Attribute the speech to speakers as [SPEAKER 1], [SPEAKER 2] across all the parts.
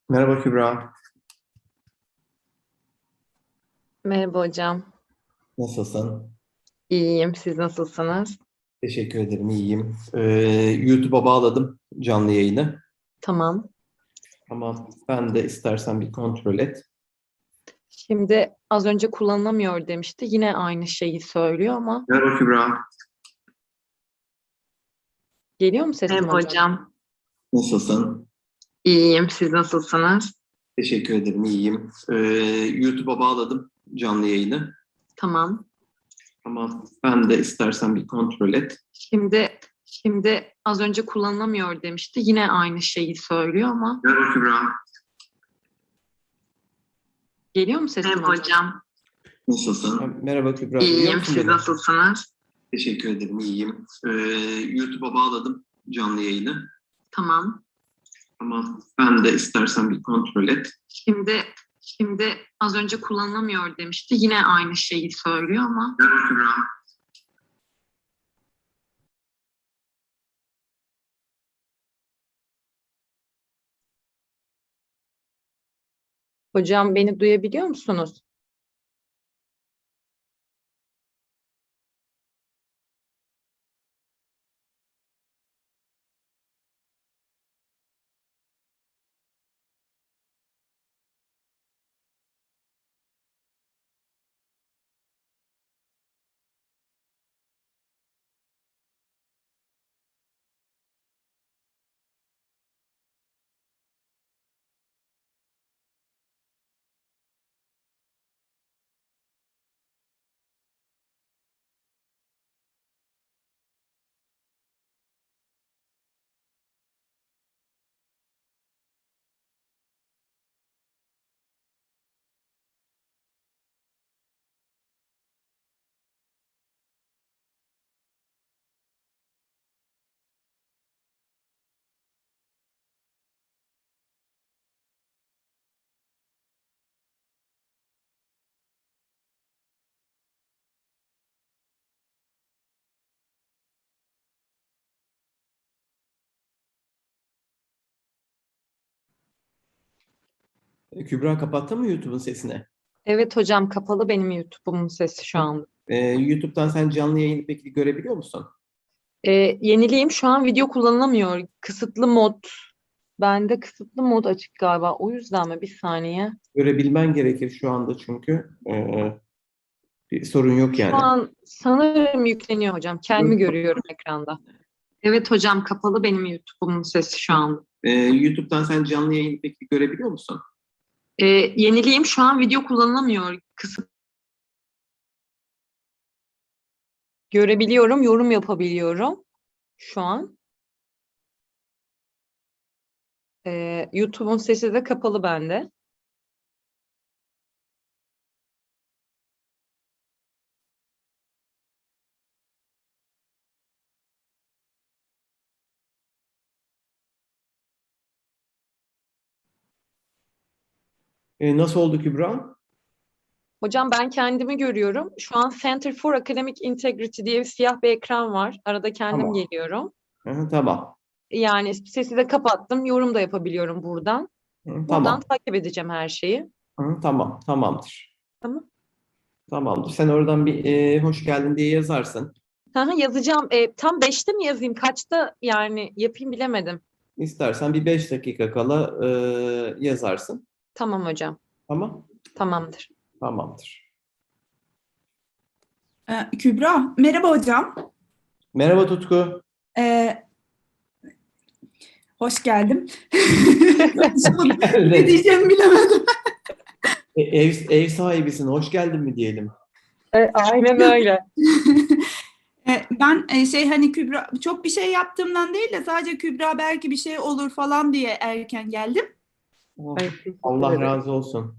[SPEAKER 1] Merhaba Kübra.
[SPEAKER 2] Merhaba hocam.
[SPEAKER 1] Nasılsın?
[SPEAKER 2] İyiyim. Siz nasılsınız?
[SPEAKER 1] Teşekkür ederim, iyiyim. YouTube'a bağladım canlı yayını.
[SPEAKER 2] Tamam.
[SPEAKER 1] Ama ben de istersen bir kontrol et.
[SPEAKER 2] Şimdi az önce kullanılamıyor demişti. Yine aynı şeyi söylüyor ama
[SPEAKER 1] Merhaba Kübra.
[SPEAKER 2] geliyor mu sesim
[SPEAKER 3] Merhaba
[SPEAKER 2] hocam?
[SPEAKER 3] hocam.
[SPEAKER 1] Nasılsın?
[SPEAKER 3] İyiyim. Siz nasılsınız?
[SPEAKER 1] Teşekkür ederim, iyiyim. YouTube'a bağladım canlı yayını.
[SPEAKER 3] Tamam.
[SPEAKER 1] Ama ben de istersen bir kontrol et.
[SPEAKER 2] Şimdi az önce kullanılamıyor demişti. Yine aynı şeyi söylüyor ama
[SPEAKER 1] Merhaba Kübra.
[SPEAKER 2] geliyor mu sesim
[SPEAKER 3] Merhaba
[SPEAKER 2] hocam?
[SPEAKER 3] hocam.
[SPEAKER 1] Nasılsın? Merhaba Kübra. Duyuyor
[SPEAKER 3] İyiyim.
[SPEAKER 1] musun
[SPEAKER 3] Siz
[SPEAKER 1] beni?
[SPEAKER 3] nasılsınız?
[SPEAKER 1] Teşekkür ederim, iyiyim. YouTube'a bağladım canlı yayını.
[SPEAKER 3] Tamam.
[SPEAKER 1] Ama ben de istersen bir kontrol et.
[SPEAKER 2] Şimdi az önce kullanılamıyor demişti. Yine aynı şeyi söylüyor ama
[SPEAKER 1] Merhaba Kübra.
[SPEAKER 2] hocam beni duyabiliyor musunuz?
[SPEAKER 1] Kübra kapattın mı YouTube'un sesini?
[SPEAKER 2] Evet hocam, kapalı benim YouTube'umun sesi şu anda.
[SPEAKER 1] YouTube'dan sen canlı yayını peki görebiliyor musun?
[SPEAKER 2] Yenileyim. Şu an video kullanılamıyor. Kısıtlı mod. Bende kısıtlı mod açık galiba. O yüzden mi? Bir saniye.
[SPEAKER 1] Görebilmen gerekir şu anda çünkü bir sorun yok
[SPEAKER 2] Şu
[SPEAKER 1] yani.
[SPEAKER 2] an sanırım yükleniyor hocam. Kendimi görüyorum ekranda. Evet hocam, kapalı benim YouTube'umun sesi şu anda.
[SPEAKER 1] YouTube'dan sen canlı yayını peki görebiliyor musun?
[SPEAKER 2] Yenileyim. Şu an video kullanılamıyor. Görebiliyorum. Yorum yapabiliyorum. Şu an. YouTube'un sesi de kapalı bende.
[SPEAKER 1] Nasıl oldu Kübra?
[SPEAKER 2] Hocam ben kendimi görüyorum. Şu an Center for Academic Integrity diye bir siyah bir ekran var. Arada kendim
[SPEAKER 1] Tamam.
[SPEAKER 2] geliyorum.
[SPEAKER 1] Tamam.
[SPEAKER 2] Yani sesi de kapattım. Yorum da yapabiliyorum buradan. Buradan
[SPEAKER 1] Tamam.
[SPEAKER 2] takip edeceğim her şeyi.
[SPEAKER 1] Tamam. Tamamdır.
[SPEAKER 2] Tamam.
[SPEAKER 1] Tamamdır. Sen oradan bir hoş geldin diye yazarsın.
[SPEAKER 2] Yazacağım. Tam 5'te mi yazayım? Kaçta yani yapayım bilemedim.
[SPEAKER 1] İstersen bir 5 dakika kala yazarsın.
[SPEAKER 2] Tamam hocam.
[SPEAKER 1] Tamam.
[SPEAKER 2] Tamamdır.
[SPEAKER 1] Tamamdır.
[SPEAKER 4] Kübra, merhaba hocam.
[SPEAKER 1] Merhaba Tutku.
[SPEAKER 4] Ee, Hoş geldim.
[SPEAKER 1] Hoş
[SPEAKER 4] Ne
[SPEAKER 1] geldin.
[SPEAKER 4] diyeceğimi bilemedim.
[SPEAKER 1] Ev sahibisin. Hoş geldin mi diyelim?
[SPEAKER 2] Aynen öyle.
[SPEAKER 4] Ben hani Kübra çok bir şey yaptığımdan değil de sadece Kübra belki bir şey olur falan diye erken geldim.
[SPEAKER 1] Oh,
[SPEAKER 2] Ay, teşekkür
[SPEAKER 1] Allah
[SPEAKER 2] ederim.
[SPEAKER 1] razı olsun.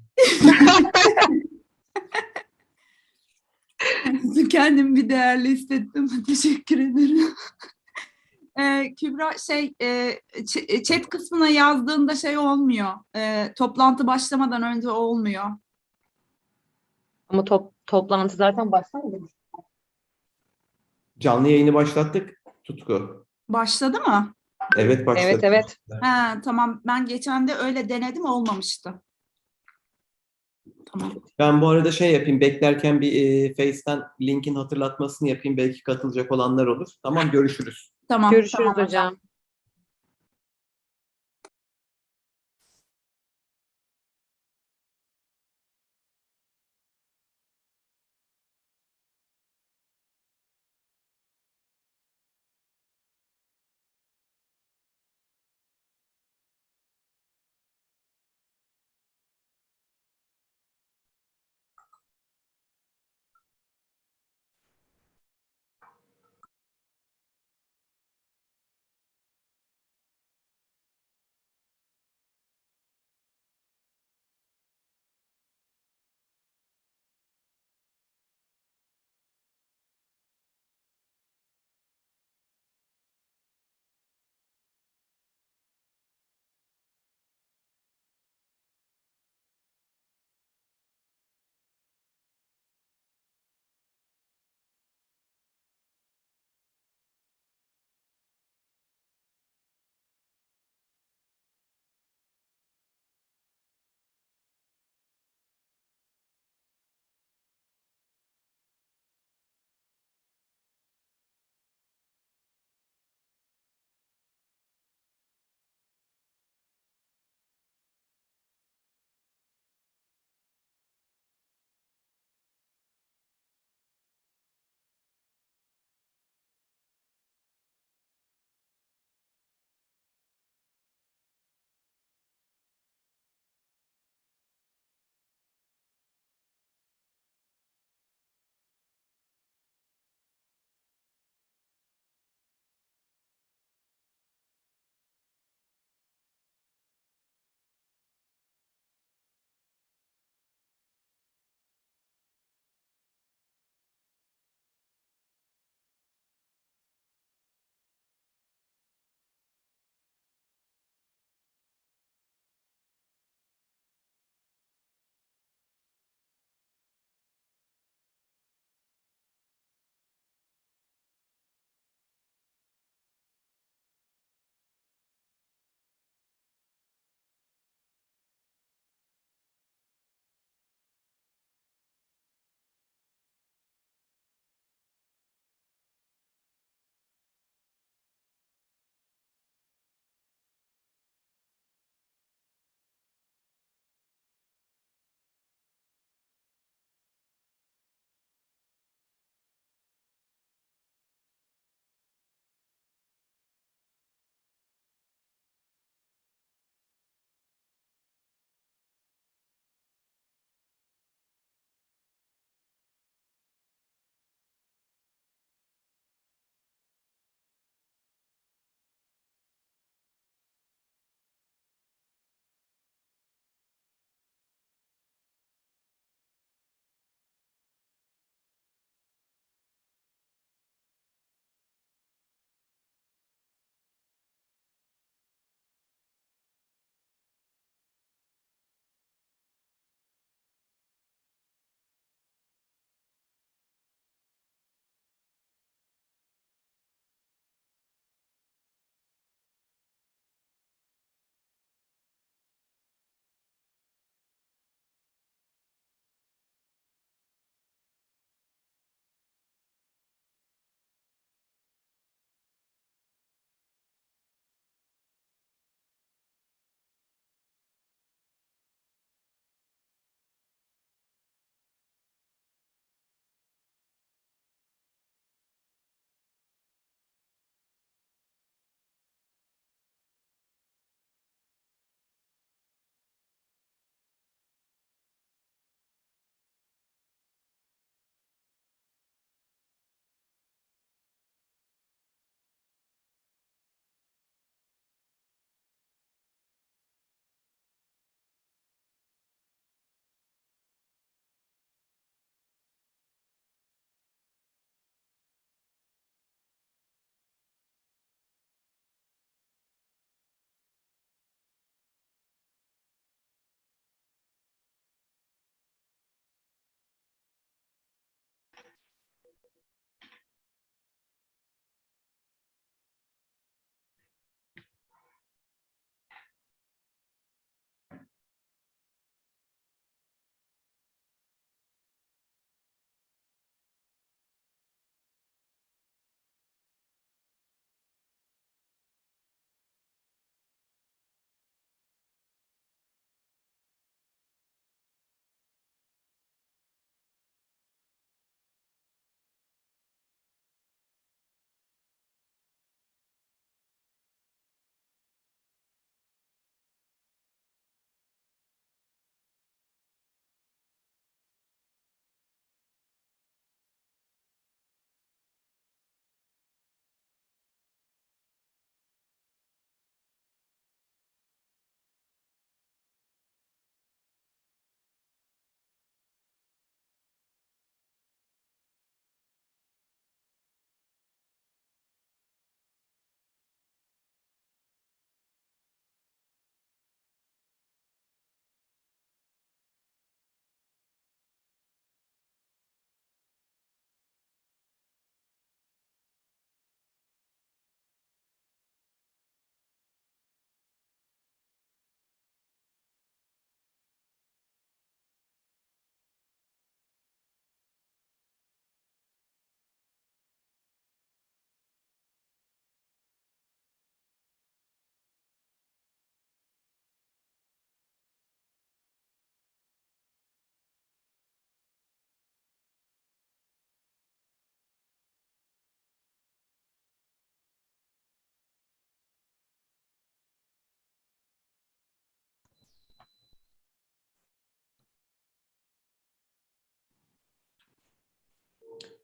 [SPEAKER 4] Kendimi bir değerli hissettim. Teşekkür ederim. Kübra chat kısmına yazdığında şey olmuyor. Toplantı başlamadan önce olmuyor.
[SPEAKER 2] Ama toplantı zaten başlamadı mı?
[SPEAKER 1] Canlı yayını başlattık Tutku.
[SPEAKER 4] Başladı mı?
[SPEAKER 1] Evet başladı.
[SPEAKER 2] Evet.
[SPEAKER 4] Ha, tamam. Ben geçen de öyle denedim, olmamıştı. Tamam.
[SPEAKER 1] Ben bu arada şey yapayım, beklerken bir Face'ten linkin hatırlatmasını yapayım. Belki katılacak olanlar olur. Tamam, görüşürüz.
[SPEAKER 4] Tamam.
[SPEAKER 2] Görüşürüz
[SPEAKER 4] Tamam
[SPEAKER 2] hocam.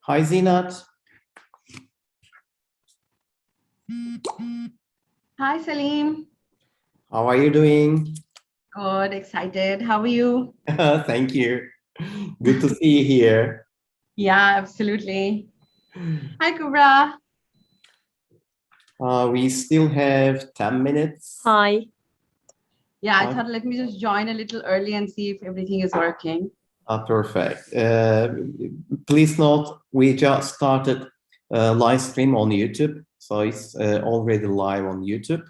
[SPEAKER 1] Hi, Zeenath.
[SPEAKER 5] Hi, Salim.
[SPEAKER 1] How are you doing?
[SPEAKER 5] Good, excited. How are you?
[SPEAKER 1] Thank you. Good to see you here.
[SPEAKER 5] Yeah, absolutely. Hi, Kubra.
[SPEAKER 1] We still have 10 minutes.
[SPEAKER 2] Hi.
[SPEAKER 5] Yeah, I
[SPEAKER 1] Hi.
[SPEAKER 5] thought let me just join a little early and see if everything is working.
[SPEAKER 1] Perfect. Please note, we just started a live stream on YouTube, so it's already live on YouTube.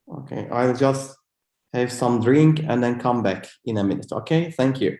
[SPEAKER 1] Okay, I'll just have some drink and then come back in a minute. Okay, thank you.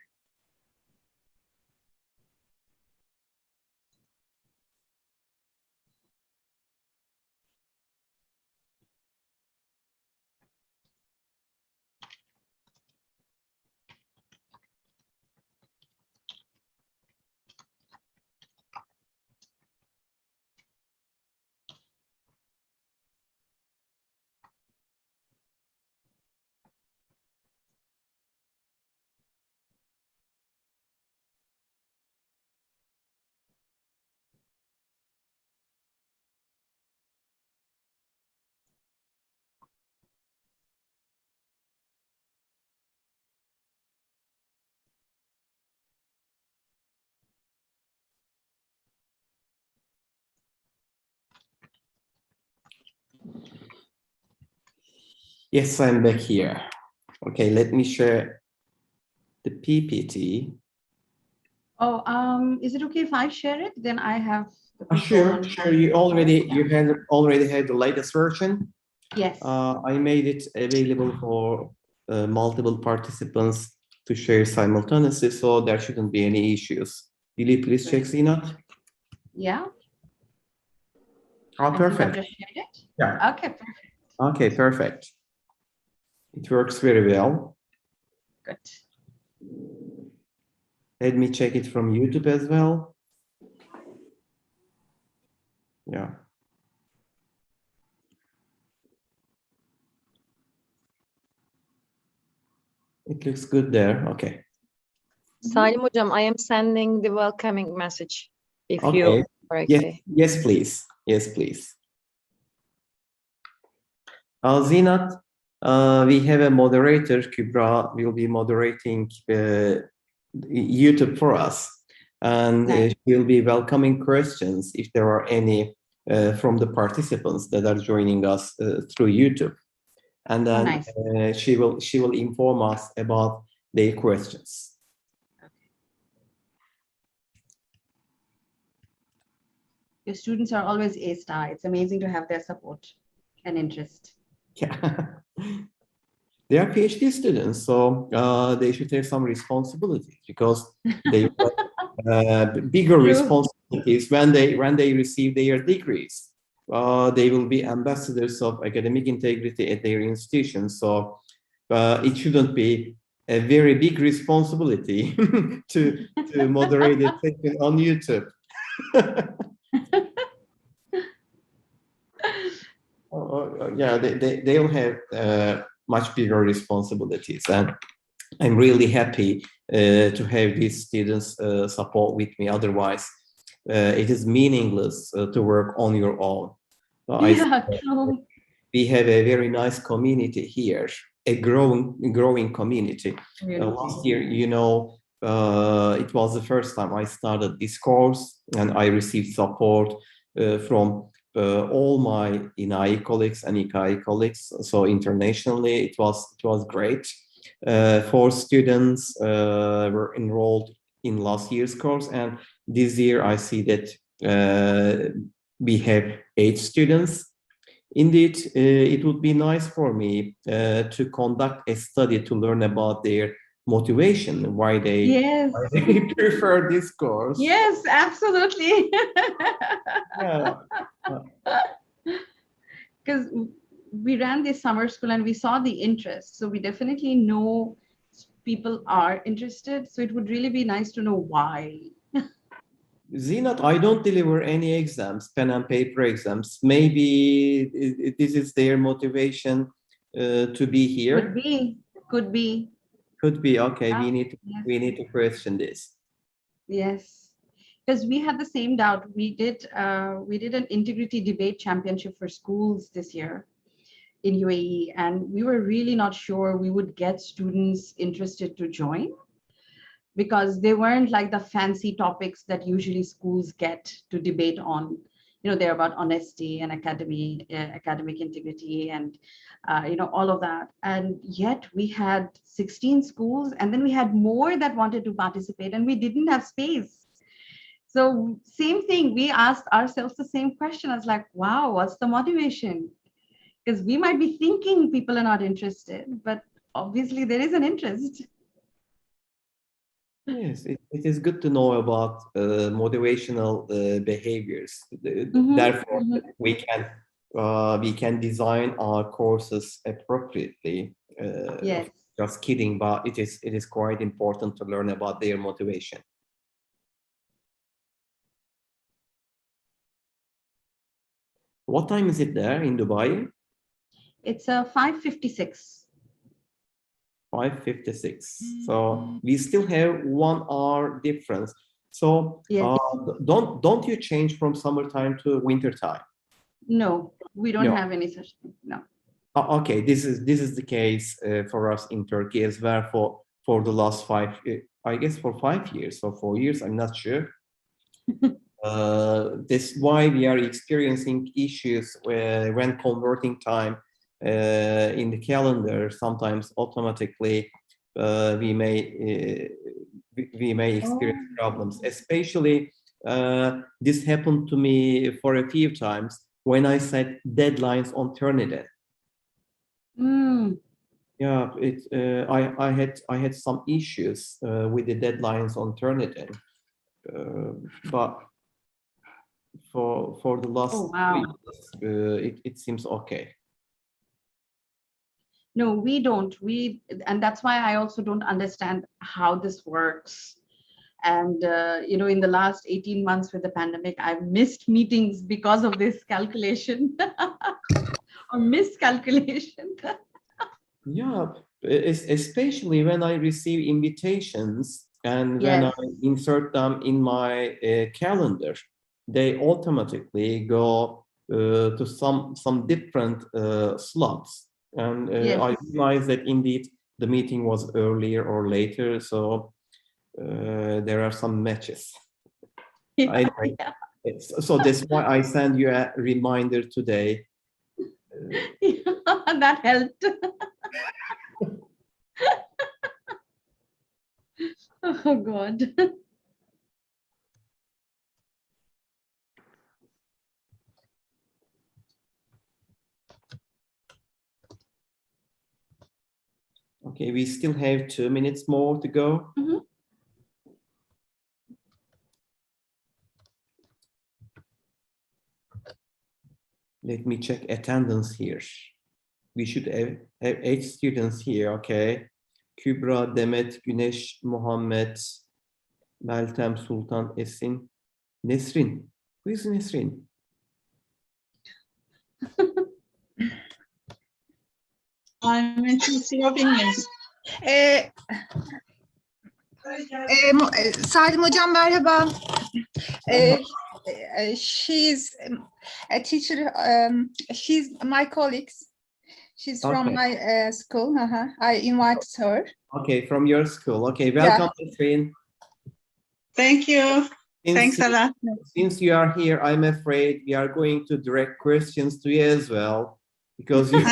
[SPEAKER 1] Yes, I'm back here. Okay, let me share the PPT.
[SPEAKER 5] Oh, is it okay if I share it? Then I have the control
[SPEAKER 1] Sure,
[SPEAKER 5] on
[SPEAKER 1] sure. You already had the latest version.
[SPEAKER 5] Yes.
[SPEAKER 1] I made it available for multiple participants to share simultaneously, so there shouldn't be any issues. Will you please check, Zeenath?
[SPEAKER 5] Yeah.
[SPEAKER 1] Oh,
[SPEAKER 5] I think I've
[SPEAKER 1] perfect.
[SPEAKER 5] just shared it.
[SPEAKER 1] Yeah.
[SPEAKER 5] Okay, perfect.
[SPEAKER 1] Okay, perfect. It works very well.
[SPEAKER 5] Good.
[SPEAKER 1] Let me check it from YouTube as well. Yeah. It looks good there. Okay.
[SPEAKER 2] Salim hocam, I am sending the welcoming message if
[SPEAKER 1] Okay.
[SPEAKER 2] you are
[SPEAKER 1] Yes,
[SPEAKER 2] okay.
[SPEAKER 1] yes, please. Yes, please. Zeenath, we have a moderator. Kübra will be moderating YouTube for us, and
[SPEAKER 5] Nice.
[SPEAKER 1] she'll be welcoming questions if there are any from the participants that are joining us through YouTube, and then
[SPEAKER 5] nice.
[SPEAKER 1] she will inform us about their questions.
[SPEAKER 5] Your students are always A-star. It's amazing to have their support and interest.
[SPEAKER 1] Yeah. They are PhD students, so they should have some responsibility because they bigger
[SPEAKER 5] True.
[SPEAKER 1] responsibilities when they receive their degrees. They will be ambassadors of academic integrity at their institution. So it shouldn't be a very big responsibility to moderate a session on YouTube. Yeah, they'll have much bigger responsibilities, and I'm really happy to have these students support with me. Otherwise, it is meaningless to work on your own.
[SPEAKER 5] Yeah, true.
[SPEAKER 1] We have a very nice community here, a growing community. Last year, it was the first time I started this course, and I received support from all my INAI colleagues and ICAI colleagues. So internationally, it was great. 4 students were enrolled in last year's course, and this year I see that we have 8 students. Indeed, it would be nice for me to conduct a study to learn about their motivation, why they prefer this course.
[SPEAKER 5] Yes, absolutely.
[SPEAKER 1] Yeah.
[SPEAKER 5] Because we ran this summer school and we saw the interest. So we definitely know people are interested. So it would really be nice to know why.
[SPEAKER 1] Zeenath, I don't deliver any exams, pen and paper exams. Maybe this is their motivation to be here?
[SPEAKER 5] Could be.
[SPEAKER 1] Could be. Okay,
[SPEAKER 5] Yeah.
[SPEAKER 1] we need to question this.
[SPEAKER 5] Yes, because we had the same doubt. We did an integrity debate championship for schools this year in UAE, and we were really not sure we would get students interested to join because they weren't like the fancy topics that usually schools get to debate on. You know, they're about honesty and academic integrity and, all of that. And yet we had 16 schools, and then we had more that wanted to participate, and we didn't have space. So same thing, we asked ourselves the same question. I was like, wow, what's the motivation? Because we might be thinking people are not interested, but obviously there is an interest.
[SPEAKER 1] Yes, it is good to know about motivational behaviors.
[SPEAKER 5] Mhm,
[SPEAKER 1] Therefore,
[SPEAKER 5] mhm.
[SPEAKER 1] we can design our courses appropriately.
[SPEAKER 5] Yes.
[SPEAKER 1] Just kidding, but it is quite important to learn about their motivation. What time is it there in Dubai?
[SPEAKER 5] It's a 5:56.
[SPEAKER 1] 5:56. So we still have 1 hour difference. So
[SPEAKER 5] Yes.
[SPEAKER 1] don't you change from summertime to winter time?
[SPEAKER 5] No, we don't
[SPEAKER 1] No.
[SPEAKER 5] have any such thing. No.
[SPEAKER 1] Okay, this is the case for us in Turkey as well for the last I guess for 5 years or 4 years, I'm not sure. That's why we are experiencing issues when converting time in the calendar. Sometimes automatically we may experience problems. Especially this happened to me for a few times when I set deadlines on Turnitin.
[SPEAKER 5] Mm.
[SPEAKER 1] Yeah, I had some issues with the deadlines on Turnitin, but for the last
[SPEAKER 5] Oh, wow.
[SPEAKER 1] weeks, it seems okay.
[SPEAKER 5] No, we don't. And that's why I also don't understand how this works. And, in the last 18 months with the pandemic, I've missed meetings because of this calculation or miscalculation.
[SPEAKER 1] Yeah, especially when I receive invitations and when
[SPEAKER 5] Yes.
[SPEAKER 1] I insert them in my calendar, they automatically go to some different slots. And
[SPEAKER 5] Yes.
[SPEAKER 1] I realize that indeed the meeting was earlier or later, so there are some matches.
[SPEAKER 5] Yeah,
[SPEAKER 1] Anyway,
[SPEAKER 5] yeah.
[SPEAKER 1] so that's why I send you a reminder today.
[SPEAKER 5] That helped. Oh, God.
[SPEAKER 1] Okay, we still have 2 minutes more to go.
[SPEAKER 5] Mhm.
[SPEAKER 1] Let me check attendance here. We should have 8 students here, okay? Kübra, Demet, Güneş, Muhammed, Meltem, Sultan, Esin, Nesrin. Who is Nesrin?
[SPEAKER 6] I'm a teacher of English. Salim Hocam merhaba. She's a teacher. She's my colleague. She's from
[SPEAKER 1] Okay.
[SPEAKER 6] my school. I invited her.
[SPEAKER 1] Okay, from your school. Okay, welcome, Nesrin.
[SPEAKER 6] Thank you. Thanks a lot.
[SPEAKER 1] Since you are here, I'm afraid we are going to direct questions to you as well, because you, you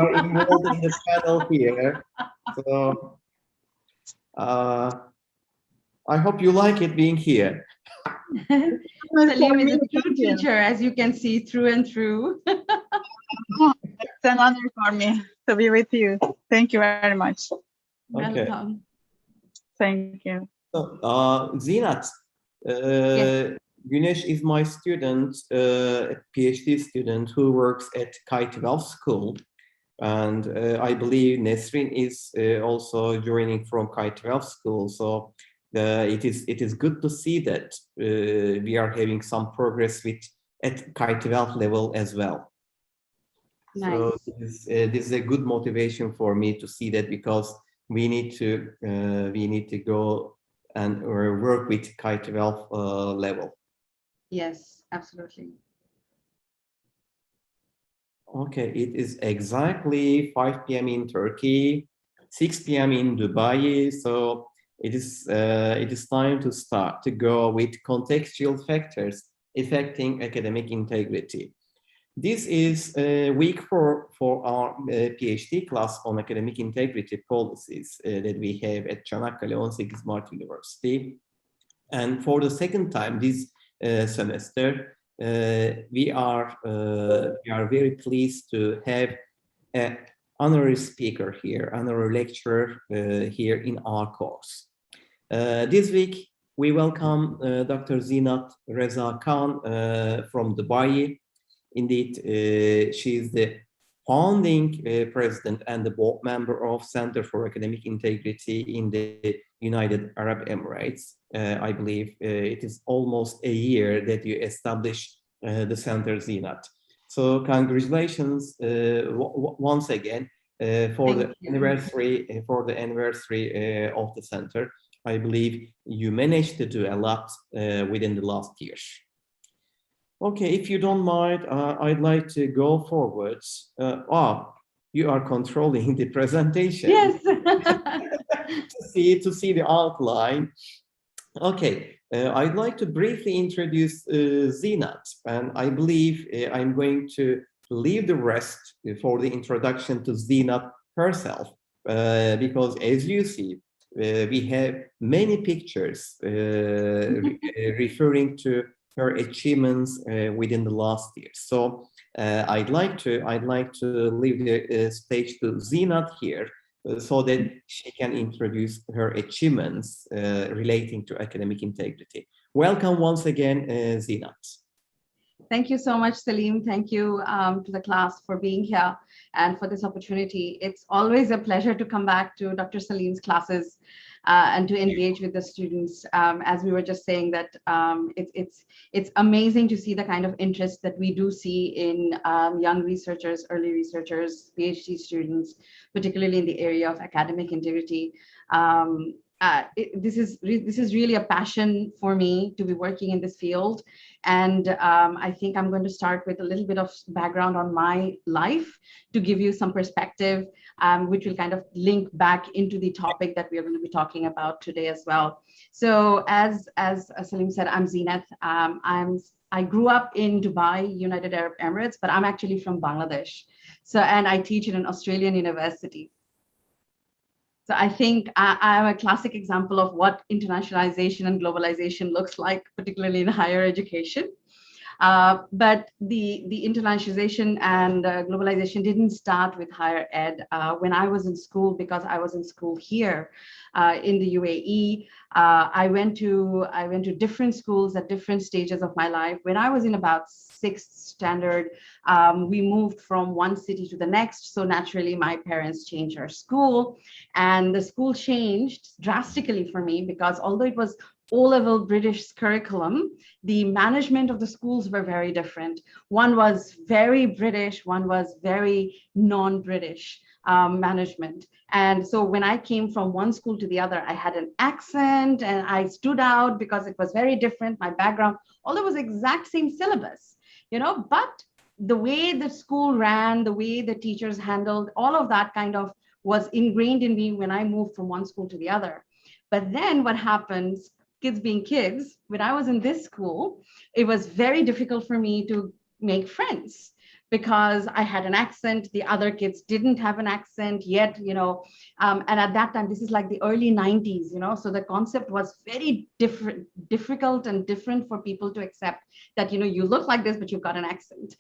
[SPEAKER 1] are involved in the panel here. So I hope you like it being here.
[SPEAKER 5] Salim is a true teacher, as you can see, through and through.
[SPEAKER 6] It's an honor for me to be with you. Thank you very much.
[SPEAKER 1] Okay.
[SPEAKER 5] Welcome.
[SPEAKER 6] Thank you.
[SPEAKER 1] So, Zeenath,
[SPEAKER 5] Yes.
[SPEAKER 1] Güneş is my student, a PhD student who works at Contextual school. And I believe Nesrin is also joining from Contextual school. So it is good to see that we are having some progress at Contextual level as well. So
[SPEAKER 5] Nice.
[SPEAKER 1] this is a good motivation for me to see that, because we need to go and work with K-12 level.
[SPEAKER 5] Yes, absolutely.
[SPEAKER 1] Okay, it is exactly 5 p.m. in Turkey, 6 p.m. in Dubai. So it is time to start to go with contextual factors affecting academic integrity. This is week 4 for our PhD class on academic integrity policies that we have at Çanakkale 18 Mart University. And for the second time this semester, we are very pleased to have an honorary speaker here, honorary lecturer here in our course. This week, we welcome Dr. Zeenath Reza Khan from Dubai. Indeed, she is the founding president and the board member of Center for Academic Integrity in the United Arab Emirates. I believe it is almost a year that you established the Center, Zeenath. So congratulations once again for the anniversary of the center. I believe you managed to do a lot within the last years. Okay, if you don't mind, I'd like to go forwards. You are controlling the presentation.
[SPEAKER 5] Yes.
[SPEAKER 1] to see the outline. Okay, I'd like to briefly introduce Zeenath, and I believe I'm going to leave the rest for the introduction to Zeenath herself, because as you see, we have many pictures referring to her achievements within the last year. So I'd like to leave the stage to Zeenath here, so that she can introduce her achievements relating to academic integrity. Welcome once again, Zeenath.
[SPEAKER 5] Thank you so much, Salim. Thank you to the class for being here and for this opportunity. It's always a pleasure to come back to Dr. Salim's classes and to engage with the students. As we were just saying, that it's amazing to see the kind of interest that we do see in young researchers, early researchers, PhD students, particularly in the area of academic integrity. This is really a passion for me to be working in this field. And I think I'm going to start with a little bit of background on my life to give you some perspective, which will kind of link back into the topic that we are going to be talking about today as well. So as Salim said, I'm Zeenath. I grew up in Dubai, United Arab Emirates, but I'm actually from Bangladesh. So, and I teach in an Australian university. So I think I'm a classic example of what internationalization and globalization looks like, particularly in higher education. But the internationalization and globalization didn't start with higher ed. When I was in school, because I was in school here in the UAE, I went to different schools at different stages of my life. When I was in about 6th standard, we moved from one city to the next. So naturally, my parents changed our school, and the school changed drastically for me, because although it was O-level British curriculum, the management of the schools were very different. One was very British, one was very non-British management. And so when I came from one school to the other, I had an accent and I stood out because it was very different, my background, although it was exact same syllabus, but the way the school ran, the way the teachers handled, all of that kind of was ingrained in me when I moved from one school to the other. But then what happens, kids being kids, when I was in this school, it was very difficult for me to make friends because I had an accent. The other kids didn't have an accent yet, and at that time, this is like the early 90s, so the concept was very difficult and different for people to accept that, you look like this, but you've got an accent.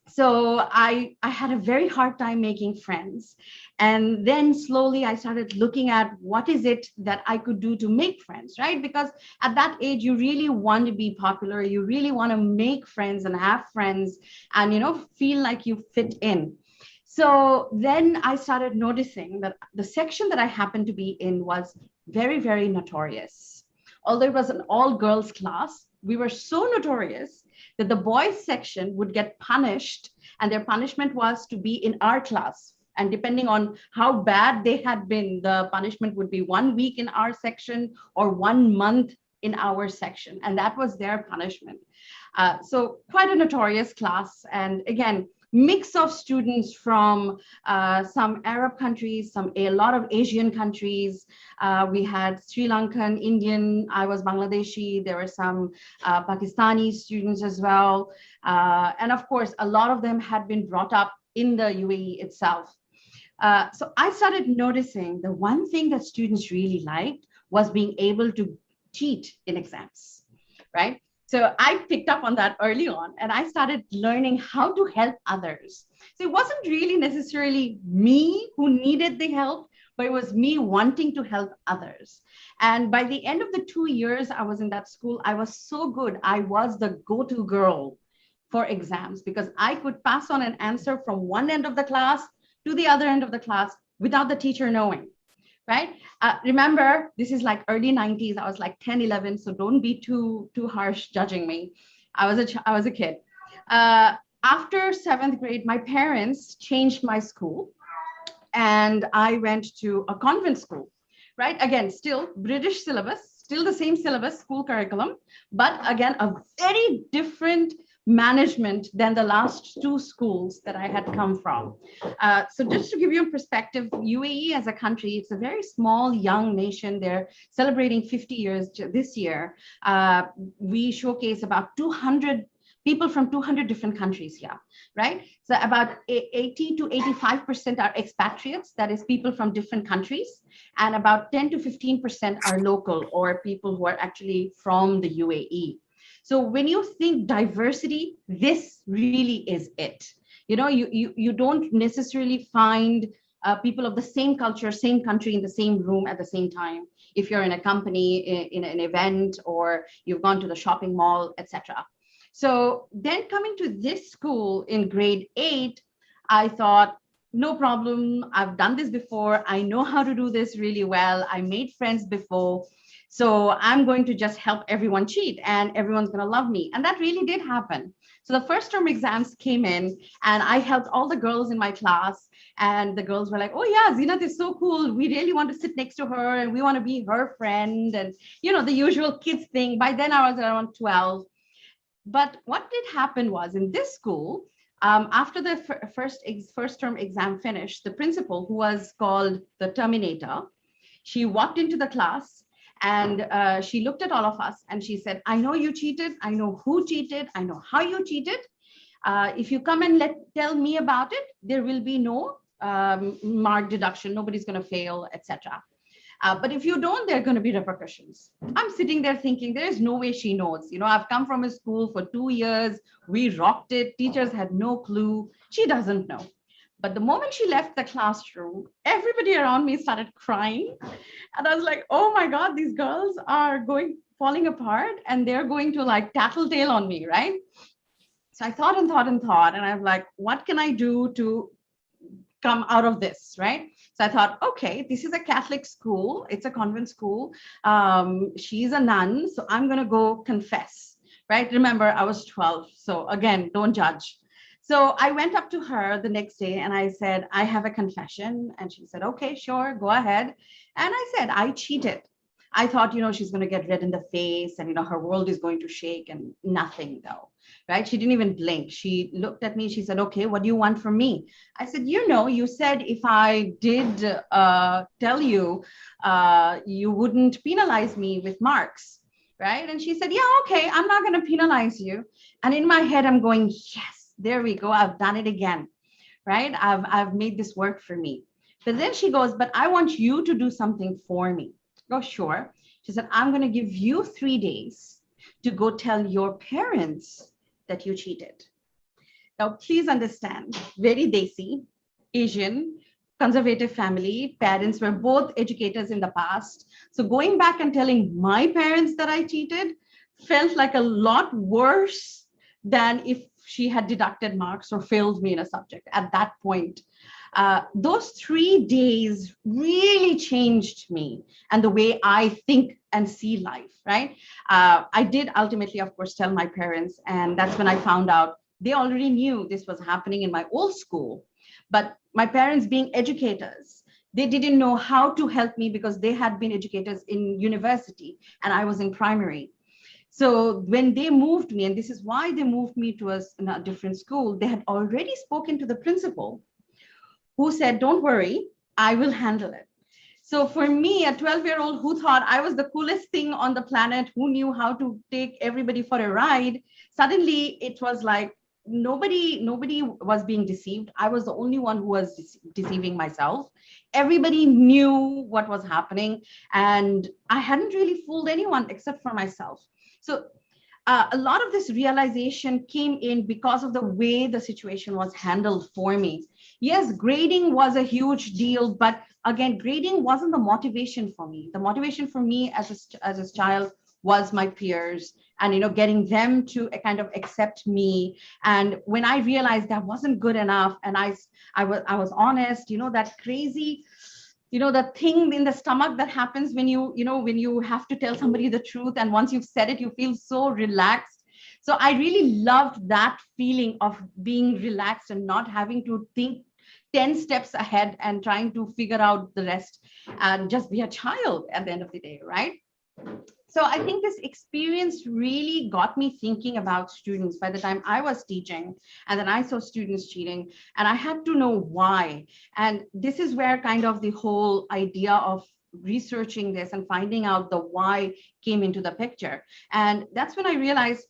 [SPEAKER 5] So I had a very hard time making friends. And then slowly I started looking at what is it that I could do to make friends, right? Because at that age, you really want to be popular. You really want to make friends and have friends and, feel like you fit in. So then I started noticing that the section that I happened to be in was very, very notorious. Although it was an all-girls class, we were so notorious that the boys section would get punished And their punishment was to be in our class. And depending on how bad they had been, the punishment would be 1 week in our section or 1 month in our section. And that was their punishment. So quite a notorious class. And again, mix of students from some Arab countries, a lot of Asian countries. We had Sri Lankan, Indian, I was Bangladeshi. There were some Pakistani students as well. And of course, a lot of them had been brought up in the UAE itself. So I started noticing the one thing that students really liked was being able to cheat in exams, right? So I picked up on that early on, and I started learning how to help others. So it wasn't really necessarily me who needed the help, but it was me wanting to help others. And by the end of the 2 years I was in that school, I was so good. I was the go-to girl for exams because I could pass on an answer from one end of the class to the other end of the class without the teacher knowing, right? Remember, this is like early 90s. I was like 10, 11, so don't be too harsh judging me. I was a kid. After 7th grade, my parents changed my school and I went to a convent school, right? Again, still British syllabus, still the same syllabus, school curriculum, but again, a very different management than the last 2 schools that I had come from. So just to give you a perspective, UAE as a country, it's a very small, young nation. They're celebrating 50 years this year. We showcase about 200 people from 200 different countries here, right? So about 80 to 85% are expatriates, that is people from different countries, and about 10 to 15% are local or people who are actually from the UAE. So when you think diversity, this really is it. You know, you don't necessarily find people of the same culture, same country in the same room at the same time. If you're in a company, in an event, or you've gone to the shopping mall, etc. So then coming to this school in grade 8, I thought, no problem. I've done this before. I know how to do this really well. I made friends before. So I'm going to just help everyone cheat and everyone's going to love me. And that really did happen. So the first term exams came in and I helped all the girls in my class. And the girls were like, oh yeah, Zeenath is so cool. We really want to sit next to her and we want to be her friend. And, you know, the usual kids thing. By then I was around 12. But what did happen was in this school, after the first term exam finished, the principal, who was called the Terminator, she walked into the class and she looked at all of us and she said, I know you cheated. I know who cheated. I know how you cheated. If you come and tell me about it, there will be no mark deduction. Nobody's going to fail, etc. But if you don't, there are going to be repercussions. I'm sitting there thinking, there is no way she knows. You know, I've come from a school for 2 years. We rocked it. Teachers had no clue. She doesn't know. But the moment she left the classroom, everybody around me started crying. And I was like, oh my God, these girls are falling apart and they're going to like tattletale on me, right? So I thought and thought and thought, and I'm like, what can I do to come out of this, right? So I thought, okay, this is a Catholic school. It's a convent school. She's a nun, so I'm going to go confess, right? Remember, I was 12. So again, don't judge. So I went up to her the next day and I said, I have a confession. And she said, okay, sure, go ahead. And I said, I cheated. I thought, you know, she's going to get red in the face and, you know, her world is going to shake, and nothing though, right? She didn't even blink. She looked at me. She said, okay, what do you want from me? I said, you know, you said if I did tell you, you wouldn't penalize me with marks, right? And she said, yeah, okay, I'm not going to penalize you. And in my head, I'm going, yes. There we go. I've done it again, right? I've made this work for me. But then she goes, but I want you to do something for me. Oh, sure. She said, I'm going to give you 3 days to go tell your parents that you cheated. Now, please understand, very desi, Asian, conservative family. Parents were both educators in the past. So going back and telling my parents that I cheated felt like a lot worse than if she had deducted marks or failed me in a subject at that point. Those 3 days really changed me and the way I think and see life, right? I did ultimately, of course, tell my parents. And that's when I found out they already knew this was happening in my old school. But my parents being educators, they didn't know how to help me because they had been educators in university and I was in primary. So when they moved me, and this is why they moved me to a different school, they had already spoken to the principal who said, don't worry, I will handle it. So for me, a 12-year-old who thought I was the coolest thing on the planet, who knew how to take everybody for a ride, suddenly it was like nobody was being deceived. I was the only one who was deceiving myself. Everybody knew what was happening, and I hadn't really fooled anyone except for myself. So a lot of this realization came in because of the way the situation was handled for me. Yes, grading was a huge deal, but again, grading wasn't the motivation for me. The motivation for me as a child was my peers and, you know, getting them to kind of accept me. And when I realized that wasn't good enough, and I was honest, you know, that crazy, you know, the thing in the stomach that happens when when you have to tell somebody the truth, and once you've said it, you feel so relaxed. So I really loved that feeling of being relaxed and not having to think 10 steps ahead and trying to figure out the rest and just be a child at the end of the day, right? So I think this experience really got me thinking about students by the time I was teaching, and then I saw students cheating, and I had to know why. And this is where kind of the whole idea of researching this and finding out the why came into the picture. And that's when I realized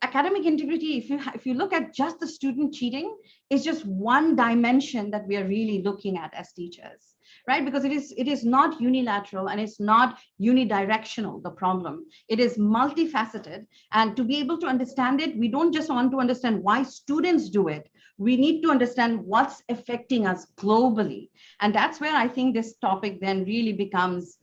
[SPEAKER 5] academic integrity, if you look at just the student cheating, is just one dimension that we are really looking at as teachers, right? Because it is not unilateral and it's not unidirectional, the problem. It is multifaceted. And to be able to understand it, we don't just want to understand why students do it. We need to understand what's affecting us globally. And that's where I think this topic then really becomes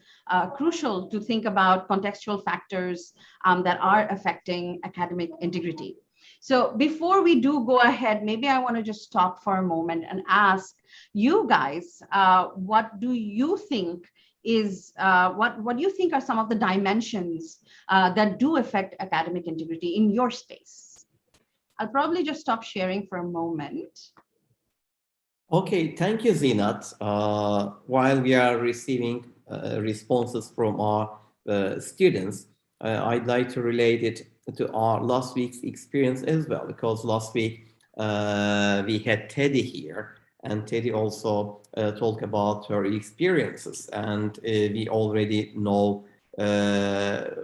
[SPEAKER 5] crucial to think about contextual factors that are affecting academic integrity. So before we do go ahead, maybe I want to just stop for a moment and ask you guys, what do you think is, what do you think are some of the dimensions that do affect academic integrity in your space? I'll probably just stop sharing for a moment.
[SPEAKER 1] Okay, thank you, Zeenath. While we are receiving responses from our students, I'd like to relate it to our last week's experience as well, because last week we had Teddy here, and Teddy also talked about her experiences, and we already know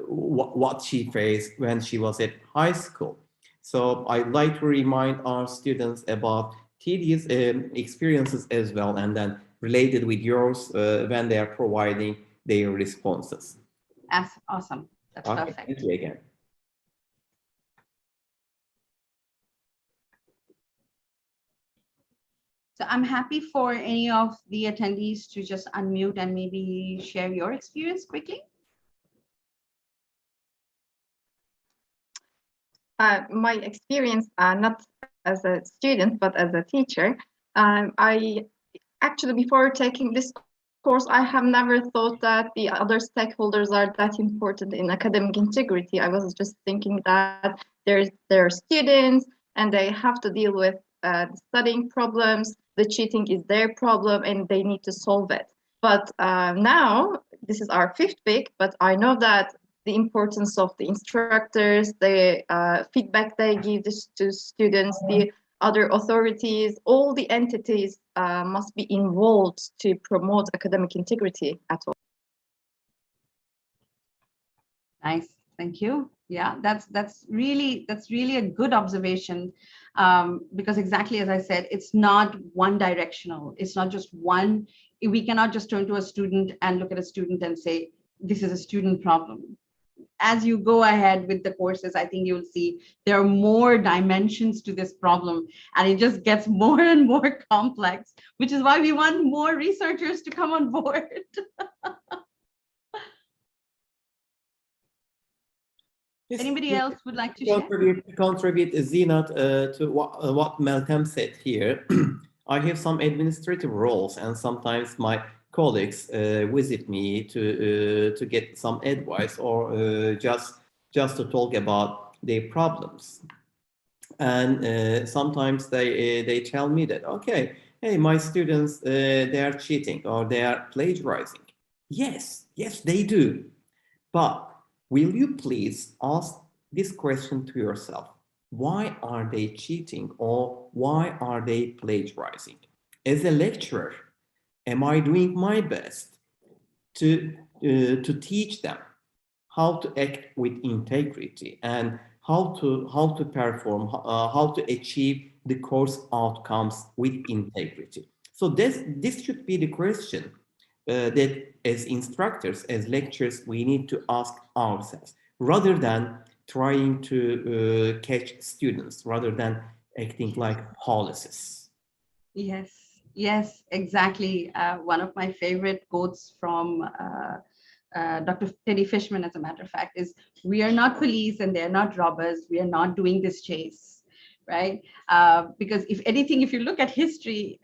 [SPEAKER 1] what she faced when she was at high school. So I'd like to remind our students about Teddy's experiences as well, and then related with yours when they are providing their responses.
[SPEAKER 5] That's awesome. That's
[SPEAKER 1] Okay,
[SPEAKER 5] perfect.
[SPEAKER 1] thank you again.
[SPEAKER 5] So I'm happy for any of the attendees to just unmute and maybe share your experience quickly.
[SPEAKER 7] My experience, not as a student, but as a teacher, I actually, before taking this course, I have never thought that the other stakeholders are that important in academic integrity. I was just thinking that there are students and they have to deal with studying problems. The cheating is their problem and they need to solve it. But now, this is our fifth week, but I know that the importance of the instructors, the feedback they give to students, the other authorities, all the entities must be involved to promote academic integrity at all.
[SPEAKER 5] Nice, thank you. Yeah, that's really a good observation, because exactly as I said, it's not one directional. It's not just one. We cannot just turn to a student and look at a student and say, this is a student problem. As you go ahead with the courses, I think you'll see there are more dimensions to this problem, and it just gets more and more complex, which is why we want more researchers to come on board. Anybody else would like to
[SPEAKER 1] contribute, Zeenath, to what Malcolm said here. I have some administrative roles, and sometimes my colleagues visit me to get some advice or just to talk about their problems. And sometimes they tell me that, okay, hey, my students, they are cheating or they are plagiarizing. Yes, they do. But will you please ask this question to yourself? Why are they cheating or why are they plagiarizing? As a lecturer, am I doing my best to teach them how to act with integrity and how to perform, how to achieve the course outcomes with integrity? So this should be the question that as instructors, as lecturers, we need to ask ourselves, rather than trying to catch students, rather than acting like policies.
[SPEAKER 5] Yes, exactly. One of my favorite quotes from Dr. Teddy Fishman, as a matter of fact, is, "We are not police and they're not robbers. We are not doing this chase," right? Because if anything, if you look at history,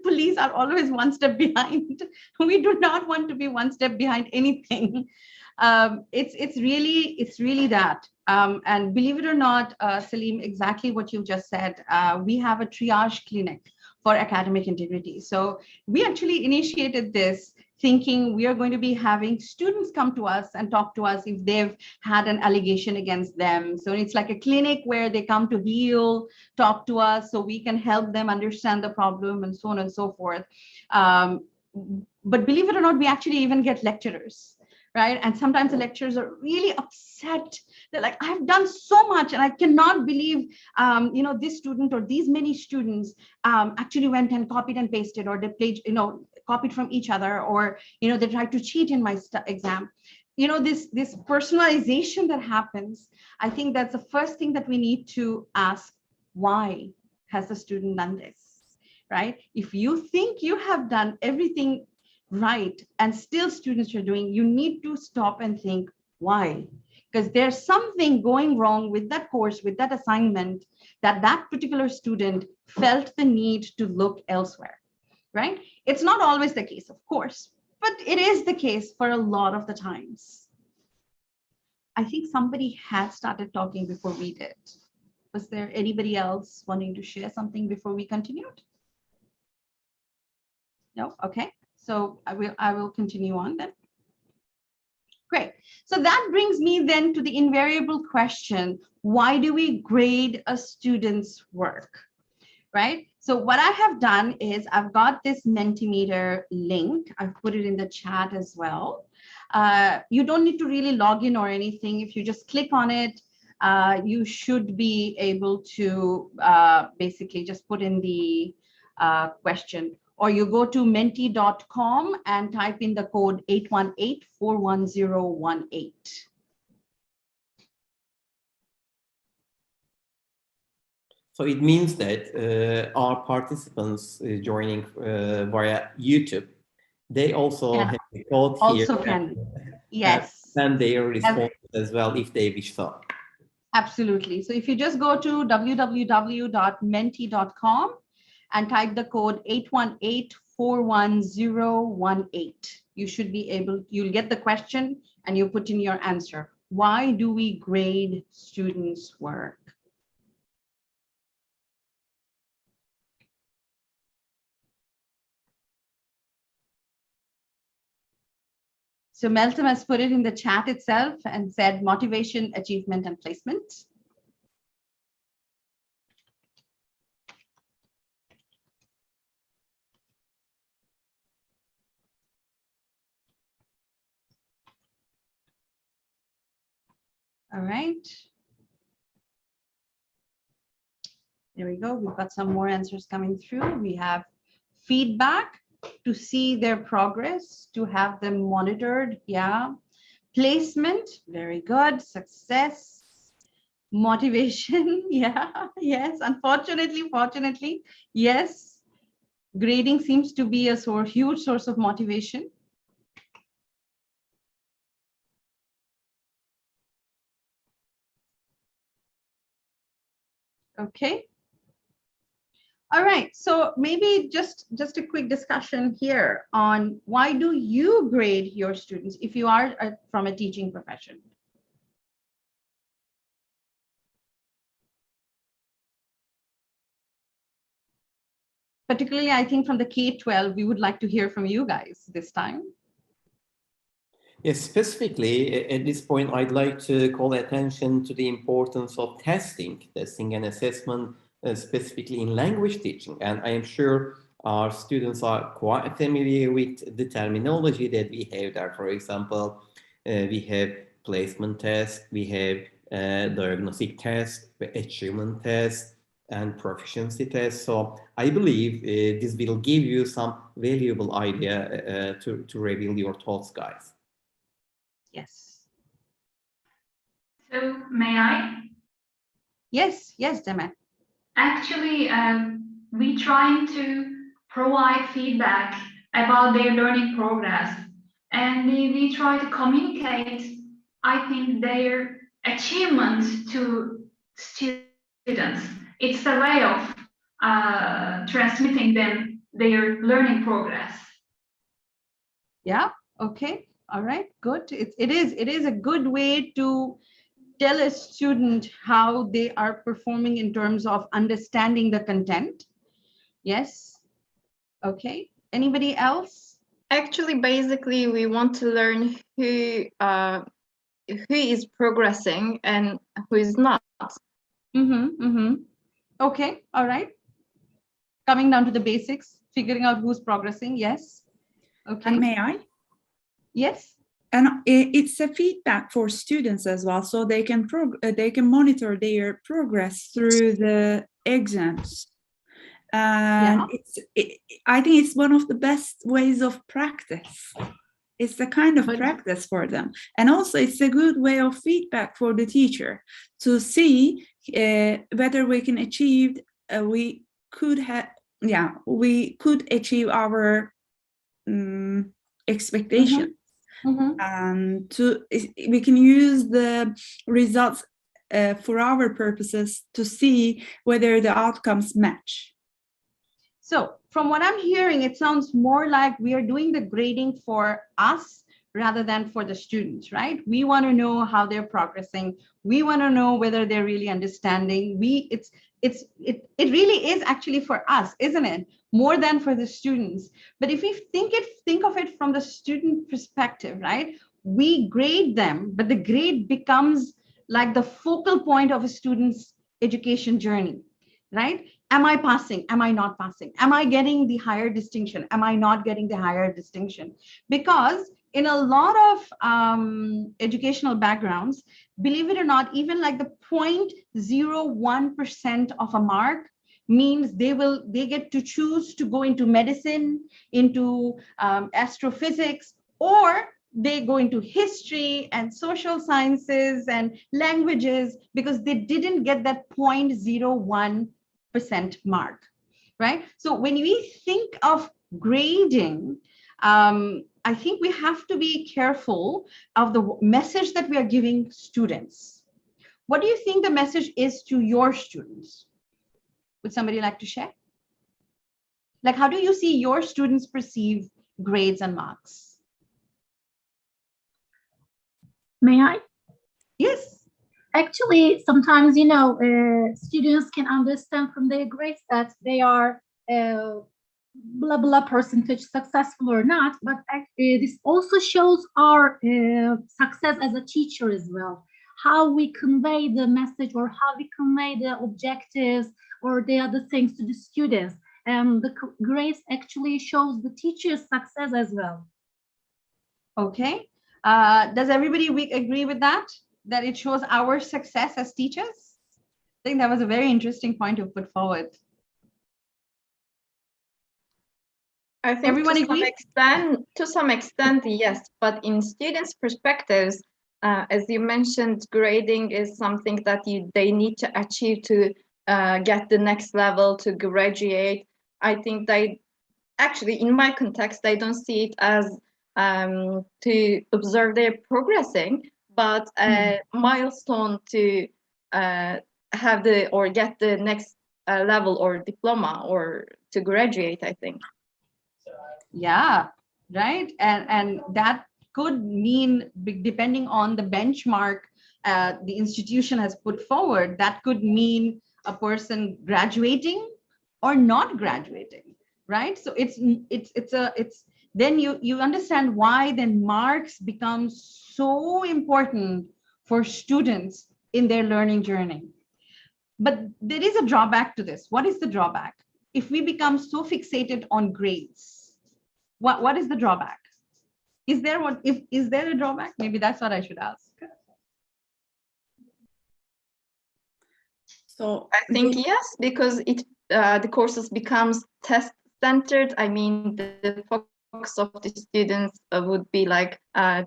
[SPEAKER 5] police are always one step behind. We do not want to be one step behind anything. It's really that. And believe it or not, Salim, exactly what you just said. We have a triage clinic for academic integrity. So we actually initiated this thinking we are going to be having students come to us and talk to us if they've had an allegation against them. So it's like a clinic where they come to heal, talk to us so we can help them understand the problem and so on and so forth. But believe it or not, we actually even get lecturers, right? And sometimes the lecturers are really upset. They're like, I've done so much and I cannot believe, this student or these many students actually went and copied and pasted, or they played, copied from each other, or, they tried to cheat in my exam. This personalization that happens, I think that's the first thing that we need to ask. Why has the student done this, right? If you think you have done everything right and still students are doing, you need to stop and think why, because there's something going wrong with that course, with that assignment, that particular student felt the need to look elsewhere, right? It's not always the case, of course, but it is the case for a lot of the times. I think somebody had started talking before we did. Was there anybody else wanting to share something before we continued? No? Okay. So I will continue on then. Great. So that brings me then to the invariable question, why do we grade a student's work, right? So what I have done is I've got this Mentimeter link. I've put it in the chat as well. You don't need to really log in or anything. If you just click on it, you should be able to basically just put in the question. Or you go to menti.com and type in the code 818-41018.
[SPEAKER 1] So it means that our participants joining via YouTube, they also have the code here.
[SPEAKER 5] Also can, yes.
[SPEAKER 1] And their response as well if they wish so.
[SPEAKER 5] Absolutely. So if you just go to www.menti.com and type the code 818-41018, you should be able, you'll get the question and you put in your answer. Why do we grade students' work? So Meltem has put it in the chat itself and said motivation, achievement, and placement. All right. There we go. We've got some more answers coming through. We have feedback, to see their progress, to have them monitored. Yeah. Placement, very good. Success, motivation. Yeah. Yes. Unfortunately, fortunately, yes. Grading seems to be a huge source of motivation. Okay. All right, so maybe just a quick discussion here on why do you grade your students if you are from a teaching profession? particularly, I think from the K-12, we would like to hear from you guys this time.
[SPEAKER 1] Yes, specifically at this point, I'd like to call attention to the importance of testing and assessment, specifically in language teaching. And I am sure our students are quite familiar with the terminology that we have there. For example, we have placement test, we have diagnostic test, achievement test, and proficiency test. So I believe this will give you some valuable idea to reveal your thoughts, guys.
[SPEAKER 5] Yes.
[SPEAKER 8] So may I?
[SPEAKER 5] Yes, Demet.
[SPEAKER 8] Actually, we trying to provide feedback about their learning progress, and we try to communicate, I think, their achievement to students. It's a way of transmitting them their learning progress.
[SPEAKER 5] Yeah. Okay. All right. Good. It is a good way to tell a student how they are performing in terms of understanding the content. Yes. Okay. Anybody else?
[SPEAKER 7] Actually, basically, we want to learn who is progressing and who is not.
[SPEAKER 5] Okay. All right. Coming down to the basics, figuring out who's progressing. Yes. Okay.
[SPEAKER 4] And may I?
[SPEAKER 5] Yes.
[SPEAKER 4] And it's a feedback for students as well, so they can monitor their progress through the exams. And I think it's one of the best ways of practice. It's a kind of practice for them, and also it's a good way of feedback for the teacher to see whether we can achieve. We could achieve our expectations. And we can use the results for our purposes to see whether the outcomes match.
[SPEAKER 5] So from what I'm hearing, it sounds more like we are doing the grading for us rather than for the students, right? We want to know how they're progressing. We want to know whether they're really understanding. It really is actually for us, isn't it? More than for the students. But if we think of it from the student perspective, right? We grade them, but the grade becomes like the focal point of a student's education journey, right? Am I passing? Am I not passing? Am I getting the higher distinction? Am I not getting the higher distinction? Because in a lot of educational backgrounds, believe it or not, even like the 0.01% of a mark means they get to choose to go into medicine, into astrophysics, or they go into history and social sciences and languages because they didn't get that 0.01% mark, right? So when we think of grading, I think we have to be careful of the message that we are giving students. What do you think the message is to your students? Would somebody like to share? Like, how do you see your students perceive grades and marks?
[SPEAKER 9] May I?
[SPEAKER 5] Yes.
[SPEAKER 9] Actually, sometimes, students can understand from their grades that they are blah, blah percentage successful or not, but this also shows our success as a teacher as well. How we convey the message or how we convey the objectives or the other things to the students. And the grades actually shows the teacher's success as well.
[SPEAKER 5] Okay. Does everybody agree with that? That it shows our success as teachers? I think that was a very interesting point to put forward.
[SPEAKER 7] I think
[SPEAKER 5] everyone
[SPEAKER 7] agree? To some extent, yes. But in students' perspectives, as you mentioned, grading is something that they need to achieve to get the next level, to graduate. I think actually, in my context, I don't see it as to observe their progressing, but a milestone to have get the next level or diploma or to graduate, I think.
[SPEAKER 5] Yeah, right. And that could mean, depending on the benchmark the institution has put forward, that could mean a person graduating or not graduating. right? So it's then you understand why then marks become so important for students in their learning journey. But there is a drawback to this. What is the drawback? If we become so fixated on grades, what is the drawback? Is there a drawback? Maybe that's what I should ask.
[SPEAKER 4] So
[SPEAKER 7] I think yes, because the courses becomes test centered. I mean, the focus of the students would be like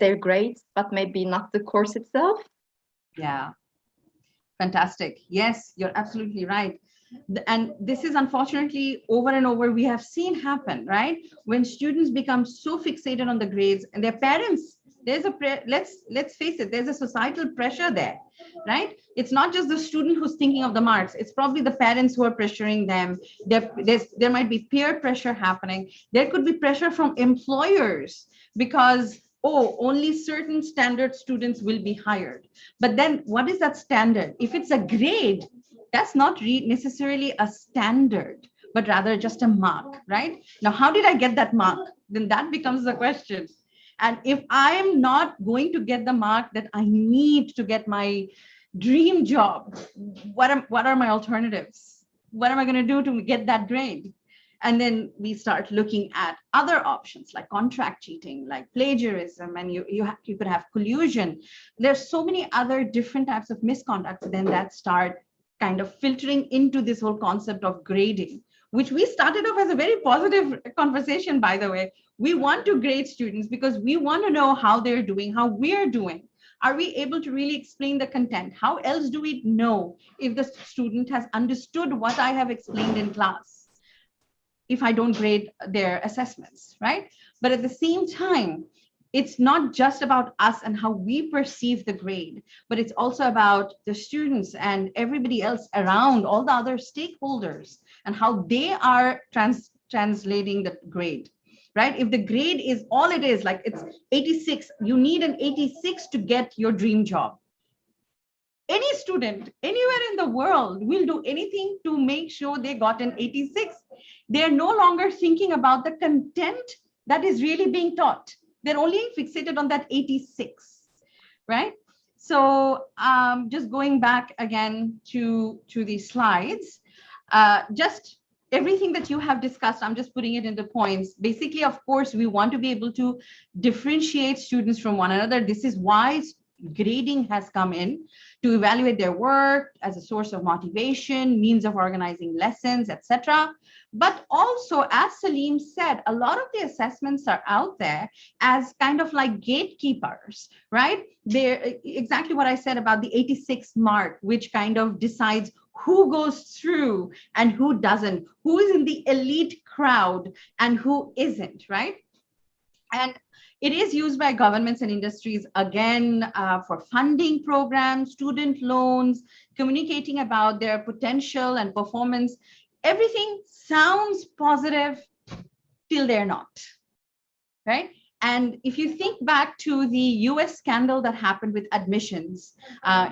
[SPEAKER 7] their grades, but maybe not the course itself.
[SPEAKER 5] Yeah, fantastic. Yes, you're absolutely right. And this is unfortunately over and over we have seen happen, right? When students become so fixated on the grades and their parents, there's a let's face it, there's a societal pressure there, right? It's not just the student who's thinking of the marks, it's probably the parents who are pressuring them. There might be peer pressure happening. There could be pressure from employers because, oh, only certain standard students will be hired. But then what is that standard? If it's a grade, that's not necessarily a standard, but rather just a mark, right? Now, how did I get that mark? Then that becomes the question. And if I am not going to get the mark that I need to get my dream job, what are my alternatives? What am I going to do to get that grade? And then we start looking at other options like contract cheating, like plagiarism, and you could have collusion. There's so many other different types of misconduct then that start kind of filtering into this whole concept of grading, which we started off as a very positive conversation, by the way. We want to grade students because we want to know how they're doing, how we're doing. Are we able to really explain the content? How else do we know if the student has understood what I have explained in class if I don't grade their assessments, right? But at the same time, it's not just about us and how we perceive the grade, but it's also about the students and everybody else around, all the other stakeholders, and how they are translating the grade, right? If the grade is all it is, like it's 86, you need an 86 to get your dream job. Any student anywhere in the world will do anything to make sure they got an 86. They're no longer thinking about the content that is really being taught. They're only fixated on that 86, right? So just going back again to the slides, just everything that you have discussed, I'm just putting it into points. Basically, of course, we want to be able to differentiate students from one another. This is why grading has come in, to evaluate their work as a source of motivation, means of organizing lessons, etc. But also, as Salim said, a lot of the assessments are out there as kind of like gatekeepers, right? They're exactly what I said about the 86 mark, which kind of decides who goes through and who doesn't, who is in the elite crowd and who isn't, right? And it is used by governments and industries, again, for funding programs, student loans, communicating about their potential and performance. Everything sounds positive till they're not, right? And if you think back to the US scandal that happened with admissions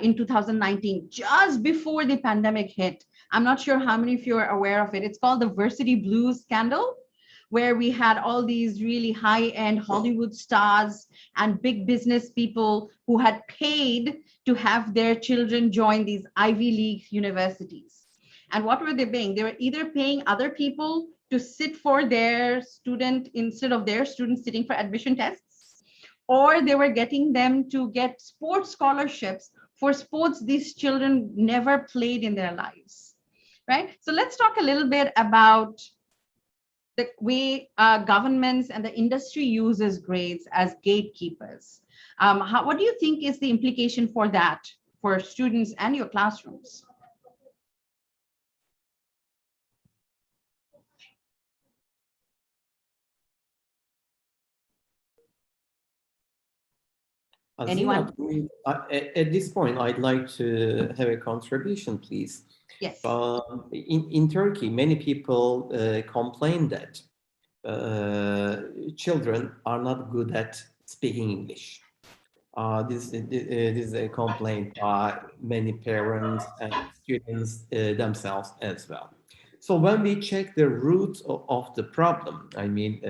[SPEAKER 5] in 2019, just before the pandemic hit, I'm not sure how many of you are aware of it. It's called the Varsity Blues scandal, where we had all these really high-end Hollywood stars and big business people who had paid to have their children join these Ivy League universities. And what were they paying? They were either paying other people to sit for their student instead of their students sitting for admission tests, or they were getting them to get sports scholarships for sports these children never played in their lives, right? So let's talk a little bit about the way governments and the industry uses grades as gatekeepers. What do you think is the implication for that, for students and your classrooms? Anyone?
[SPEAKER 1] At this point, I'd like to have a contribution, please.
[SPEAKER 5] Yes.
[SPEAKER 1] In Turkey, many people complain that children are not good at speaking English. This is a complaint by many parents and students themselves as well. So when we check the root of the problem, I mean,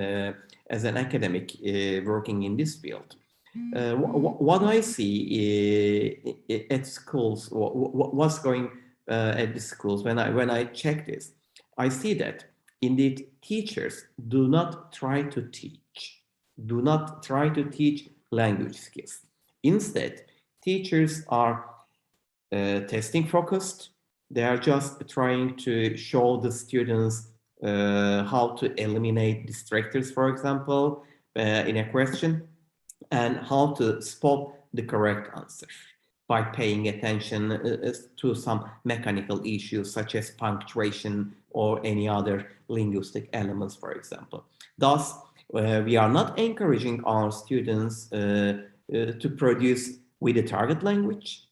[SPEAKER 1] as an academic working in this field, what I see at schools, what's going at the schools, when I check this, I see that indeed teachers do not try to teach language skills. Instead, teachers are testing focused. They are just trying to show the students how to eliminate distractors, for example, in a question, and how to spot the correct answer by paying attention to some mechanical issues such as punctuation or any other linguistic elements, for example. Thus, we are not encouraging our students to produce with the target language.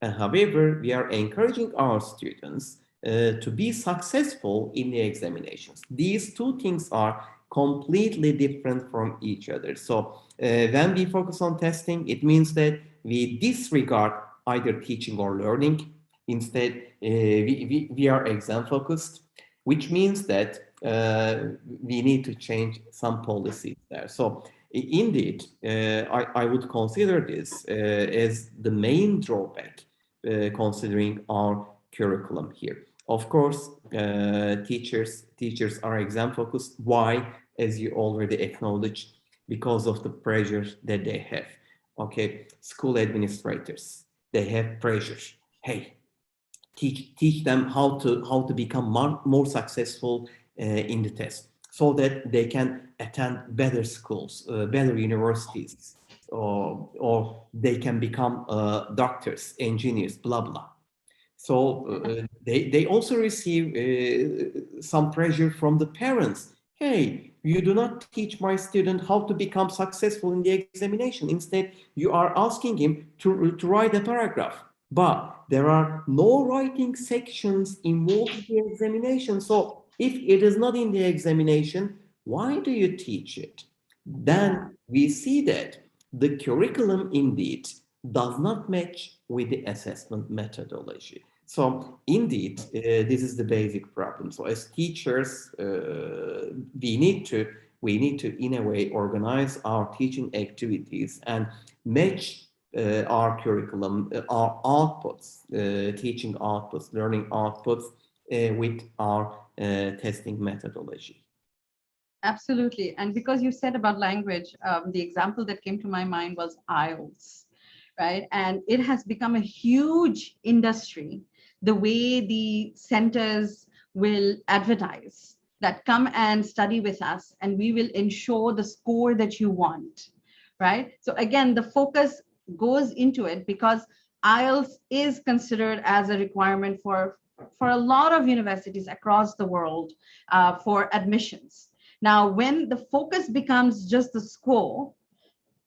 [SPEAKER 1] However, we are encouraging our students to be successful in the examinations. These two things are completely different from each other. So when we focus on testing, it means that we disregard either teaching or learning. Instead, we are exam focused, which means that we need to change some policies there. So indeed, I would consider this as the main drawback considering our curriculum here. Of course, teachers are exam focused. Why? As you already acknowledged, because of the pressure that they have. Okay, school administrators, they have pressure. Hey, teach them how to become more successful in the test, so that they can attend better schools, better universities, or they can become doctors, engineers, blah blah. So they also receive some pressure from the parents. Hey, you do not teach my student how to become successful in the examination. Instead, you are asking him to write a paragraph. But there are no writing sections involved in the examination. So if it is not in the examination, why do you teach it? Then we see that the curriculum indeed does not match with the assessment methodology. So indeed, this is the basic problem. So as teachers, we need to in a way organize our teaching activities and match our curriculum, our outputs, teaching outputs, learning outputs with our testing methodology.
[SPEAKER 5] Absolutely. And because you said about language, the example that came to my mind was IELTS, right? And it has become a huge industry, the way the centers will advertise that come and study with us and we will ensure the score that you want, right? So again, the focus goes into it because IELTS is considered as a requirement for a lot of universities across the world for admissions. Now, when the focus becomes just the score,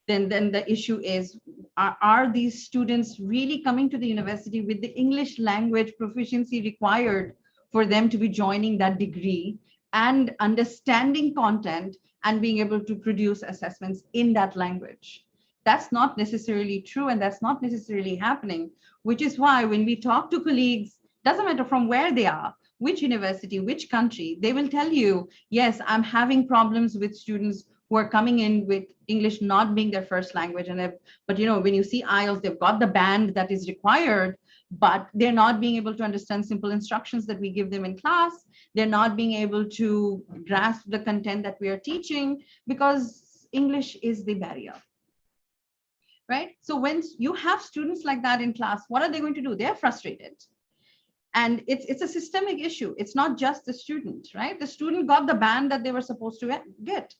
[SPEAKER 5] then the issue is, are these students really coming to the university with the English language proficiency required for them to be joining that degree and understanding content and being able to produce assessments in that language? That's not necessarily true, and that's not necessarily happening, which is why when we talk to colleagues, doesn't matter from where they are, which university, which country, they will tell you, yes, I'm having problems with students who are coming in with English not being their first language. But you know, when you see IELTS, they've got the band that is required, but they're not being able to understand simple instructions that we give them in class. They're not being able to grasp the content that we are teaching because English is the barrier. Right? So when you have students like that in class, what are they going to do? They're frustrated. And it's a systemic issue. It's not just the student, right? The student got the band that they were supposed to get.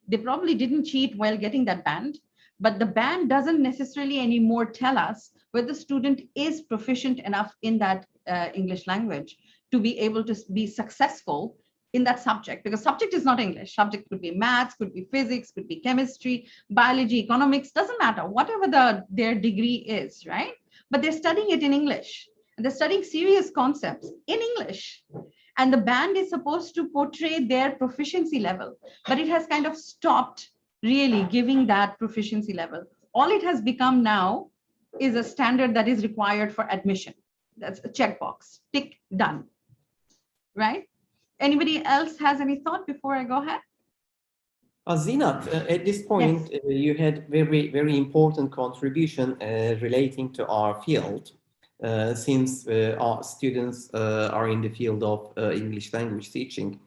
[SPEAKER 5] They probably didn't cheat while getting that band, but the band doesn't necessarily anymore tell us whether the student is proficient enough in that English language to be able to be successful in that subject, because subject is not English. Subject could be maths, could be physics, could be chemistry, biology, economics, doesn't matter, whatever their degree is, right? But they're studying it in English. And they're studying serious concepts in English. And the band is supposed to portray their proficiency level, but it has kind of stopped really giving that proficiency level. All it has become now is a standard that is required for admission. That's a checkbox, tick, done, right? Anybody else has any thought before I go ahead?
[SPEAKER 1] Zeenath, at this point, you had very important contribution relating to our field, since our students are in the field of English language teaching,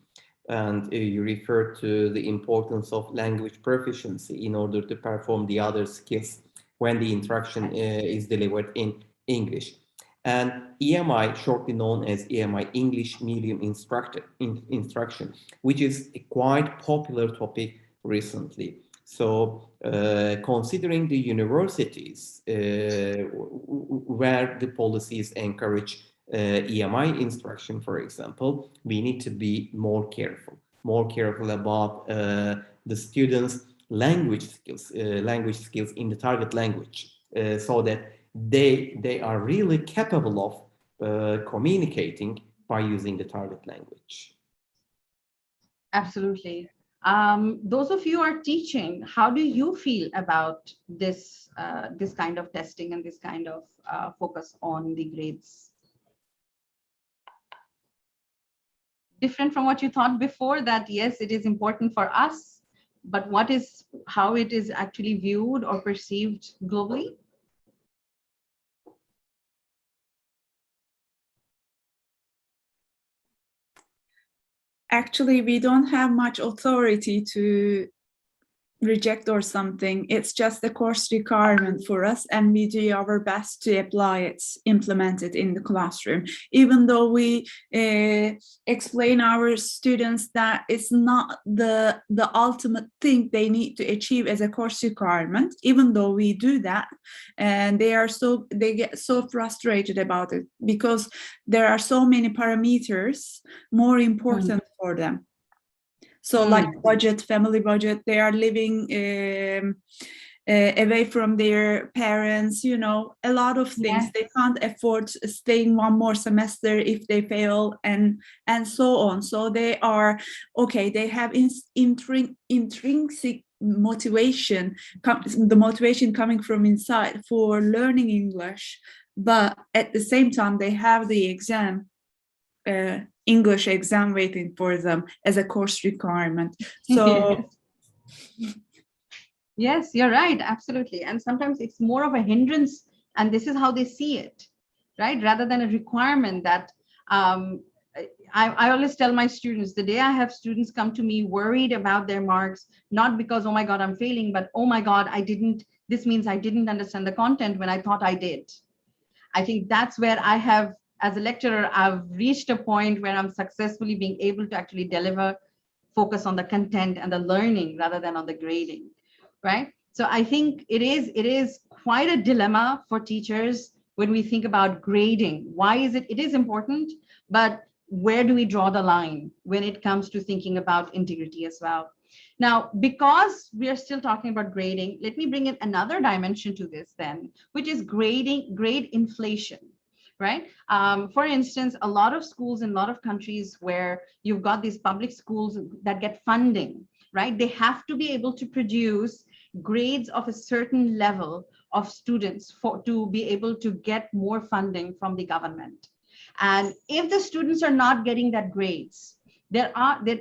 [SPEAKER 1] and you referred to the importance of language proficiency in order to perform the other skills when the interaction is delivered in English. And EMI, shortly known as EMI, English Medium Instruction, which is a quite popular topic recently. So considering the universities where the policies encourage EMI instruction, for example, we need to be more careful about the students' language skills in the target language, so that they are really capable of communicating by using the target language.
[SPEAKER 5] Absolutely. Those of you who are teaching, how do you feel about this this kind of testing and this kind of focus on the grades? Different from what you thought before, that yes, it is important for us, but how it is actually viewed or perceived globally?
[SPEAKER 4] Actually, we don't have much authority to reject or something. It's just a course requirement for us, and we do our best to implement it in the classroom, even though we explain our students that it's not the ultimate thing they need to achieve as a course requirement. Even though we do that, and they get so frustrated about it because there are so many parameters more important for them. So like budget, family budget, they are living away from their parents, you know, a lot of things. They can't afford staying one more semester if they fail, and so on. So they are, okay, they have intrinsic motivation, the motivation coming from inside for learning English, but at the same time they have the exam, English exam waiting for them as a course requirement. So
[SPEAKER 5] yes, you're right, absolutely. And sometimes it's more of a hindrance, and this is how they see it, right? Rather than a requirement that I always tell my students, the day I have students come to me worried about their marks, not because, oh my God, I'm failing, but oh my God, this means I didn't understand the content when I thought I did. I think that's where I have, as a lecturer, I've reached a point where I'm successfully being able to actually focus on the content and the learning rather than on the grading, right? So I think it is quite a dilemma for teachers when we think about grading. Why is it is important, but where do we draw the line when it comes to thinking about integrity as well? Now, because we are still talking about grading, let me bring in another dimension to this then, which is grade inflation. Right? For instance, a lot of schools in a lot of countries where you've got these public schools that get funding, right? They have to be able to produce grades of a certain level of students to be able to get more funding from the government. And if the students are not getting that grades, there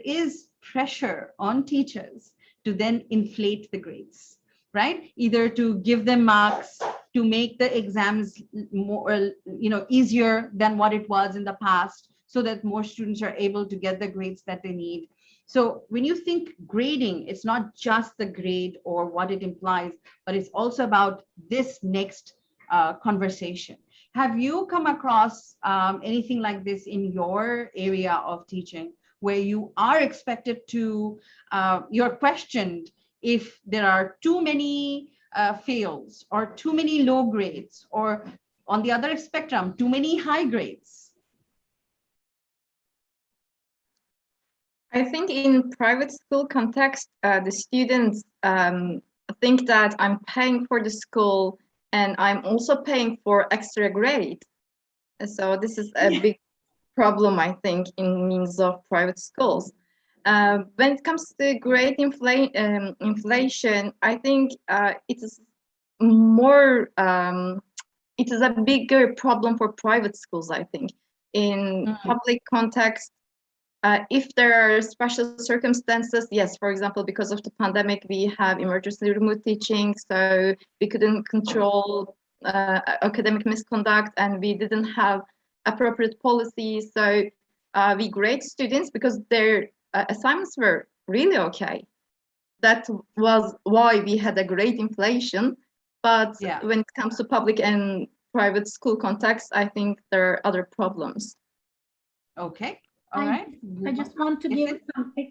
[SPEAKER 5] is pressure on teachers to then inflate the grades, right? Either to give them marks, to make the exams more, easier than what it was in the past, so that more students are able to get the grades that they need. So when you think grading, it's not just the grade or what it implies, but it's also about this next conversation. Have you come across anything like this in your area of teaching, where you are expected to, you're questioned if there are too many fails or too many low grades, or on the other spectrum, too many high grades?
[SPEAKER 7] I think in private school context, the students think that I'm paying for the school and I'm also paying for extra grade. So this is a big problem, I think, in means of private schools. When it comes to grade inflation, I think it is more, it is a bigger problem for private schools, I think. In public context, if there are special circumstances, yes, for example, because of the pandemic, we have emergency remote teaching, so we couldn't control academic misconduct, and we didn't have appropriate policies. So we grade students because their assignments were really okay. That was why we had a great inflation. But when it comes to public and private school context, I think there are other problems.
[SPEAKER 5] Okay. All right.
[SPEAKER 9] I just want to give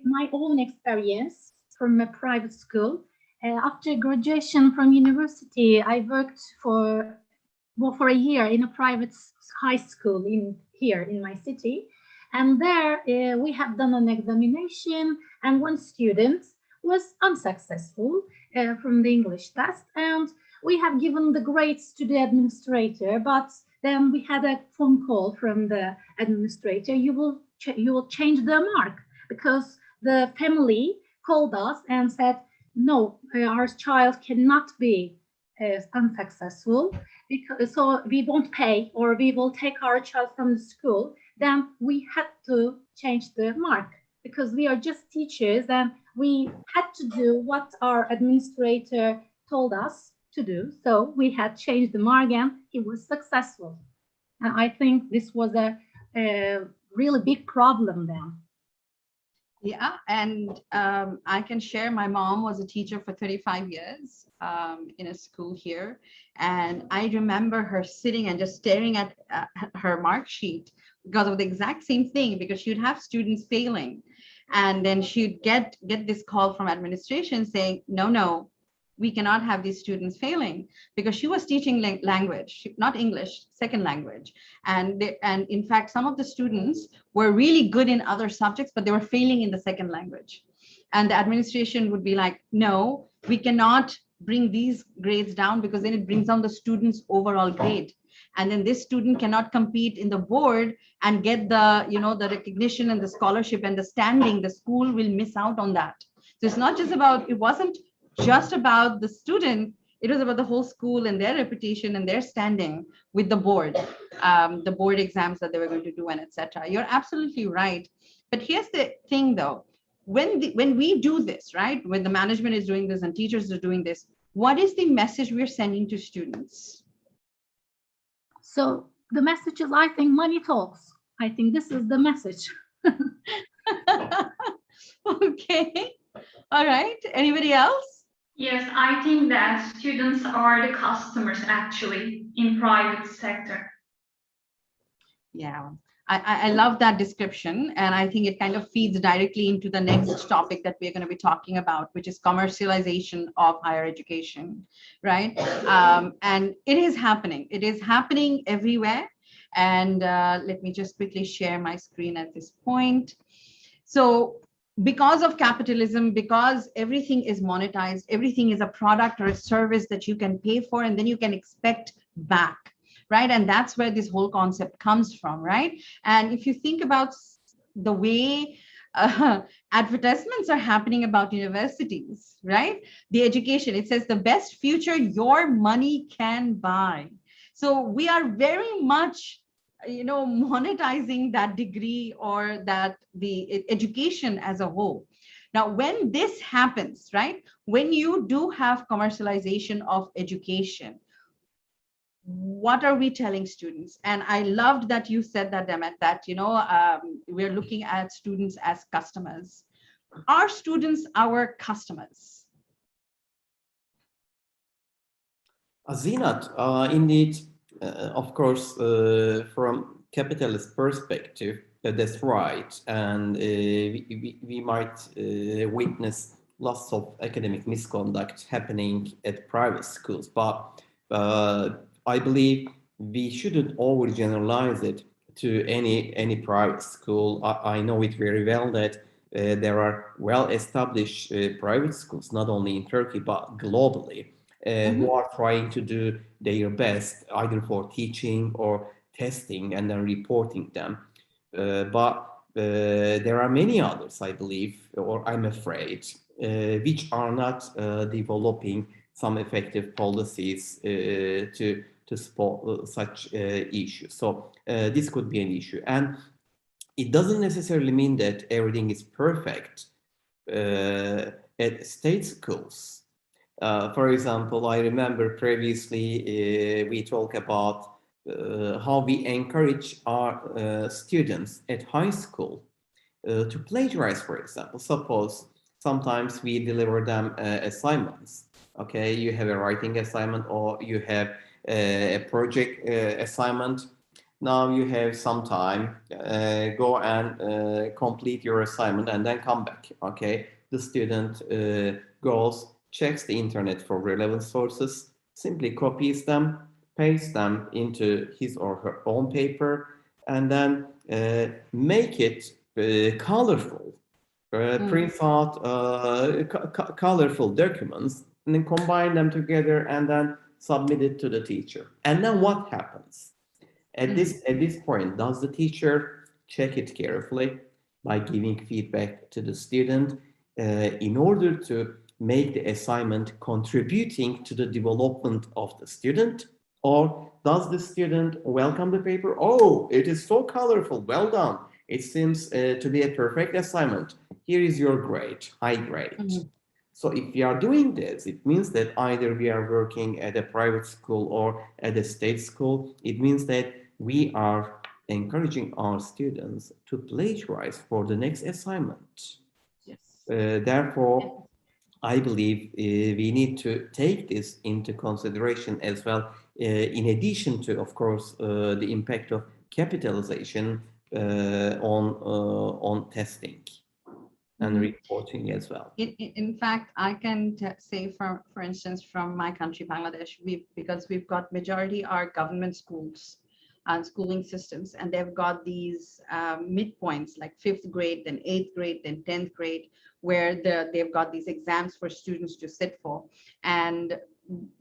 [SPEAKER 9] my own experience from a private school. After graduation from university, I worked for a year in a private high school here in my city. And there we have done an examination, and one student was unsuccessful from the English test. And we have given the grades to the administrator, but then we had a phone call from the administrator. You will change the mark, because the family called us and said, no, our child cannot be unsuccessful, because so we won't pay, or we will take our child from the school. Then we had to change the mark, because we are just teachers and we had to do what our administrator told us to do. So we had changed the mark and he was successful. And I think this was a really big problem then.
[SPEAKER 5] Yeah, and I can share, my mom was a teacher for 35 years in a school here. And I remember her sitting and just staring at her mark sheet because of the exact same thing, because she'd have students failing. And then she'd get this call from administration saying, no, we cannot have these students failing, because she was teaching language, not English, second language. And in fact, some of the students were really good in other subjects, but they were failing in the second language. And the administration would be like, no, we cannot bring these grades down, because then it brings down the student's overall grade. And then this student cannot compete in the board and get the, the recognition and the scholarship and the standing. The school will miss out on that. So it's not just about, it wasn't just about the student, it was about the whole school and their reputation and their standing with the board exams that they were going to do, and etc. You're absolutely right. But here's the thing though, when we do this, right, when the management is doing this and teachers are doing this, what is the message we're sending to students?
[SPEAKER 9] So the message is, I think, money talks. I think this is the message.
[SPEAKER 5] Okay. All right. Anybody else?
[SPEAKER 8] Yes, I think that students are the customers actually in private sector.
[SPEAKER 5] Yeah, I love that description. And I think it kind of feeds directly into the next topic that we're going to be talking about, which is commercialization of higher education, right? And it is happening. It is happening everywhere. And let me just quickly share my screen at this point. So because of capitalism, because everything is monetized, everything is a product or a service that you can pay for and then you can expect back, right? And that's where this whole concept comes from, right? And if you think about the way advertisements are happening about universities, right? The education, it says the best future your money can buy. So we are very much monetizing that degree or that the education as a whole. Now, when this happens, right, when you do have commercialization of education, what are we telling students? And I loved that you said that, Demet, that, we're looking at students as customers. Are students our customers?
[SPEAKER 1] Zeenath, indeed, of course, from capitalist perspective, that's right. And we might witness lots of academic misconduct happening at private schools. But I believe we shouldn't overgeneralize it to any private school. I know it very well that there are well-established private schools, not only in Turkey, but globally. Who are trying to do their best, either for teaching or testing and then reporting them. But there are many others, I believe, or I'm afraid, which are not developing some effective policies to support such issues. So this could be an issue. And it doesn't necessarily mean that everything is perfect at state schools. For example, I remember previously we talked about how we encourage our students at high school to plagiarize, for example. Suppose sometimes we deliver them assignments. Okay, you have a writing assignment or you have a project assignment. Now you have some time, go and complete your assignment and then come back. Okay, the student goes, checks the internet for relevant sources, simply copies them, pastes them into his or her own paper, and then make it colorful, print out colorful documents, and then combine them together and then submit it to the teacher. And then what happens? At this point, does the teacher check it carefully by giving feedback to the student in order to make the assignment contributing to the development of the student? Or does the student welcome the paper? Oh, it is so colorful, well done. It seems to be a perfect assignment. Here is your grade, high grade. So if we are doing this, it means that either we are working at a private school or at a state school. It means that we are encouraging our students to plagiarize for the next assignment.
[SPEAKER 5] Yes.
[SPEAKER 1] Therefore, I believe we need to take this into consideration as well, in addition to, of course, the impact of capitalization on testing and reporting as well.
[SPEAKER 5] In fact, I can say, for instance, from my country, Bangladesh, because we've got majority are government schools and schooling systems, and they've got these midpoints like 5th grade, then 8th grade, then 10th grade, where they've got these exams for students to sit for. And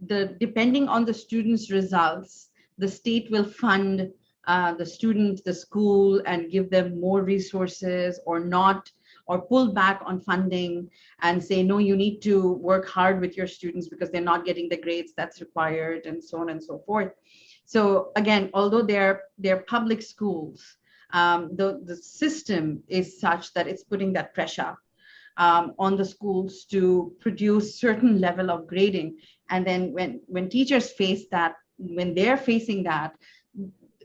[SPEAKER 5] depending on the students' results, the state will fund the student, the school, and give them more resources or not, or pull back on funding and say, no, you need to work hard with your students because they're not getting the grades that's required, and so on and so forth. So again, although they're public schools, the system is such that it's putting that pressure on the schools to produce certain level of grading. And then when teachers face that, when they're facing that,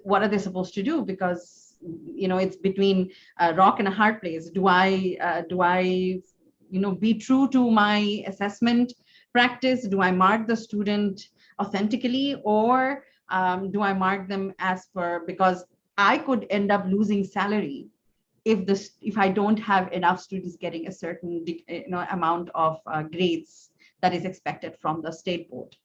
[SPEAKER 5] what are they supposed to do? Because it's between a rock and a hard place. Do I be true to my assessment practice? Do I mark the student authentically, or do I mark them as per, because I could end up losing salary if I don't have enough students getting a certain amount of grades that is expected from the state board.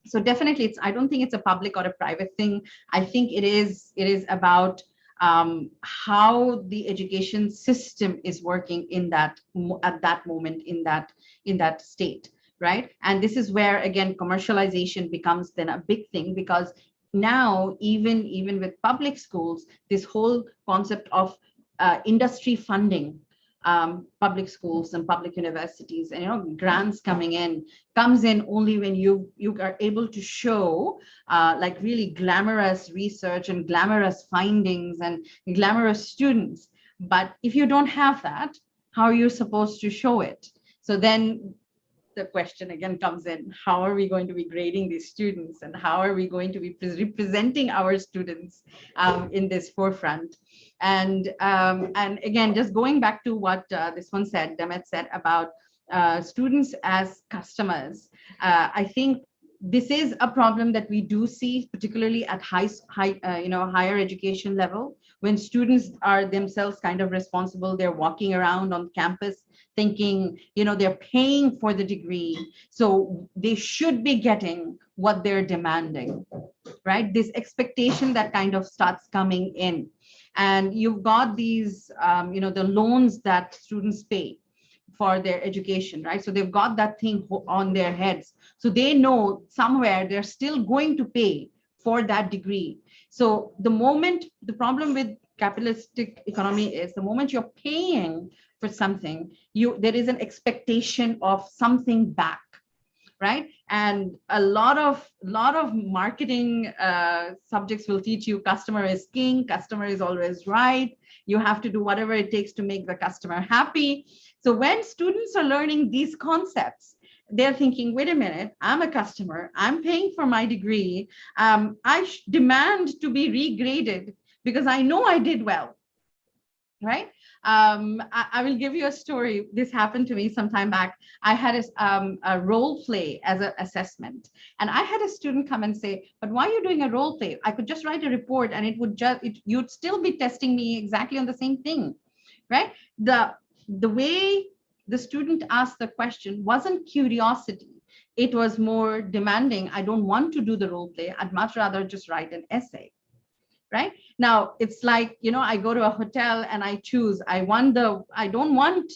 [SPEAKER 5] So definitely, I don't think it's a public or a private thing. I think it is about how the education system is working at that moment in that state, right? And this is where, again, commercialization becomes then a big thing, because now even with public schools, this whole concept of industry funding public schools and public universities, and grants comes in only when you are able to show like really glamorous research and glamorous findings and glamorous students. But if you don't have that, how are you supposed to show it? So then the question again comes in, how are we going to be grading these students, and how are we going to be representing our students in this forefront? And again, just going back to what this one said, Demet said about students as customers, I think this is a problem that we do see, particularly at higher education level, when students are themselves kind of responsible. They're walking around on campus thinking, they're paying for the degree, so they should be getting what they're demanding, right? This expectation that kind of starts coming in. And you've got these, the loans that students pay for their education, right? So they've got that thing on their heads. So they know somewhere they're still going to pay for that degree. So the problem with capitalistic economy is the moment you're paying for something, there is an expectation of something back, right? And a lot of marketing subjects will teach you customer is king, customer is always right. You have to do whatever it takes to make the customer happy. So when students are learning these concepts, they're thinking, wait a minute, I'm a customer, I'm paying for my degree. I demand to be regraded because I know I did well, right? I will give you a story. This happened to me some time back. I had a role play as an assessment, and I had a student come and say, but why are you doing a role play? I could just write a report and you'd still be testing me exactly on the same thing, right? The way the student asked the question wasn't curiosity. It was more demanding. I don't want to do the role play. I'd much rather just write an essay. Right now, it's like, I go to a hotel and I choose. I don't want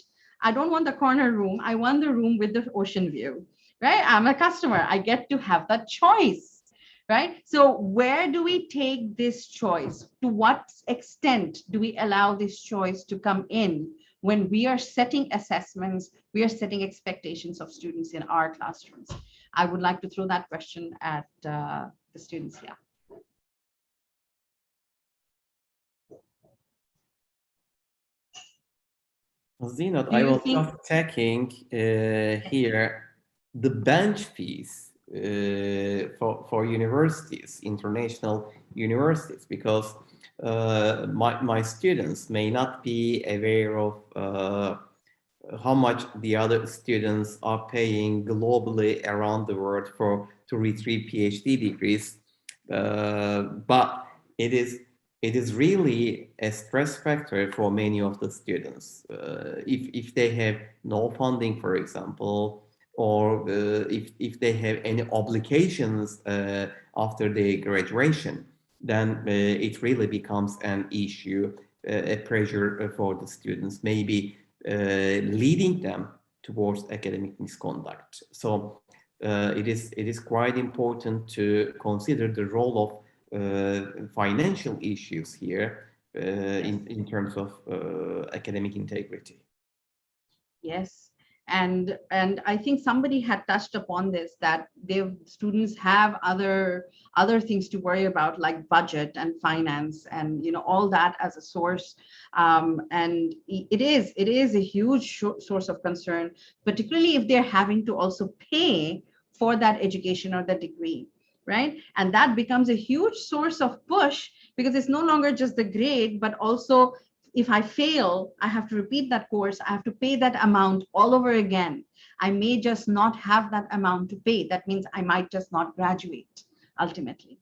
[SPEAKER 5] the corner room. I want the room with the ocean view. Right? I'm a customer. I get to have that choice. Right? So where do we take this choice? To what extent do we allow this choice to come in when we are setting assessments, we are setting expectations of students in our classrooms? I would like to throw that question at the students here.
[SPEAKER 1] Zeenath, I was just checking here the bench fees for universities, international universities, because my students may not be aware of how much the other students are paying globally around the world to retrieve PhD degrees, but it is really a stress factor for many of the students. If they have no funding, for example, or if they have any obligations after their graduation, then it really becomes an issue, a pressure for the students, maybe leading them towards academic misconduct. So it is quite important to consider the role of financial issues here in terms of academic integrity.
[SPEAKER 5] Yes, and I think somebody had touched upon this, that students have other things to worry about, like budget and finance and all that as a source, and it is a huge source of concern, particularly if they're having to also pay for that education or the degree. Right? And that becomes a huge source of push, because it's no longer just the grade, but also if I fail, I have to repeat that course. I have to pay that amount all over again. I may just not have that amount to pay. That means I might just not graduate ultimately.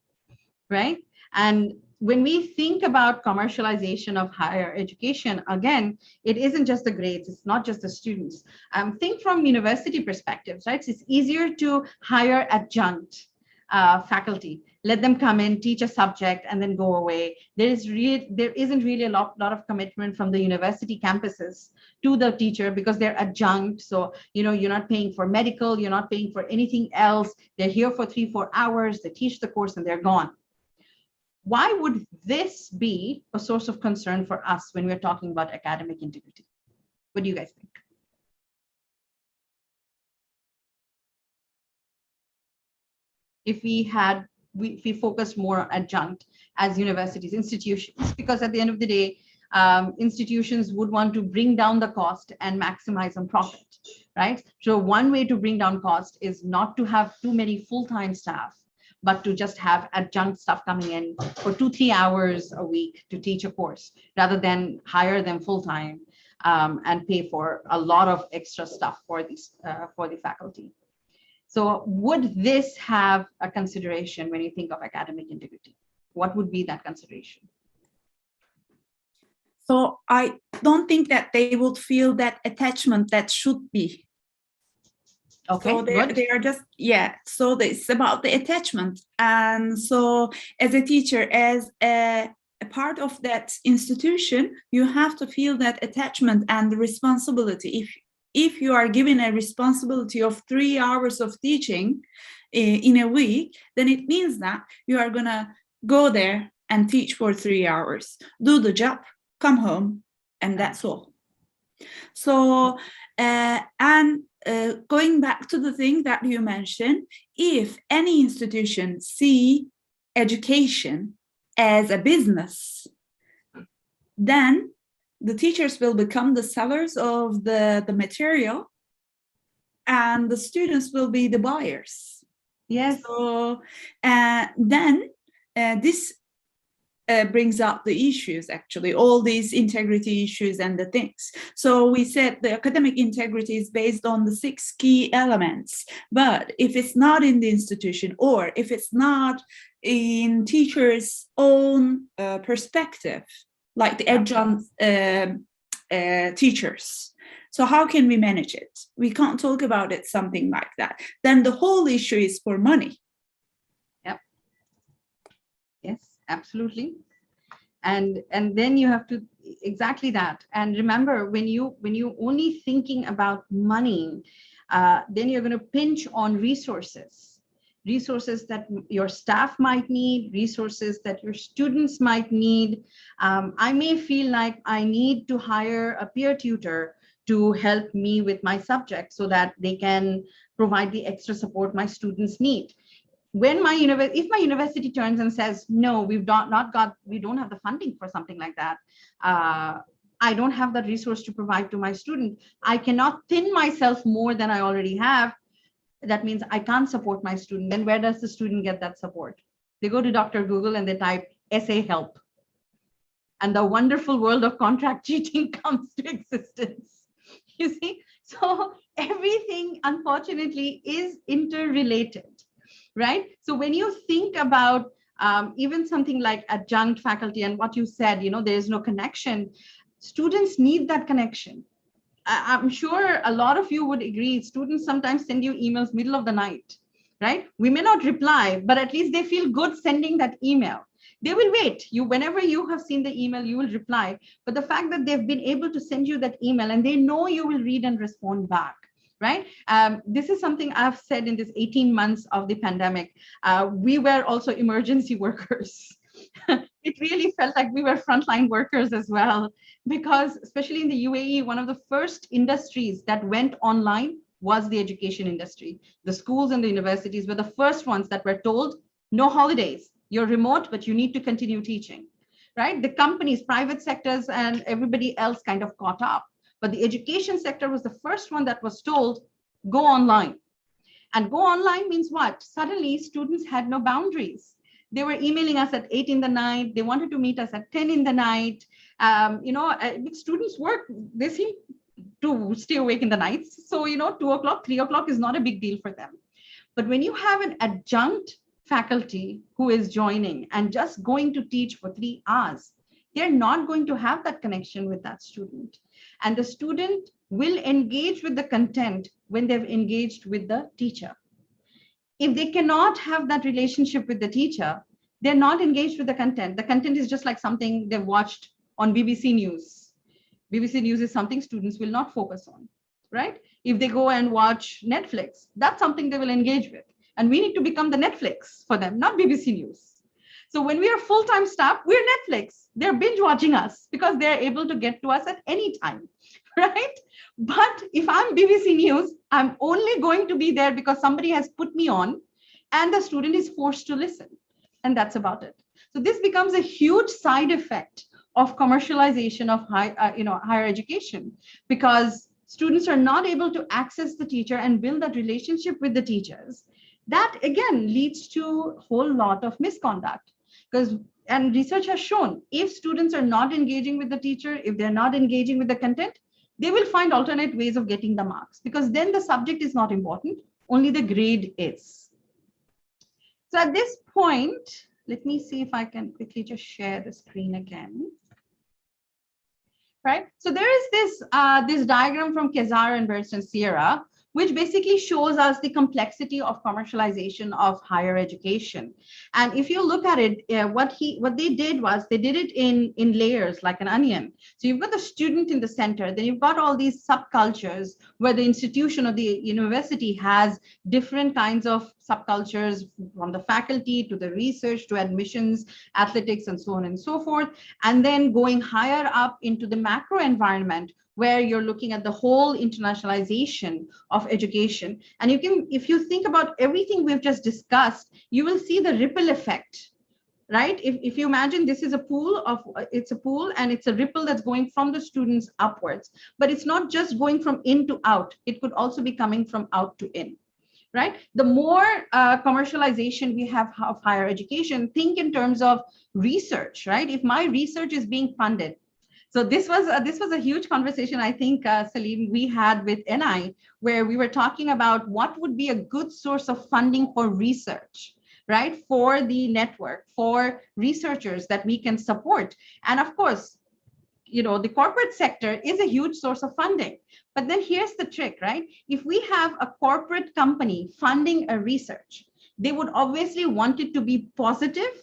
[SPEAKER 5] Right? And when we think about commercialization of higher education, again, it isn't just the grades. It's not just the students. Think from university perspectives, right? It's easier to hire adjunct faculty, let them come in, teach a subject, and then go away. There isn't really a lot of commitment from the university campuses to the teacher, because they're adjunct. So you're not paying for medical, you're not paying for anything else. They're here for 3-4 hours, they teach the course, and they're gone. Why would this be a source of concern for us when we're talking about academic integrity? What do you guys think? If we focus more on adjunct as universities, institutions, because at the end of the day, institutions would want to bring down the cost and maximize on profit, right? So one way to bring down cost is not to have too many full-time staff, but to just have adjunct staff coming in for 2-3 hours a week to teach a course, rather than hire them full-time and pay for a lot of extra stuff for the faculty. So would this have a consideration when you think of academic integrity? What would be that consideration?
[SPEAKER 4] So I don't think that they would feel that attachment that should be.
[SPEAKER 5] Okay,
[SPEAKER 4] so they are just, so it's about the attachment. And so as a teacher, as a part of that institution, you have to feel that attachment and the responsibility. If you are given a responsibility of 3 hours of teaching in a week, then it means that you are going to go there and teach for 3 hours, do the job, come home, and that's all. So, going back to the thing that you mentioned, if any institution see education as a business, then the teachers will become the sellers of the material, and the students will be the buyers.
[SPEAKER 5] Yes.
[SPEAKER 4] So then this brings up the issues, actually, all these integrity issues and the things. So we said the academic integrity is based on the 6 key elements. But if it's not in the institution, or if it's not in teachers' own perspective, like the adjunct teachers, so how can we manage it? We can't talk about it, something like that. Then the whole issue is for money.
[SPEAKER 5] Yep. Yes, absolutely. And then you have to, exactly that. And remember, when you only thinking about money, then you're going to pinch on resources that your staff might need, resources that your students might need. I may feel like I need to hire a peer tutor to help me with my subject so that they can provide the extra support my students need. When if my university turns and says, no, we don't have the funding for something like that, I don't have that resource to provide to my student, I cannot thin myself more than I already have, that means I can't support my student. Then where does the student get that support? They go to Dr. Google and they type essay help, and the wonderful world of contract cheating comes to existence. You see, so everything, unfortunately, is interrelated, right? So when you think about even something like adjunct faculty and what you said, there is no connection. Students need that connection. I'm sure a lot of you would agree. Students sometimes send you emails middle of the night, right? We may not reply, but at least they feel good sending that email. They will wait. Whenever you have seen the email, you will reply. But the fact that they've been able to send you that email and they know you will read and respond back, right? This is something I've said in this 18 months of the pandemic. We were also emergency workers. It really felt like we were frontline workers as well, because especially in the UAE, one of the first industries that went online was the education industry. The schools and the universities were the first ones that were told, no holidays. You're remote, but you need to continue teaching, right? The companies, private sectors, and everybody else kind of caught up. But the education sector was the first one that was told, go online. And go online means what? Suddenly, students had no boundaries. They were emailing us at 8 in the night. They wanted to meet us at 10 in the night. Students work, they seem to stay awake in the nights. So, 2 o'clock, 3 o'clock is not a big deal for them. But when you have an adjunct faculty who is joining and just going to teach for 3 hours, they're not going to have that connection with that student. And the student will engage with the content when they've engaged with the teacher. If they cannot have that relationship with the teacher, they're not engaged with the content. The content is just like something they've watched on BBC News. BBC News is something students will not focus on, right? If they go and watch Netflix, that's something they will engage with. And we need to become the Netflix for them, not BBC News. So when we are full-time staff, we're Netflix. They're binge watching us because they're able to get to us at any time, right? But if I'm BBC News, I'm only going to be there because somebody has put me on and the student is forced to listen. And that's about it. So this becomes a huge side effect of commercialization of higher education, because students are not able to access the teacher and build that relationship with the teachers. That again leads to a whole lot of misconduct, and research has shown if students are not engaging with the teacher, if they're not engaging with the content, they will find alternate ways of getting the marks, because then the subject is not important, only the grade is. So at this point, let me see if I can quickly just share the screen again. Right, so there is this diagram from Kezar and Bertson Sierra, which basically shows us the complexity of commercialization of higher education. And if you look at it, what they did was they did it in layers like an onion. So you've got the student in the center, then you've got all these subcultures where the institution or the university has different kinds of subcultures, from the faculty to the research to admissions, athletics, and so on and so forth. And then going higher up into the macro environment, where you're looking at the whole internationalization of education. And if you think about everything we've just discussed, you will see the ripple effect, right? If you imagine this is a pool of, it's a pool and it's a ripple that's going from the students upwards, but it's not just going from in to out. It could also be coming from out to in, right? The more commercialization we have of higher education, think in terms of research, right? If my research is being funded. So this was a huge conversation, I think, Salim, we had with NI, where we were talking about what would be a good source of funding for research, right? For the network, for researchers that we can support. And of course, you know, the corporate sector is a huge source of funding. But then here's the trick, right? If we have a corporate company funding a research, they would obviously want it to be positive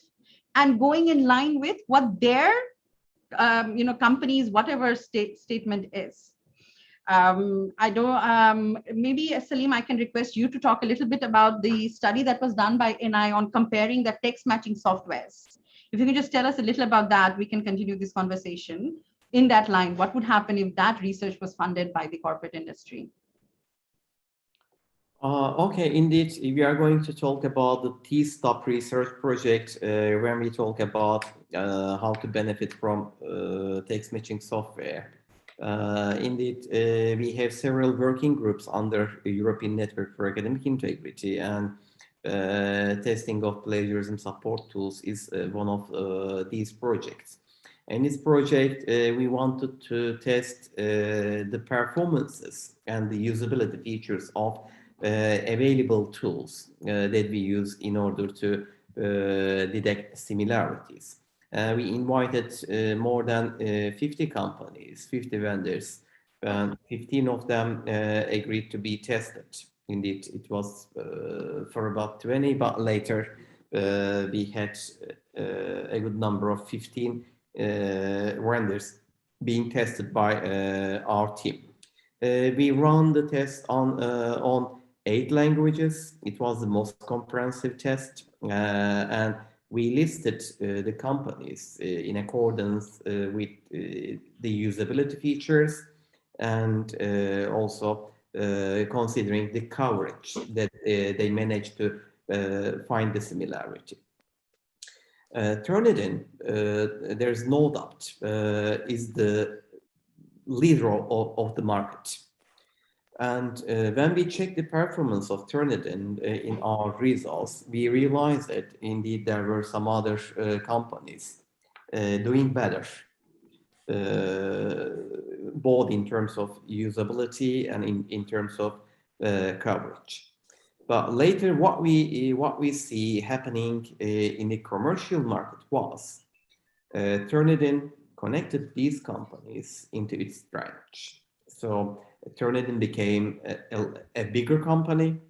[SPEAKER 5] and going in line with what their you know, companies, whatever statement is. I don't, maybe Salim, I can request you to talk a little bit about the study that was done by NI on comparing the text matching softwares. If you can just tell us a little about that, we can continue this conversation in that line. What would happen if that research was funded by the corporate industry?
[SPEAKER 1] Okay, indeed, we are going to talk about the T-Stop research project when we talk about how to benefit from text matching software. Indeed, we have several working groups under the European Network for Academic Integrity, and testing of plagiarism support tools is one of these projects. In this project, we wanted to test the performances and the usability features of available tools that we use in order to detect similarities. We invited more than 50 companies, 50 vendors, and 15 of them agreed to be tested. Indeed, it was for about 20, but later we had a good number of 15 vendors being tested by our team. We run the test on 8 languages. It was the most comprehensive test, and we listed the companies in accordance with the usability features, and also considering the coverage that they managed to find the similarity. Turnitin, there's no doubt, is the leader of the market. And when we check the performance of Turnitin in our results, we realized that indeed there were some other companies doing better, both in terms of usability and in terms of coverage. But later, what we see happening in the commercial market was Turnitin connected these companies into its branch. So Turnitin became a bigger company.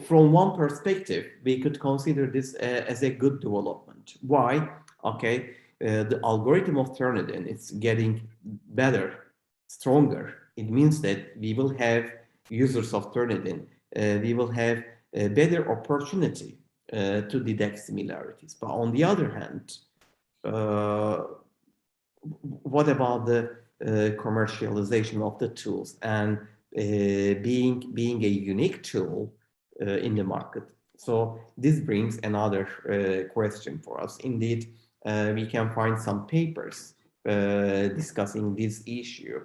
[SPEAKER 1] From one perspective, we could consider this as a good development. Why? Okay, the algorithm of Turnitin is getting better, stronger. It means that we will have users of Turnitin. We will have a better opportunity to detect similarities. But on the other hand, what about the commercialization of the tools and being a unique tool in the market? So this brings another question for us. Indeed, we can find some papers discussing this issue,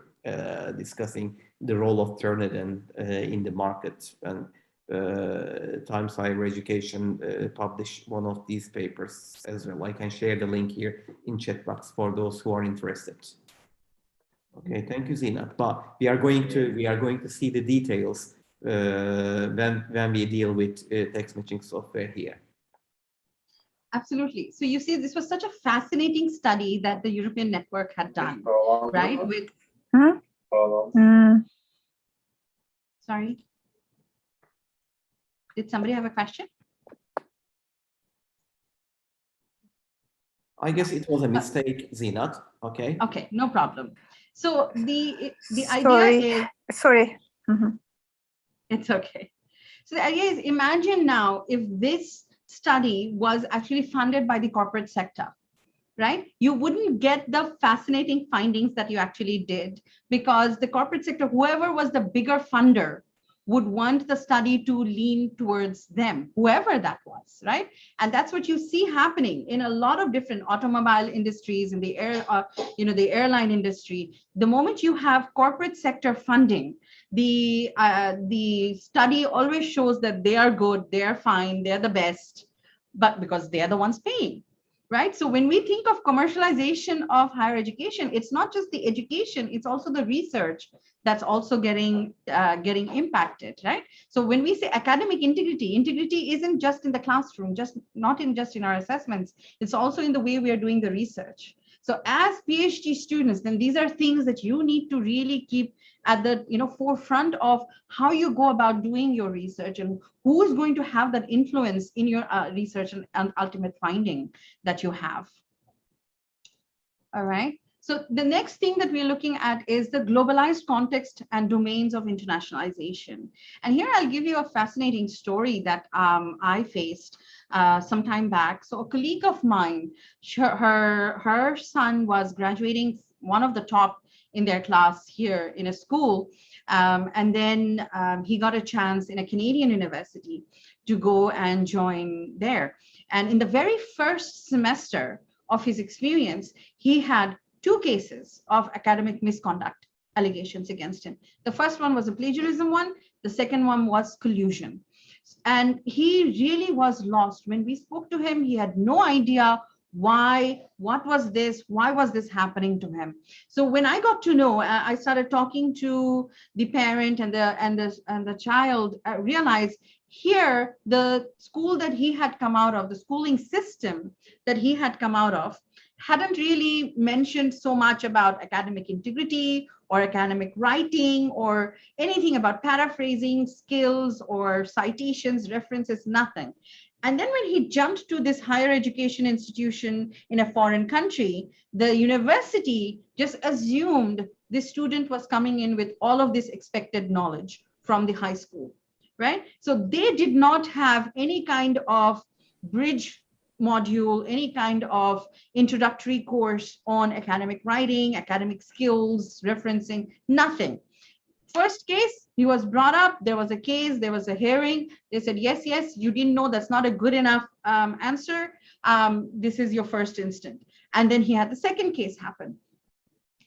[SPEAKER 1] discussing the role of Turnitin in the market, and Times Higher Education published one of these papers as well. I can share the link here in chat box for those who are interested. Okay, thank you, Zeenath. But we are going to see the details when we deal with text matching software here.
[SPEAKER 5] Absolutely. So you see, this was such a fascinating study that the European network had done, right? With sorry. Did somebody have a question?
[SPEAKER 1] I guess it was a mistake, Zeenath. Okay.
[SPEAKER 5] Okay, no problem. So the idea is,
[SPEAKER 10] sorry.
[SPEAKER 5] It's okay. So the idea is, imagine now if this study was actually funded by the corporate sector, right? You wouldn't get the fascinating findings that you actually did, because the corporate sector, whoever was the bigger funder, would want the study to lean towards them, whoever that was, right? And that's what you see happening in a lot of different automobile industries, in the the airline industry. The moment you have corporate sector funding, the study always shows that they are good, they are fine, they're the best, but because they are the ones paying. Right. So when we think of commercialization of higher education, it's not just the education, it's also the research that's also getting impacted, right? So when we say academic integrity isn't just in the classroom, just in our assessments, it's also in the way we are doing the research. So as PhD students, then these are things that you need to really keep at the forefront of how you go about doing your research, and who is going to have that influence in your research and ultimate finding that you have. All right. So the next thing that we're looking at is the globalized context and domains of internationalization. And here I'll give you a fascinating story that I faced some time back. So a colleague of mine, her son was graduating one of the top in their class here in a school. And then he got a chance in a Canadian university to go and join there. And in the very first semester of his experience, he had 2 cases of academic misconduct allegations against him. The first one was a plagiarism one. The second one was collusion. And he really was lost. When we spoke to him, he had no idea why was this happening to him. So when I got to know, I started talking to the parent and the child. I realized here the school that he had come out of, the schooling system that he had come out of, hadn't really mentioned so much about academic integrity or academic writing or anything about paraphrasing skills or citations, references, nothing. And then when he jumped to this higher education institution in a foreign country, the university just assumed this student was coming in with all of this expected knowledge from the high school, right? So they did not have any kind of bridge module, any kind of introductory course on academic writing, academic skills, referencing, nothing. First case, he was brought up, there was a case, there was a hearing. They said, yes, you didn't know, that's not a good enough answer. This is your first instant. And then he had the second case happen.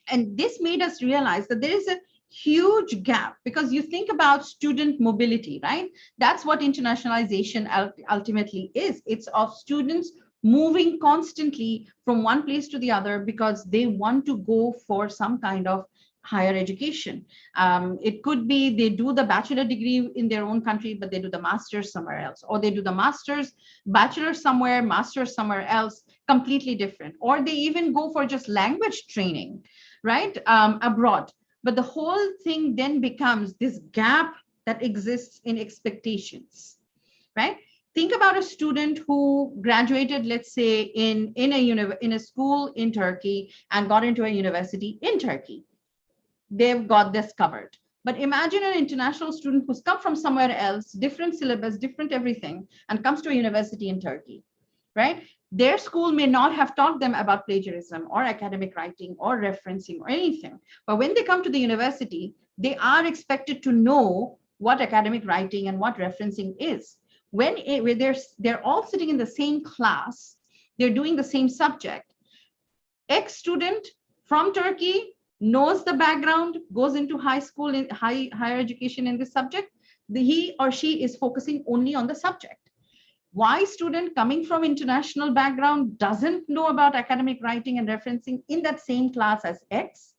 [SPEAKER 5] And this made us realize that there is a huge gap, because you think about student mobility, right? That's what internationalization ultimately is. It's of students moving constantly from one place to the other because they want to go for some kind of higher education. It could be they do the bachelor degree in their own country, but they do the master's somewhere else, or they do the master's, bachelor somewhere, master's somewhere else, completely different. Or they even go for just language training, right, abroad. But the whole thing then becomes this gap that exists in expectations, right? Think about a student who graduated, let's say, in a school in Turkey and got into a university in Turkey. They've got this covered. But imagine an international student who's come from somewhere else, different syllabus, different everything, and comes to a university in Turkey, right? Their school may not have taught them about plagiarism or academic writing or referencing or anything. But when they come to the university, they are expected to know what academic writing and what referencing is. When they're all sitting in the same class, they're doing the same subject. Ex-student from Turkey knows the background, goes into high school, in higher education in this subject, he or she is focusing only on the subject. Why student coming from international background doesn't know about academic writing and referencing in that same class as X,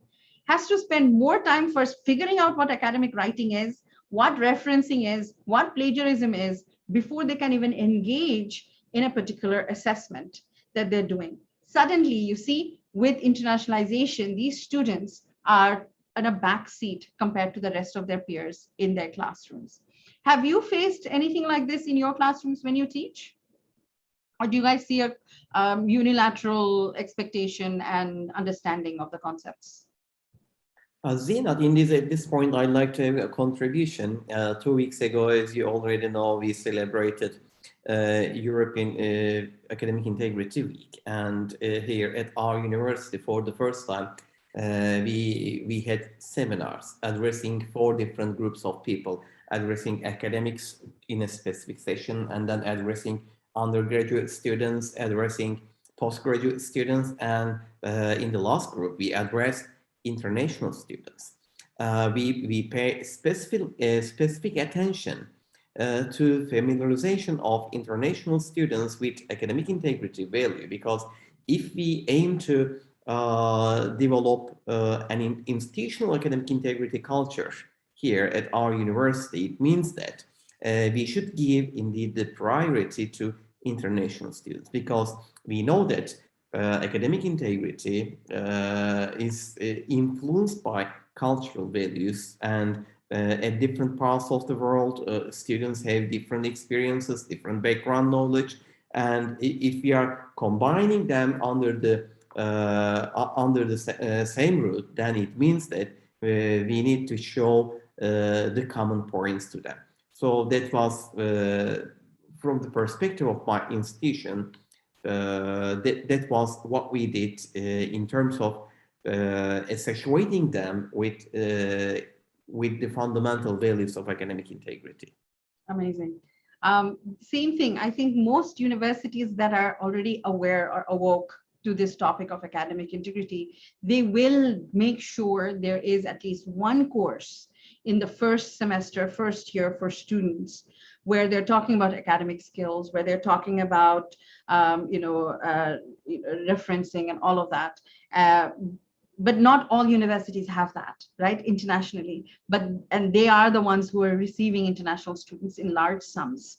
[SPEAKER 5] has to spend more time first figuring out what academic writing is, what referencing is, what plagiarism is, before they can even engage in a particular assessment that they're doing. Suddenly, you see, with internationalization, these students are in a back seat compared to the rest of their peers in their classrooms. Have you faced anything like this in your classrooms when you teach? Or do you guys see a unilateral expectation and understanding of the concepts?
[SPEAKER 1] Zeenath, at this point, I'd like to have a contribution. 2 weeks ago, as you already know, we celebrated European Academic Integrity Week. And here at our university, for the first time, we had seminars addressing 4 different groups of people, addressing academics in a specific session, and then addressing undergraduate students, addressing postgraduate students, and in the last group, we addressed international students. We pay specific attention to familiarization of international students with academic integrity value, because if we aim to develop an institutional academic integrity culture here at our university, it means that we should give indeed the priority to international students, because we know that academic integrity is influenced by cultural values, and at different parts of the world, students have different experiences, different background knowledge, and if we are combining them under the same root, then it means that we need to show the common points to them. So that was from the perspective of my institution, that was what we did in terms of accentuating them with the fundamental values of academic integrity.
[SPEAKER 5] Amazing. Same thing. I think most universities that are already aware or awoke to this topic of academic integrity, they will make sure there is at least one course in the first semester, first year for students, where they're talking about academic skills, where they're talking about, referencing and all of that. But not all universities have that, right, internationally. And they are the ones who are receiving international students in large sums.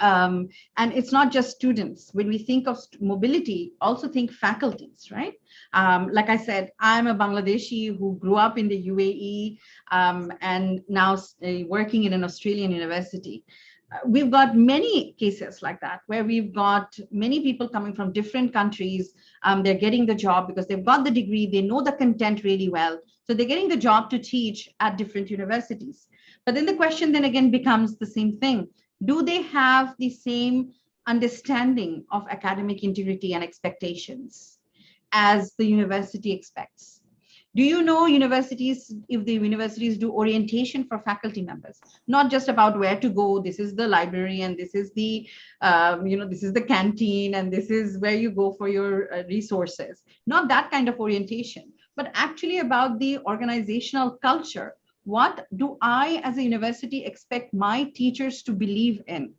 [SPEAKER 5] And it's not just students. When we think of mobility, also think faculties, right? Like I said, I'm a Bangladeshi who grew up in the UAE and now working in an Australian university. We've got many cases like that, where we've got many people coming from different countries. They're getting the job because they've got the degree, they know the content really well. So they're getting the job to teach at different universities. But then the question then again becomes the same thing. Do they have the same understanding of academic integrity and expectations as the university expects? Do you know universities, if the universities do orientation for faculty members, not just about where to go, this is the library and this is the, this is the canteen and this is where you go for your resources, not that kind of orientation, but actually about the organizational culture. What do I as a university expect my teachers to believe in?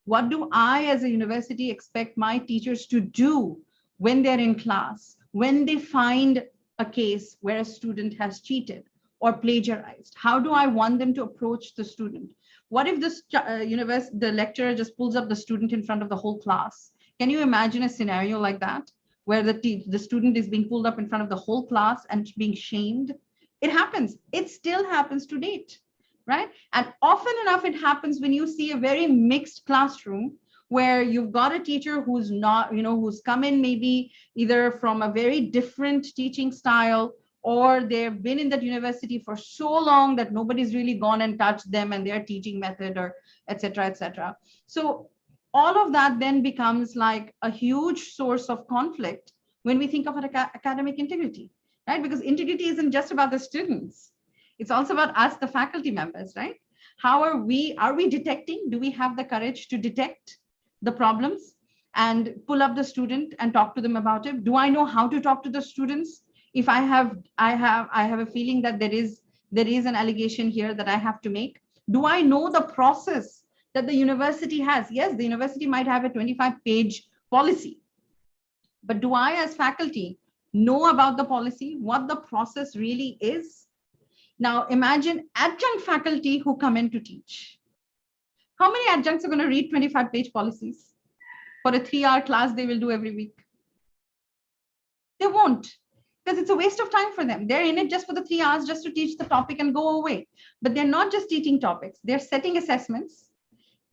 [SPEAKER 5] What do I as a university expect my teachers to do when they're in class, when they find a case where a student has cheated or plagiarized? How do I want them to approach the student? What if the lecturer just pulls up the student in front of the whole class? Can you imagine a scenario like that, where the student is being pulled up in front of the whole class and being shamed? It happens. It still happens to date, right? And often enough, it happens when you see a very mixed classroom, where you've got a teacher who's not, who's come in maybe either from a very different teaching style, or they've been in that university for so long that nobody's really gone and touched them and their teaching method, or et cetera, et cetera. So all of that then becomes like a huge source of conflict when we think of academic integrity, right? Because integrity isn't just about the students. It's also about us, the faculty members, right? How are we detecting? Do we have the courage to detect the problems and pull up the student and talk to them about it? Do I know how to talk to the students? If I have a feeling that there is an allegation here that I have to make. Do I know the process that the university has? Yes, the university might have a 25-page policy, but do I as faculty know about the policy, what the process really is? Now imagine adjunct faculty who come in to teach. How many adjuncts are going to read 25-page policies for a 3-hour class they will do every week? They won't, because it's a waste of time for them. They're in it just for the 3 hours, just to teach the topic and go away. But they're not just teaching topics. They're setting assessments,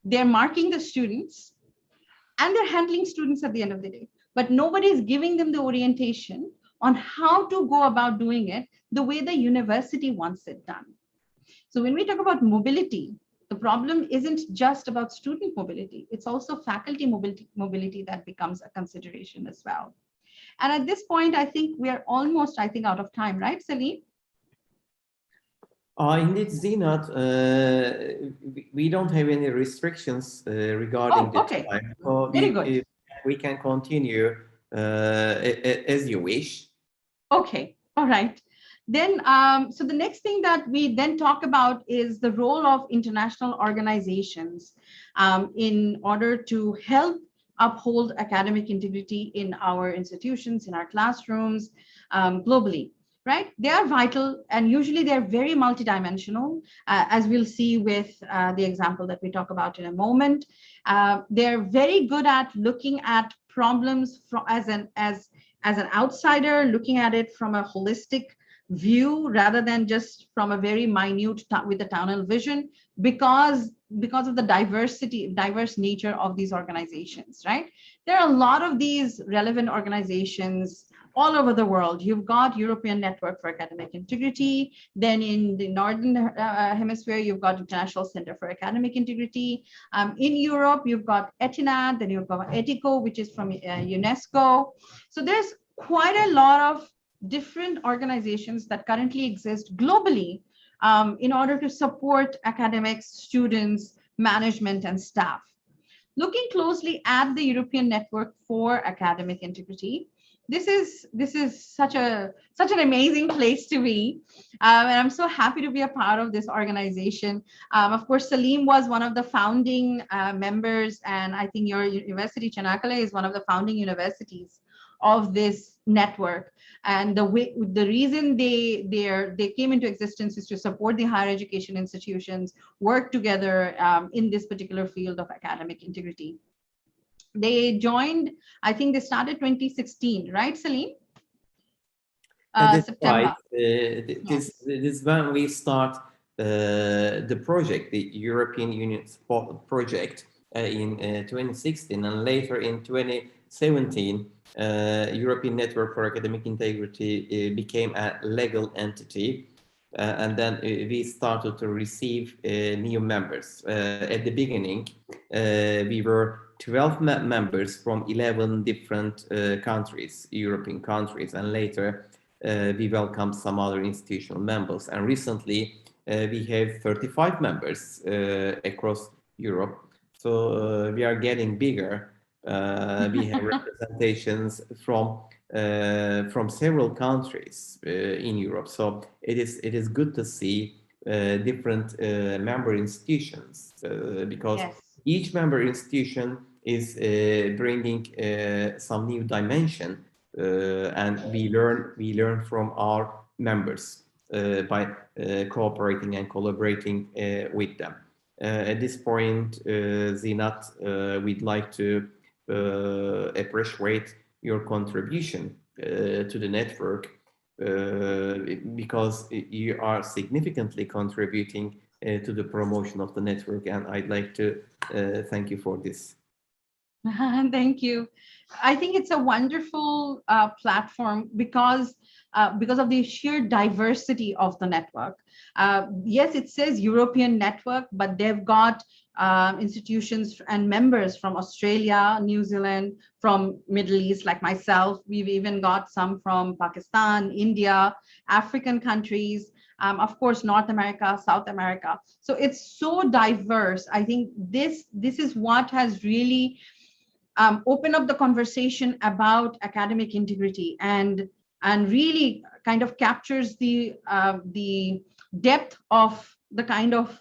[SPEAKER 5] they're marking the students, and they're handling students at the end of the day. But nobody is giving them the orientation on how to go about doing it the way the university wants it done. So when we talk about mobility, the problem isn't just about student mobility, it's also faculty mobility that becomes a consideration as well. And at this point, I think we are almost, I think, out of time, right, Salim?
[SPEAKER 1] Indeed, Zeenath, we don't have any restrictions regarding the
[SPEAKER 5] Okay.
[SPEAKER 1] time. So
[SPEAKER 5] Very good.
[SPEAKER 1] we can continue as you wish.
[SPEAKER 5] Okay, all right. Then, so the next thing that we then talk about is the role of international organizations in order to help uphold academic integrity in our institutions, in our classrooms, globally, right? They are vital, and usually they're very multidimensional, as we'll see with the example that we talk about in a moment. They're very good at looking at problems as an outsider, looking at it from a holistic view rather than just from a very minute with a tunnel vision, because of the diverse nature of these organizations, right? There are a lot of these relevant organizations all over the world. You've got European Network for Academic Integrity. Then in the Northern Hemisphere, you've got International Center for Academic Integrity. In Europe, you've got ETINAD, then you've got ETICO, which is from UNESCO. So there's quite a lot of different organizations that currently exist globally in order to support academics, students, management, and staff. Looking closely at the European Network for Academic Integrity, this is such an amazing place to be, and I'm so happy to be a part of this organization. Of course, Salim was one of the founding members, and I think your university, Çanakkale, is one of the founding universities of this network. And the reason they came into existence is to support the higher education institutions work together in this particular field of academic integrity. They joined, I think they started 2016, right, Salim? September.
[SPEAKER 1] Right. This is when we start the project, the European Union Support Project in 2016, and later in 2017, European Network for Academic Integrity became a legal entity. And then we started to receive new members. At the beginning, we were 12 members from 11 different countries, European countries, and later we welcomed some other institutional members. And recently, we have 35 members across Europe. So we are getting bigger. We have representations from several countries in Europe. So it is good to see different member institutions because
[SPEAKER 5] Yes.
[SPEAKER 1] each member institution is bringing some new dimension, and we learn from our members by cooperating and collaborating with them. At this point, Zeenath, we'd like to appreciate your contribution to the network because you are significantly contributing to the promotion of the network, and I'd like to thank you for this.
[SPEAKER 5] Thank you. I think it's a wonderful platform because of the sheer diversity of the network. Yes, it says European Network, but they've got institutions and members from Australia, New Zealand, from Middle East, like myself. We've even got some from Pakistan, India, African countries, of course, North America, South America. So it's so diverse. I think this is what has really opened up the conversation about academic integrity and really kind of captures the depth of the kind of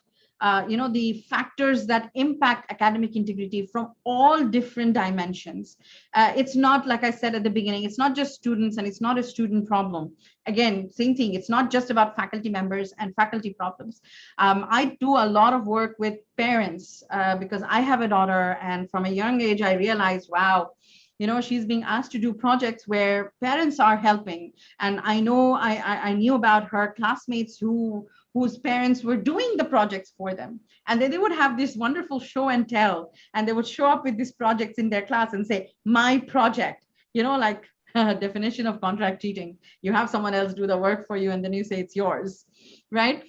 [SPEAKER 5] the factors that impact academic integrity from all different dimensions. It's not, like I said at the beginning, it's not just students and it's not a student problem. Again, same thing, it's not just about faculty members and faculty problems. I do a lot of work with parents because I have a daughter, and from a young age, I realized, wow, she's being asked to do projects where parents are helping. And I know I knew about her classmates whose parents were doing the projects for them. And then they would have this wonderful show and tell, and they would show up with these projects in their class and say, my project, like definition of contract cheating. You have someone else do the work for you, and then you say it's yours, right?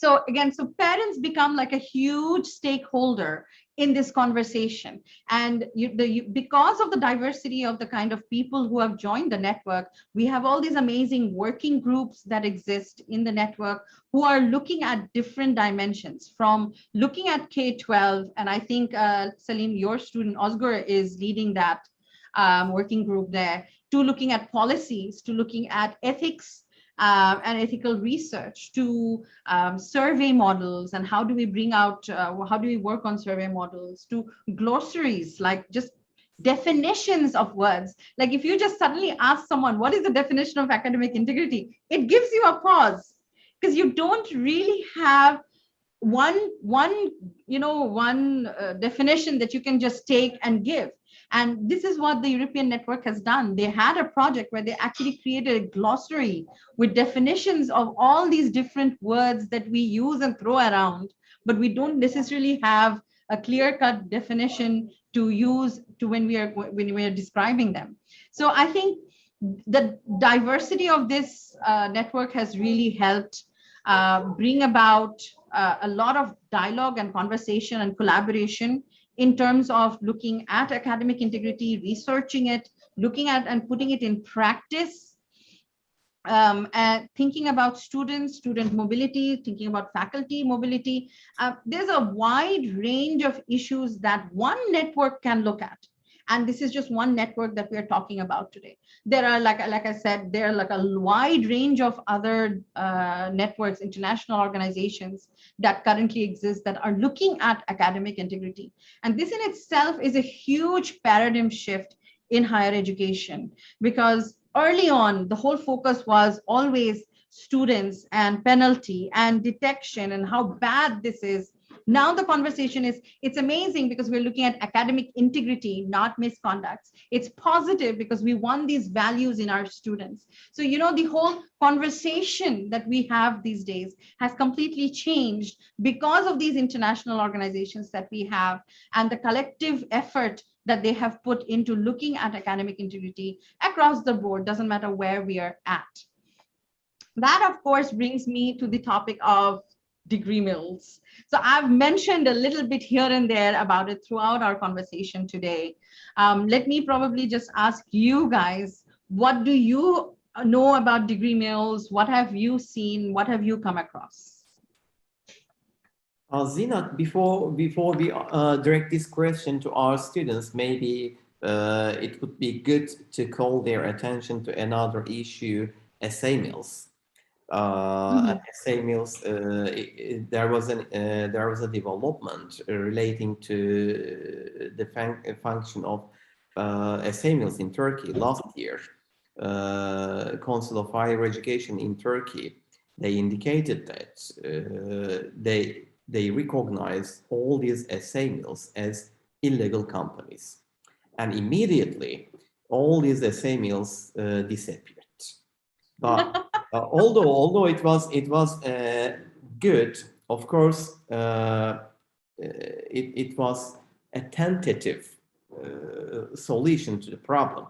[SPEAKER 5] So again, so parents become like a huge stakeholder in this conversation. And because of the diversity of the kind of people who have joined the network, we have all these amazing working groups that exist in the network who are looking at different dimensions, from looking at K-12. And I think, Salim, your student, Osgur, is leading that working group there, to looking at policies, to looking at ethics, and ethical research, to survey models, and how do we bring out, how do we work on survey models, to glossaries, like just definitions of words. Like if you just suddenly ask someone, what is the definition of academic integrity? It gives you a pause, because you don't really have one definition that you can just take and give. And this is what the European network has done. They had a project where they actually created a glossary with definitions of all these different words that we use and throw around, but we don't necessarily have a clear-cut definition to use to when we are describing them. So I think the diversity of this network has really helped bring about a lot of dialogue and conversation and collaboration in terms of looking at academic integrity, researching it, looking at and putting it in practice, and thinking about student mobility, thinking about faculty mobility. There's a wide range of issues that one network can look at. And this is just one network that we are talking about today. There are, like I said, there are like a wide range of other networks, international organizations that currently exist that are looking at academic integrity. And this in itself is a huge paradigm shift in higher education, because early on, the whole focus was always students and penalty and detection and how bad this is. Now the conversation is, it's amazing because we're looking at academic integrity, not misconducts. It's positive because we want these values in our students. So, the whole conversation that we have these days has completely changed because of these international organizations that we have and the collective effort that they have put into looking at academic integrity across the board, doesn't matter where we are at. That, of course, brings me to the topic of degree mills. So I've mentioned a little bit here and there about it throughout our conversation today. Let me probably just ask you guys, what do you know about degree mills? What have you seen? What have you come across?
[SPEAKER 1] Zeenath, before we direct this question to our students, maybe it would be good to call their attention to another issue, essay mills. Essay mills, there was a development relating to the function of essay mills in Turkey last year. Council of Higher Education in Turkey, they indicated that they recognize all these essay mills as illegal companies, and immediately all these essay mills disappeared. But although it was good, of course, it was a tentative solution to the problem,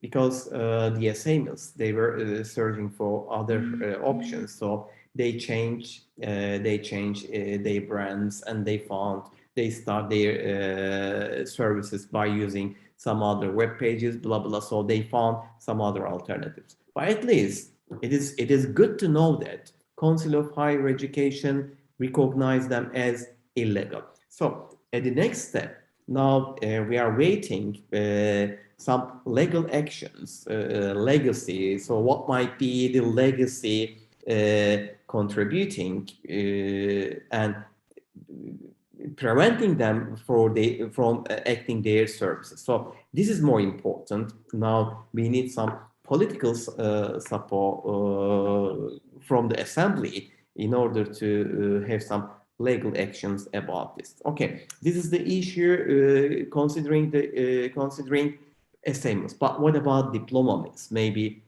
[SPEAKER 1] because the essay mills, they were searching for other options, so they changed their brands, and they start their services by using some other web pages, blah blah. So they found some other alternatives. But at least it is good to know that Council of Higher Education recognized them as illegal. So at the next step, now we are waiting some legal actions, legacy. So what might be the legacy contributing and preventing them from acting their services. So this is more important. Now we need some political support from the assembly in order to have some legal actions about this. Okay, this is the issue considering essay mills. But what about diploma mills? Maybe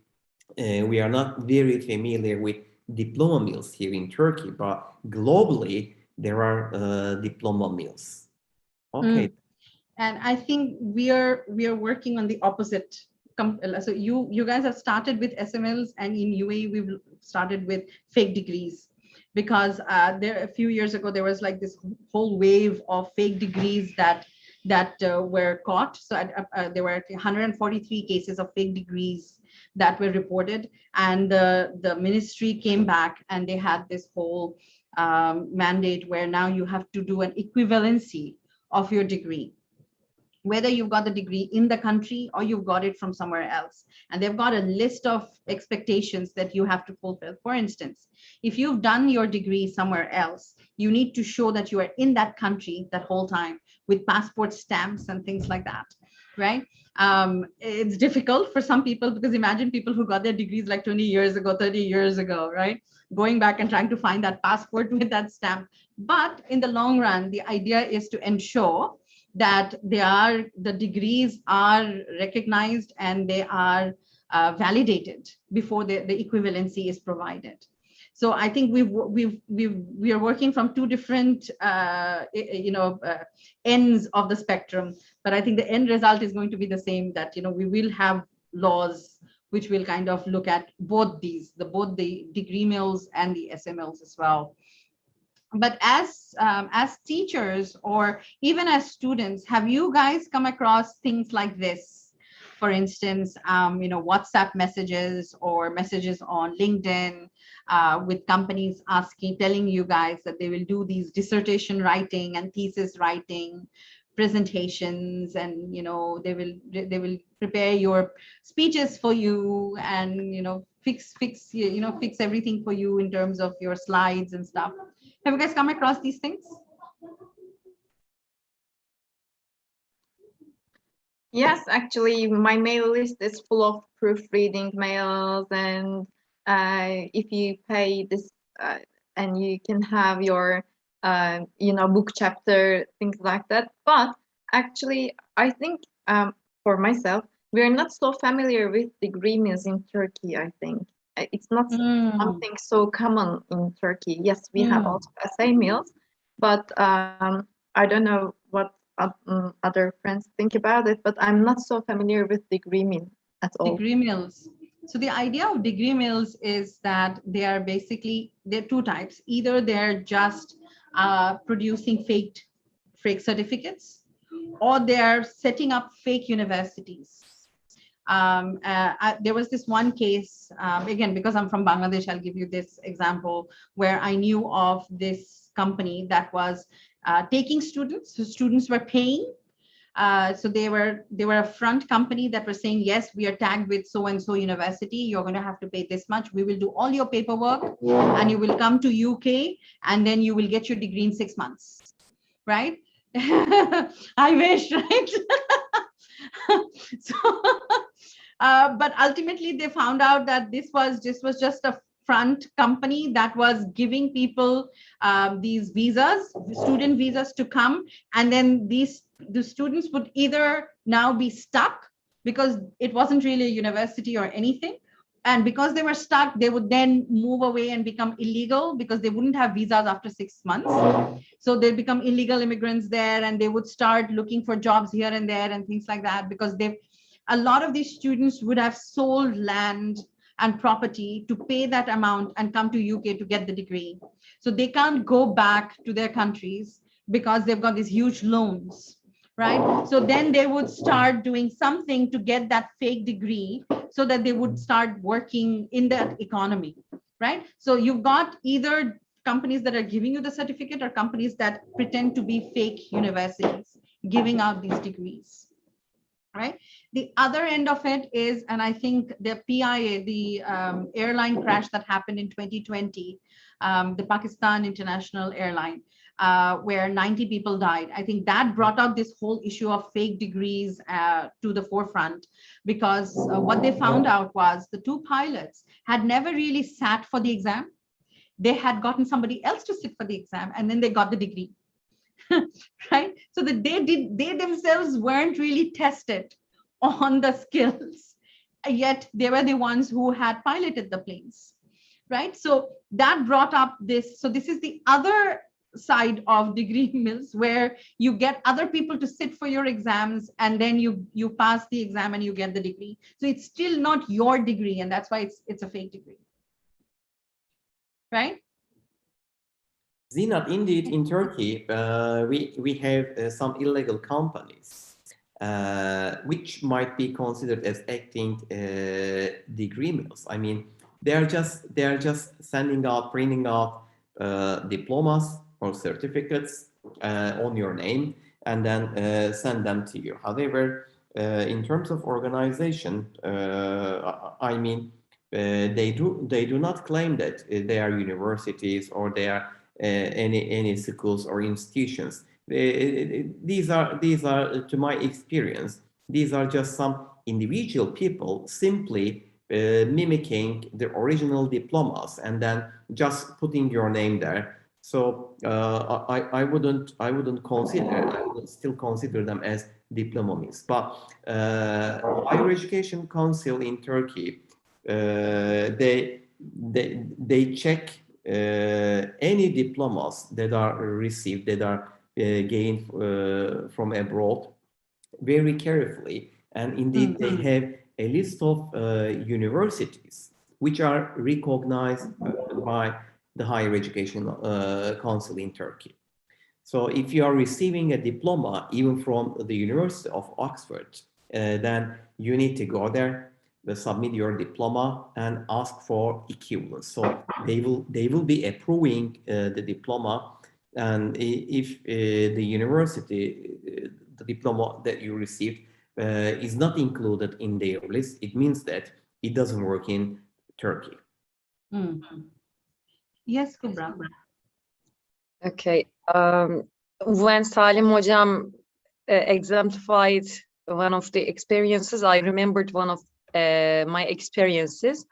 [SPEAKER 1] we are not very familiar with diploma mills here in Turkey, but globally there are diploma mills. Okay.
[SPEAKER 5] And I think we are working on the opposite. So you guys have started with SMLs, and in UAE we've started with fake degrees. because there a few years ago there was like this whole wave of fake degrees that were caught. So there were 143 cases of fake degrees that were reported, and the ministry came back and they had this whole mandate where now you have to do an equivalency of your degree, whether you've got the degree in the country or you've got it from somewhere else. And they've got a list of expectations that you have to fulfill. For instance, if you've done your degree somewhere else, you need to show that you are in that country that whole time with passport stamps and things like that, right? It's difficult for some people, because imagine people who got their degrees like 20 years ago, 30 years ago, right? Going back and trying to find that passport with that stamp. But in the long run, the idea is to ensure that the degrees are recognized and they are validated before the equivalency is provided. So I think we are working from two different ends of the spectrum, but I think the end result is going to be the same, that we will have laws which will kind of look at both the degree mills and the SMLs as well. But as teachers or even as students, have you guys come across things like this? For instance, WhatsApp messages or messages on LinkedIn with companies telling you guys that they will do these dissertation writing and thesis writing presentations, and they will prepare your speeches for you, and fix everything for you in terms of your slides and stuff. Have you guys come across these things?
[SPEAKER 7] Yes, actually, my mail list is full of proofreading mails, and if you pay this, and you can have your, book chapter, things like that. But actually, I think for myself, we are not so familiar with degree mills in Turkey, I think. It's not something so common in Turkey. Yes, we have also essay mills, but I don't know what other friends think about it, but I'm not so familiar with degree mill at all.
[SPEAKER 5] Degree mills. So the idea of degree mills is that there are two types. Either they're just producing fake certificates, or they're setting up fake universities. There was this one case, again, because I'm from Bangladesh, I'll give you this example, where I knew of this company that was taking students. So students were paying. So they were a front company that was saying, yes, we are tagged with so and so university. You're going to have to pay this much. We will do all your paperwork, and you will come to UK, and then you will get your degree in 6 months, right? I wish, right? So, but ultimately they found out that this was just a front company that was giving people these visas, student visas, to come, and then the students would either now be stuck because it wasn't really a university or anything, and because they were stuck, they would then move away and become illegal because they wouldn't have visas after 6 months. So they become illegal immigrants there, and they would start looking for jobs here and there and things like that, because a lot of these students would have sold land and property to pay that amount and come to UK to get the degree. So they can't go back to their countries because they've got these huge loans, right? So then they would start doing something to get that fake degree so that they would start working in that economy, right? So you've got either companies that are giving you the certificate or companies that pretend to be fake universities giving out these degrees, right? The other end of it is, and I think the PIA, the airline crash that happened in 2020, the Pakistan International Airline, where 90 people died. I think that brought out this whole issue of fake degrees to the forefront, because what they found out was the two pilots had never really sat for the exam. They had gotten somebody else to sit for the exam, and then they got the degree. Right? So that they themselves weren't really tested on the skills, yet they were the ones who had piloted the planes, right? So that brought up this. So this is the other side of degree mills, where you get other people to sit for your exams, and then you pass the exam and you get the degree. So it's still not your degree, and that's why it's a fake degree, right?
[SPEAKER 1] Zeenath, indeed, in Turkey, we have some illegal companies, which might be considered as acting degree mills. I mean, they are just sending out, printing out diplomas or certificates on your name, and then send them to you. However, in terms of organization, I mean, they do not claim that they are universities or they are any schools or institutions. These are, to my experience, these are just some individual people simply mimicking the original diplomas and then just putting your name there. So I wouldn't consider, I would still consider them as diplomas. But Higher Education Council in Turkey, they check any diplomas that are received, that are gained from abroad very carefully. And indeed, they have a list of universities which are recognized by the Higher Education Council in Turkey. So if you are receiving a diploma, even from the University of Oxford, then you need to go there, submit your diploma and ask for equivalence. So they will be approving the diploma, and if the university, the diploma that you received is not included in their list, it means that it doesn't work in Turkey.
[SPEAKER 5] Yes, Kubra.
[SPEAKER 2] Okay. When Salim Hocam exemplified one of the experiences, I remembered one of my experiences.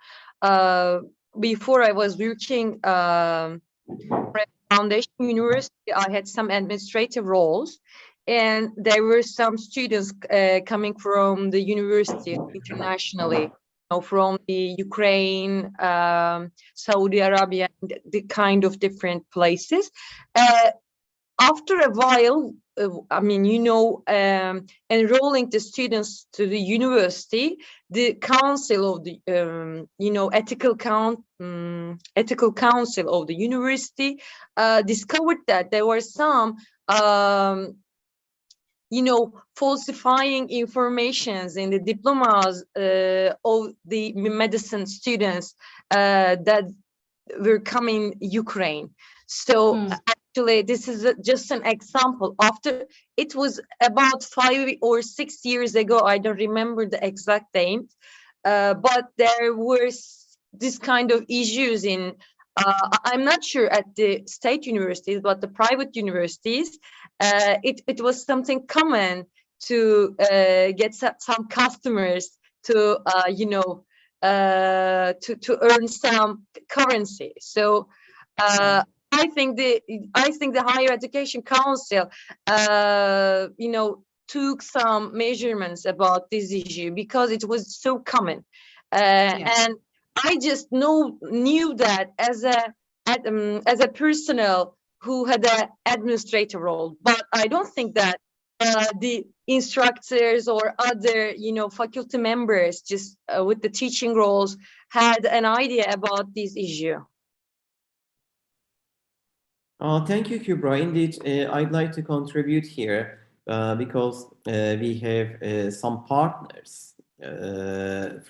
[SPEAKER 2] Before I was working for a foundation university, I had some administrative roles, and there were some students coming from the university internationally, from the Ukraine, Saudi Arabia, the kind of different places. After a while, I mean, enrolling the students to the university, the council of the, ethical council of the university discovered that there were some, falsifying informations in the diplomas of the medicine students that were coming Ukraine. So actually, this is just an example. After, it was about 5 or 6 years ago, I don't remember the exact date, but there were this kind of issues in, I'm not sure at the state universities, but the private universities, it was something common to get some customers to, to earn some currency. So I think the Higher Education Council, took some measurements about this issue because it was so common, and I just knew that as a personnel who had an administrator role, but I don't think that the instructors or other, faculty members just with the teaching roles had an idea about this issue.
[SPEAKER 1] Thank you, Kubra. Indeed, I'd like to contribute here because we have some partners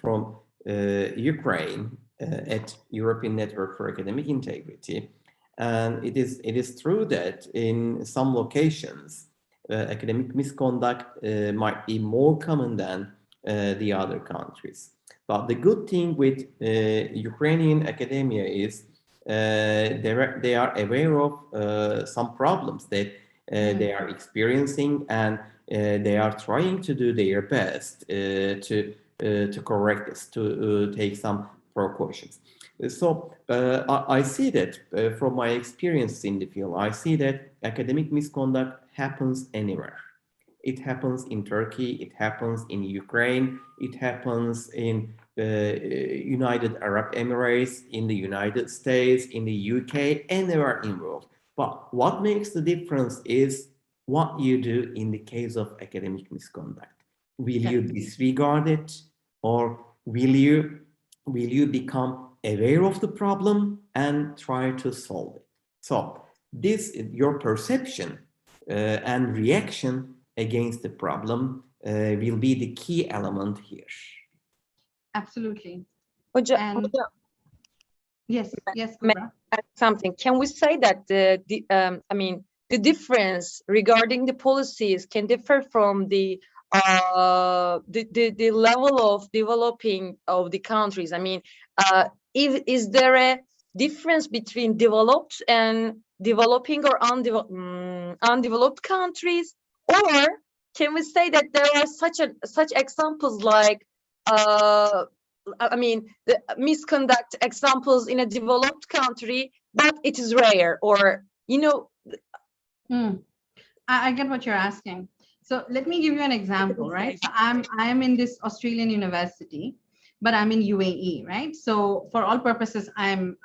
[SPEAKER 1] from Ukraine at European Network for Academic Integrity. And it is true that in some locations, academic misconduct might be more common than the other countries. But the good thing with Ukrainian academia is they are aware of some problems that they are experiencing, and they are trying to do their best to correct this, to take some precautions. So I see that from my experience in the field, I see that academic misconduct happens anywhere. It happens in Turkey, it happens in Ukraine, it happens in United Arab Emirates, in the United States, in the UK, anywhere in the world. But what makes the difference is what you do in the case of academic misconduct. Will you disregard it, or will you become aware of the problem and try to solve it? So this, your perception and reaction against the problem will be the key element here.
[SPEAKER 5] Absolutely.
[SPEAKER 2] Hocam,
[SPEAKER 5] Yes, yes,
[SPEAKER 2] may
[SPEAKER 5] Kubra.
[SPEAKER 2] I add something? Can we say that the difference regarding the policies can differ from the level of developing of the countries? I mean, is there a difference between developed and developing or undeveloped countries, or can we say that there are such examples like I mean, the misconduct examples in a developed country, but it is rare, or, you know.
[SPEAKER 5] I get what you're asking. So let me give you an example, right? So I'm in this Australian university, but I'm in UAE, right? So for all purposes, I'm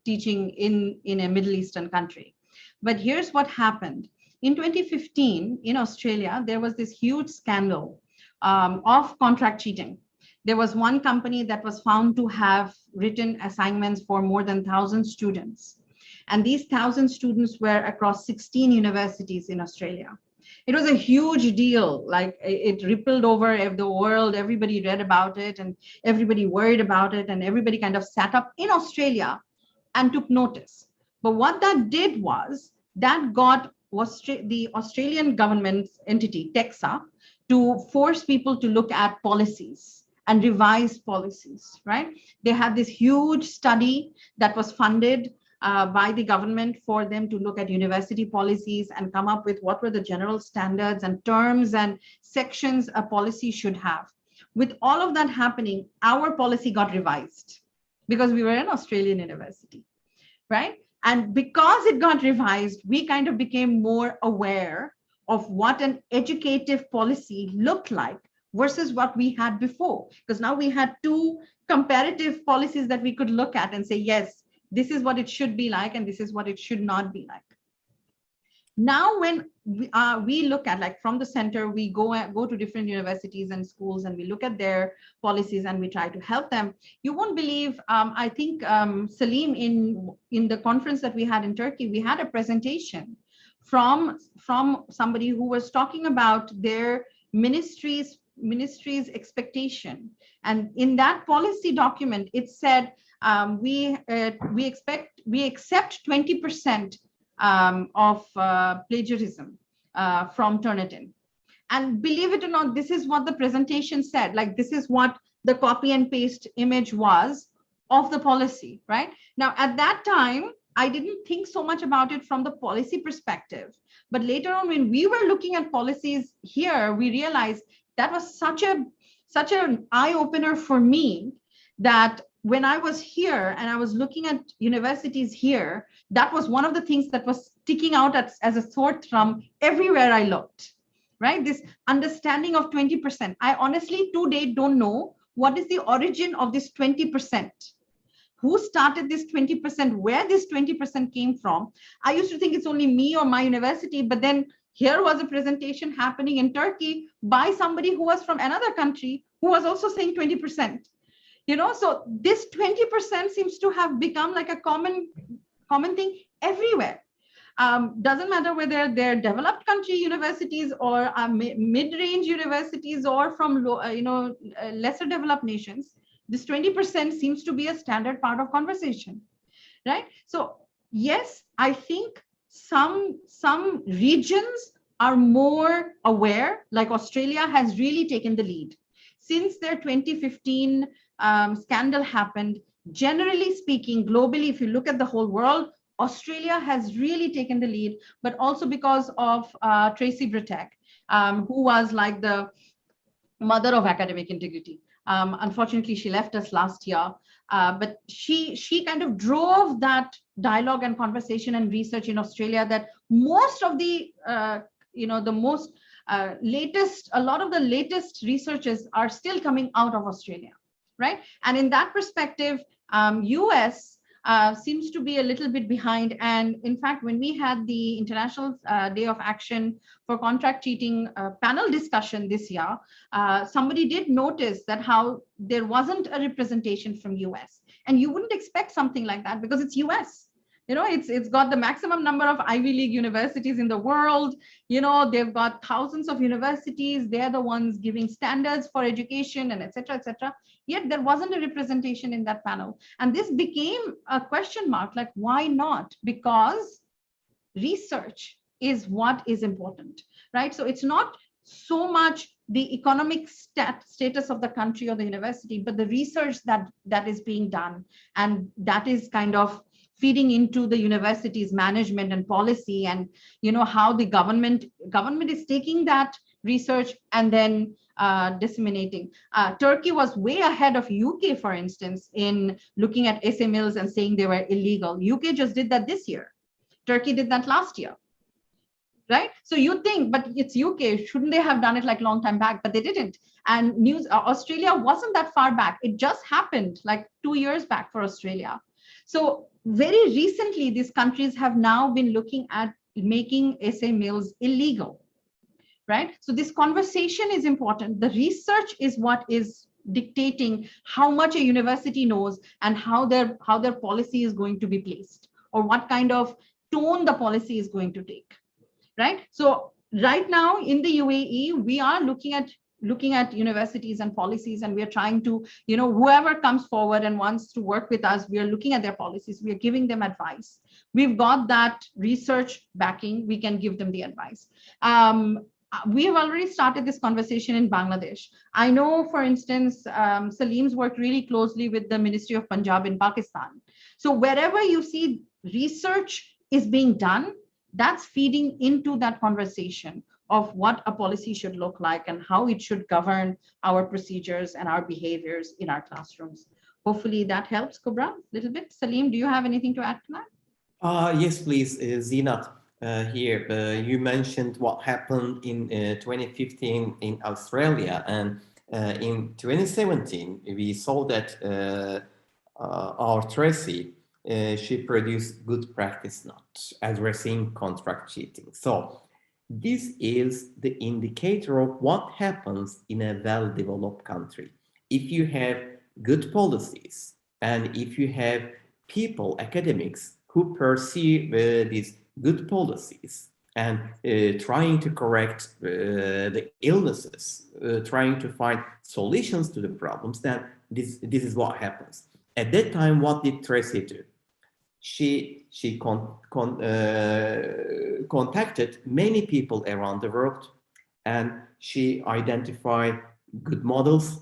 [SPEAKER 5] teaching in a Middle Eastern country. But here's what happened. In 2015, in Australia, there was this huge scandal of contract cheating. There was one company that was found to have written assignments for more than 1,000 students. And these 1,000 students were across 16 universities in Australia. It was a huge deal. Like, it rippled over the world. Everybody read about it and everybody worried about it, and everybody kind of sat up in Australia and took notice. But what that did was that got the Australian government's entity, TEXA, to force people to look at policies and revise policies, right? They had this huge study that was funded by the government for them to look at university policies and come up with what were the general standards and terms and sections a policy should have. With all of that happening, our policy got revised because we were an Australian university, right? And because it got revised, we kind of became more aware of what an educative policy looked like versus what we had before. Because now we had two comparative policies that we could look at and say, yes, this is what it should be like, and this is what it should not be like. Now, when we look at, like, from the center, we go to different universities and schools, and we look at their policies and we try to help them. You won't believe, I think, Salim, in the conference that we had in Turkey, we had a presentation from somebody who was talking about their ministry's expectation. And in that policy document, it said, we accept 20% of plagiarism from Turnitin. And believe it or not, this is what the presentation said. Like, this is what the copy and paste image was of the policy, right? Now, at that time, I didn't think so much about it from the policy perspective. But later on, when we were looking at policies here, we realized that was such an eye-opener for me, that when I was here and I was looking at universities here, that was one of the things that was sticking out as a sore thumb everywhere I looked, right? This understanding of 20%. I honestly today don't know what is the origin of this 20%. Who started this 20%, where this 20% came from. I used to think it's only me or my university, but then here was a presentation happening in Turkey by somebody who was from another country who was also saying 20%. You know, so this 20% seems to have become like a common thing everywhere. Doesn't matter whether they're developed country universities or mid-range universities or from lesser developed nations. This 20% seems to be a standard part of conversation, right? So yes, I think some regions are more aware, like Australia has really taken the lead. Since their 2015 scandal happened, generally speaking, globally, if you look at the whole world, Australia has really taken the lead, but also because of Tracy Britack, who was like the mother of academic integrity. Unfortunately, she left us last year, but she kind of drove that dialogue and conversation and research in Australia, that most of the, a lot of the latest researches are still coming out of Australia, right? And in that perspective, US seems to be a little bit behind. And in fact, when we had the International Day of Action for Contract Cheating panel discussion this year, somebody did notice that how there wasn't a representation from US. And you wouldn't expect something like that because it's US. You know, it's got the maximum number of Ivy League universities in the world. You know, they've got thousands of universities. They're the ones giving standards for education and et cetera, et cetera. Yet there wasn't a representation in that panel. And this became a question mark, like, why not? Because research is what is important, right? So it's not so much the economic status of the country or the university, but the research that is being done, and that is kind of feeding into the university's management and policy, and you know how the government is taking that research and then disseminating. Turkey was way ahead of UK, for instance, in looking at essay mills and saying they were illegal. UK just did that this year. Turkey did that last year. Right? So you think, but it's UK, shouldn't they have done it like a long time back? But they didn't. And Australia wasn't that far back. It just happened like 2 years back for Australia. So very recently, these countries have now been looking at making essay mills illegal, right? So this conversation is important. The research is what is dictating how much a university knows and how their policy is going to be placed, or what kind of tone the policy is going to take. Right. So right now in the UAE, we are looking at universities and policies, and we are trying to, you know, whoever comes forward and wants to work with us, we are looking at their policies. We are giving them advice. We've got that research backing. We can give them the advice. We have already started this conversation in Bangladesh. I know, for instance, Salim's worked really closely with the Ministry of Punjab in Pakistan. So wherever you see research is being done, that's feeding into that conversation of what a policy should look like and how it should govern our procedures and our behaviors in our classrooms. Hopefully that helps, Kubra, a little bit. Salim, do you have anything to add to that?
[SPEAKER 1] Yes, please, Zeenath. Here, you mentioned what happened in 2015 in Australia, and in 2017, we saw that our Tracy, she produced good practice notes addressing contract cheating. So this is the indicator of what happens in a well-developed country. If you have good policies, and if you have people, academics, who perceive these good policies and trying to correct the illnesses, trying to find solutions to the problems, then this is what happens. At that time, what did Tracy do? She contacted many people around the world, and she identified good models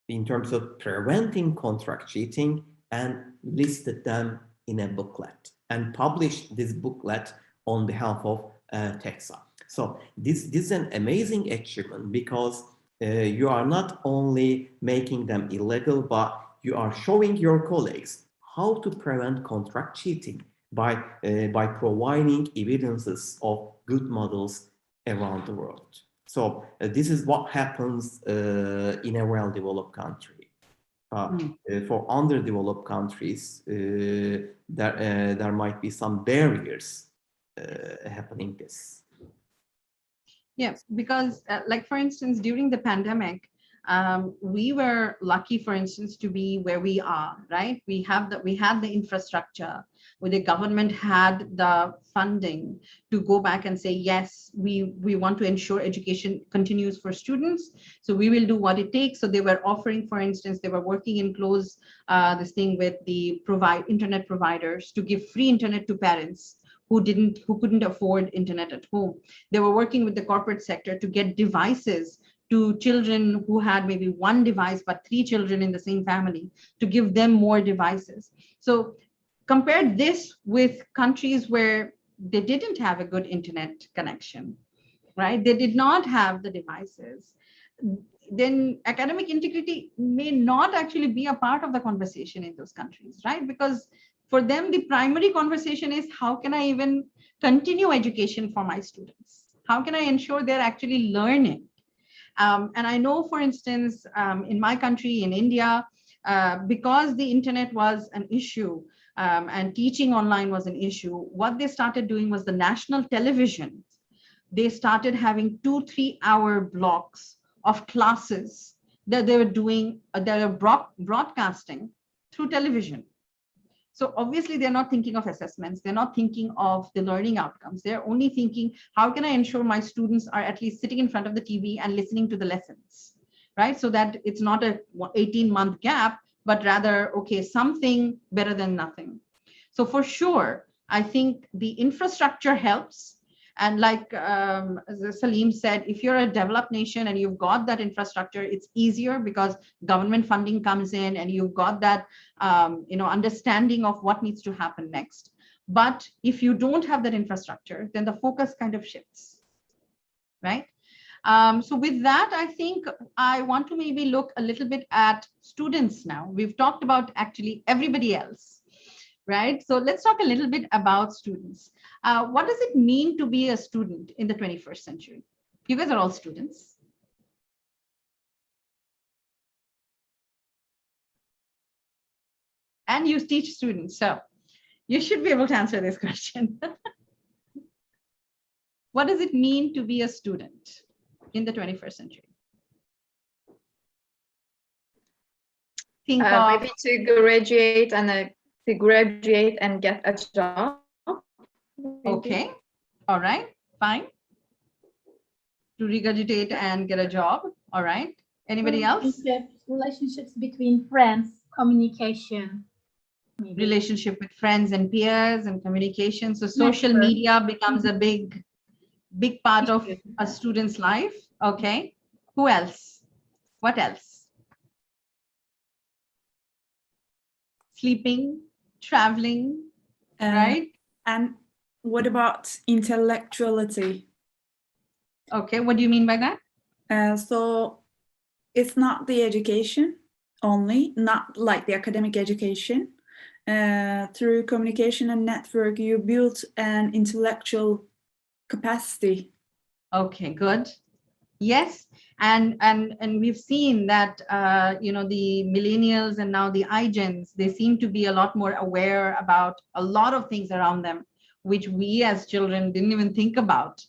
[SPEAKER 1] in terms of preventing contract cheating and listed them in a booklet and published this booklet on behalf of TEXA. So this is an amazing achievement, because you are not only making them illegal, but you are showing your colleagues how to prevent contract cheating by providing evidences of good models around the world. So this is what happens in a well-developed country. For underdeveloped countries, there might be some barriers happening this.
[SPEAKER 5] Yes, because like, for instance, during the pandemic, we were lucky, for instance, to be where we are, right? We had the infrastructure, where the government had the funding to go back and say, yes, we want to ensure education continues for students, so we will do what it takes. So they were offering, for instance, they were working in close this thing with the internet providers to give free internet to parents who couldn't afford internet at home. They were working with the corporate sector to get devices to children who had maybe one device, but 3 children in the same family, to give them more devices. So compare this with countries where they didn't have a good internet connection, right? They did not have the devices. Then academic integrity may not actually be a part of the conversation in those countries, right? Because for them, the primary conversation is, how can I even continue education for my students? How can I ensure they're actually learning? And I know, for instance, in my country, in India, because the internet was an issue and teaching online was an issue, what they started doing was the national television. They started having 2-3 hour blocks of classes that they were doing, they were broadcasting through television. So obviously they're not thinking of assessments. They're not thinking of the learning outcomes. They're only thinking, how can I ensure my students are at least sitting in front of the TV and listening to the lessons, right? So that it's not a 18-month gap, but rather, okay, something better than nothing. So for sure, I think the infrastructure helps. And like as Salim said, if you're a developed nation and you've got that infrastructure, it's easier because government funding comes in and you've got that understanding of what needs to happen next. But if you don't have that infrastructure, then the focus kind of shifts, right? So with that, I think I want to maybe look a little bit at students now. We've talked about actually everybody else, right? So let's talk a little bit about students. What does it mean to be a student in the 21st century? You guys are all students. And you teach students, so you should be able to answer this question. What does it mean to be a student in the 21st century? Think of
[SPEAKER 7] maybe to graduate and get a job. Maybe.
[SPEAKER 5] Okay, all right, fine. To regurgitate and get a job, all right. Anybody else?
[SPEAKER 9] Relationships between friends, communication. Maybe.
[SPEAKER 5] Relationship with friends and peers and communication. So social media becomes a big part of a student's life. Okay, who else? What else? Sleeping, traveling, right?
[SPEAKER 4] And what about intellectuality?
[SPEAKER 5] Okay, what do you mean by that?
[SPEAKER 4] So it's not the education only, not like the academic education. Through communication and network, you build an intellectual capacity.
[SPEAKER 5] Okay, good. Yes, and we've seen that the millennials and now the iGens, they seem to be a lot more aware about a lot of things around them, which we as children didn't even think about,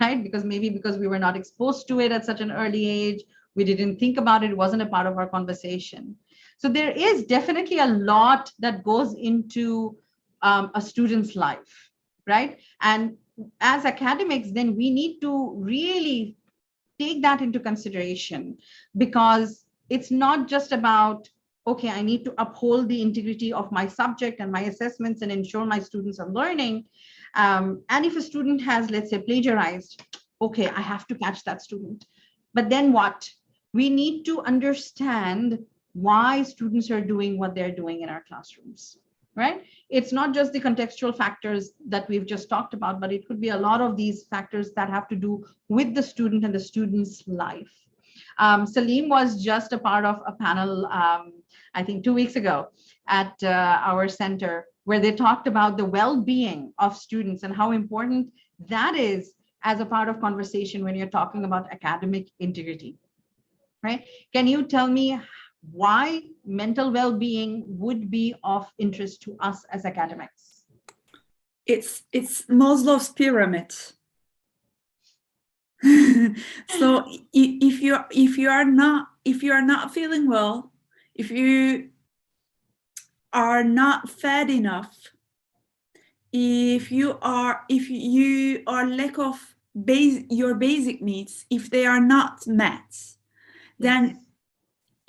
[SPEAKER 5] right? Because we were not exposed to it at such an early age, we didn't think about it, it wasn't a part of our conversation. So there is definitely a lot that goes into a student's life, right? And as academics, then we need to really take that into consideration, because it's not just about, okay, I need to uphold the integrity of my subject and my assessments and ensure my students are learning. And if a student has, let's say, plagiarized, okay, I have to catch that student. But then what? We need to understand why students are doing what they're doing in our classrooms, right? It's not just the contextual factors that we've just talked about, but it could be a lot of these factors that have to do with the student and the student's life. Salim was just a part of a panel, I think 2 weeks ago at our center, where they talked about the well-being of students and how important that is as a part of conversation when you're talking about academic integrity, right? Can you tell me why mental well-being would be of interest to us as academics?
[SPEAKER 4] It's Maslow's pyramid. So if you are not feeling well, if you are not fed enough, if you are lack of your basic needs, if they are not met, then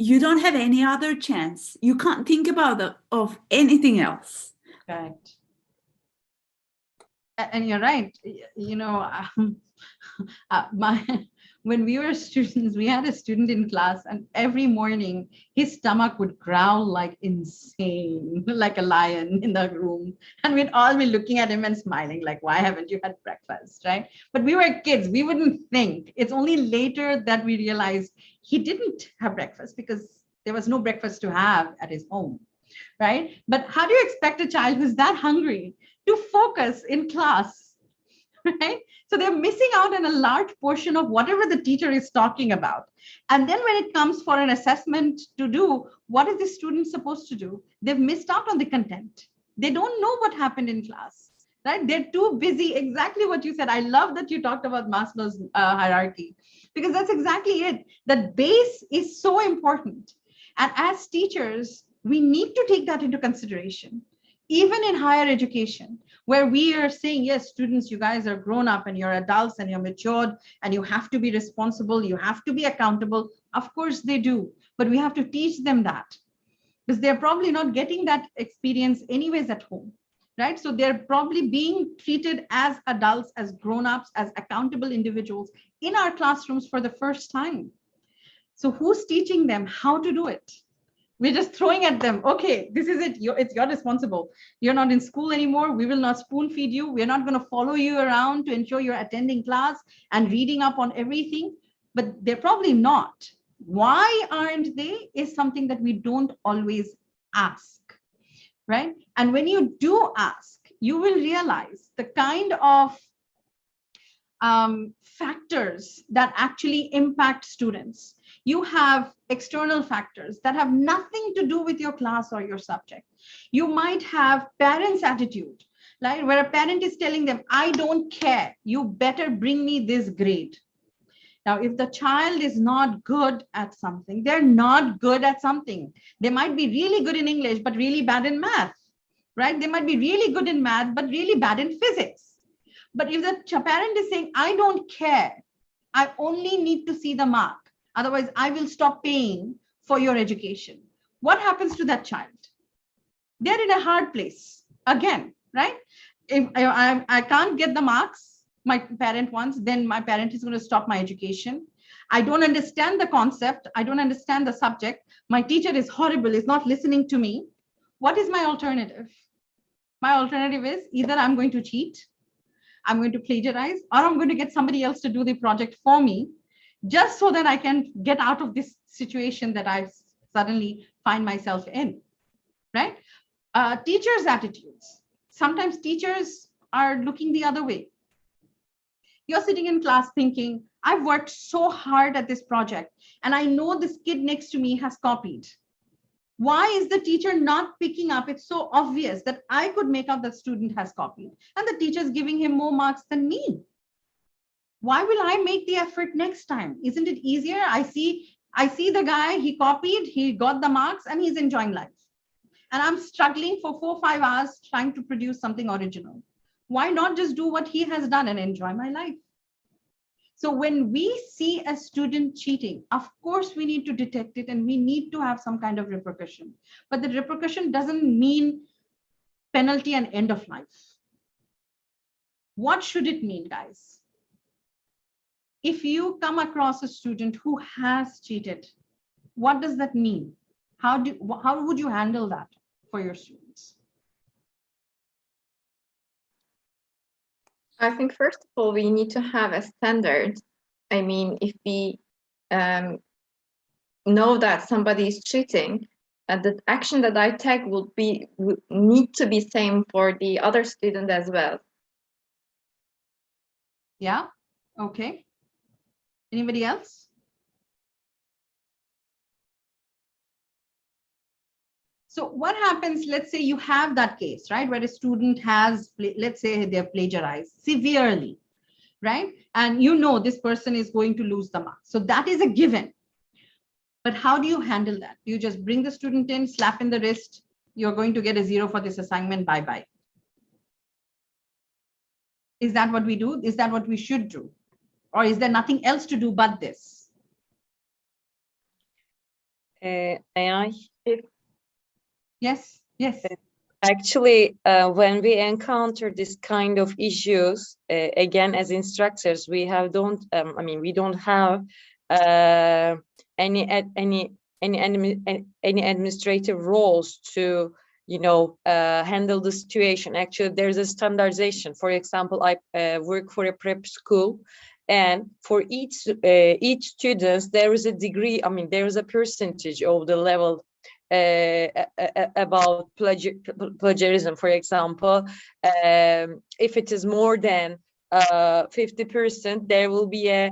[SPEAKER 4] you don't have any other chance. You can't think about of anything else.
[SPEAKER 5] Right. And you're right. When we were students, we had a student in class, and every morning his stomach would growl like insane, like a lion in the room. And we'd all be looking at him and smiling like, why haven't you had breakfast, right? But we were kids, we wouldn't think. It's only later that we realized he didn't have breakfast because there was no breakfast to have at his home, right? But how do you expect a child who's that hungry to focus in class, right? So they're missing out on a large portion of whatever the teacher is talking about. And then when it comes for an assessment to do, what is the student supposed to do? They've missed out on the content. They don't know what happened in class, right? They're too busy. Exactly what you said. I love that you talked about Maslow's hierarchy, because that's exactly it. That base is so important. And as teachers, we need to take that into consideration. even in higher education, where we are saying, yes, students, you guys are grown up and you're adults and you're matured and you have to be responsible, you have to be accountable. Of course they do, but we have to teach them that, because they're probably not getting that experience anyways at home, right? So they're probably being treated as adults, as grown-ups, as accountable individuals in our classrooms for the first time. So who's teaching them how to do it? We're just throwing at them, okay, this is it, it's your responsible. You're not in school anymore. We will not spoon feed you. We're not going to follow you around to ensure you're attending class and reading up on everything. But they're probably not. Why aren't they is something that we don't always ask, right? And when you do ask, you will realize the kind of factors that actually impact students. You have external factors that have nothing to do with your class or your subject. You might have parents' attitude, right? Where a parent is telling them, I don't care, you better bring me this grade. Now, if the child is not good at something, they're not good at something. They might be really good in English, but really bad in math, right? They might be really good in math, but really bad in physics. But if the parent is saying, I don't care, I only need to see the mark, otherwise I will stop paying for your education, what happens to that child? They're in a hard place again, right? If I can't get the marks my parent wants, then my parent is going to stop my education. I don't understand the concept. I don't understand the subject. My teacher is horrible, is not listening to me. What is my alternative? My alternative is either I'm going to cheat, I'm going to plagiarize, or I'm going to get somebody else to do the project for me, just so that I can get out of this situation that I suddenly find myself in, right? Teachers' attitudes. Sometimes teachers are looking the other way. You're sitting in class thinking, I've worked so hard at this project, and I know this kid next to me has copied. Why is the teacher not picking up? It's so obvious that I could make out that student has copied, and the teacher is giving him more marks than me. Why will I make the effort next time? Isn't it easier? I see the guy, he copied, he got the marks, and he's enjoying life. And I'm struggling for 4 or 5 hours trying to produce something original. Why not just do what he has done and enjoy my life? So when we see a student cheating, of course we need to detect it and we need to have some kind of repercussion. But the repercussion doesn't mean penalty and end of life. What should it mean, guys? If you come across a student who has cheated, what does that mean? How would you handle that for your students?
[SPEAKER 7] I think first of all, we need to have a standard. I mean, if we know that somebody is cheating, the action that I take would need to be same for the other student as well.
[SPEAKER 5] Yeah, okay. Anybody else? So what happens, let's say you have that case, right, where a student has, let's say they're plagiarized severely, right? And you know this person is going to lose the marks. So that is a given. But how do you handle that? Do you just bring the student in, slap in the wrist, you're going to get a 0 for this assignment, bye-bye? Is that what we do? Is that what we should do? Or is there nothing else to do but this?
[SPEAKER 2] May I?
[SPEAKER 5] Yes, yes.
[SPEAKER 2] Actually, when we encounter this kind of issues, again, as instructors, we don't have any administrative roles to, handle the situation. Actually, there's a standardization. For example, I work for a prep school, and for each student, there is a degree. There is a percentage of the level about plagiarism. For example, if it is more than 50%, there will be a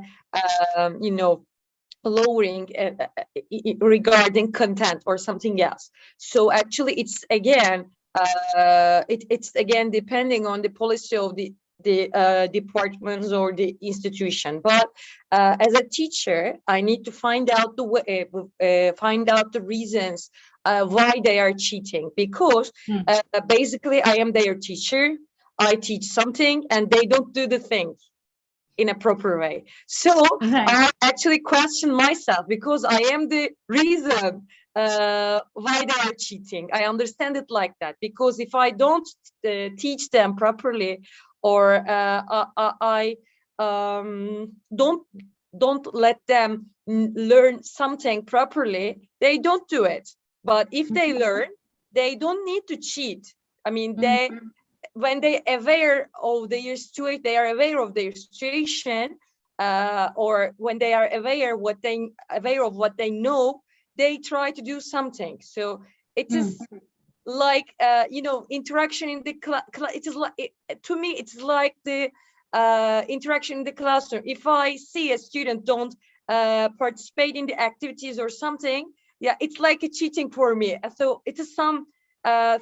[SPEAKER 2] lowering regarding content or something else. So actually, it's again depending on the policy of the departments or the institution. But as a teacher, I need to find out the reasons why they are cheating, because basically I am their teacher. I teach something and they don't do the thing in a proper way. So I actually question myself, because I am the reason why they are cheating. I understand it like that, because if I don't teach them properly, or I don't let them learn something properly, they don't do it. But if they learn, they don't need to cheat. I mean, when they aware of their situation, they are aware of their situation, or when they are aware of what they know, they try to do something. So it is like interaction in the class. It is like, to me, it's like the interaction in the classroom. If I see a student don't participate in the activities or something, yeah, it's like a cheating for me. So it is some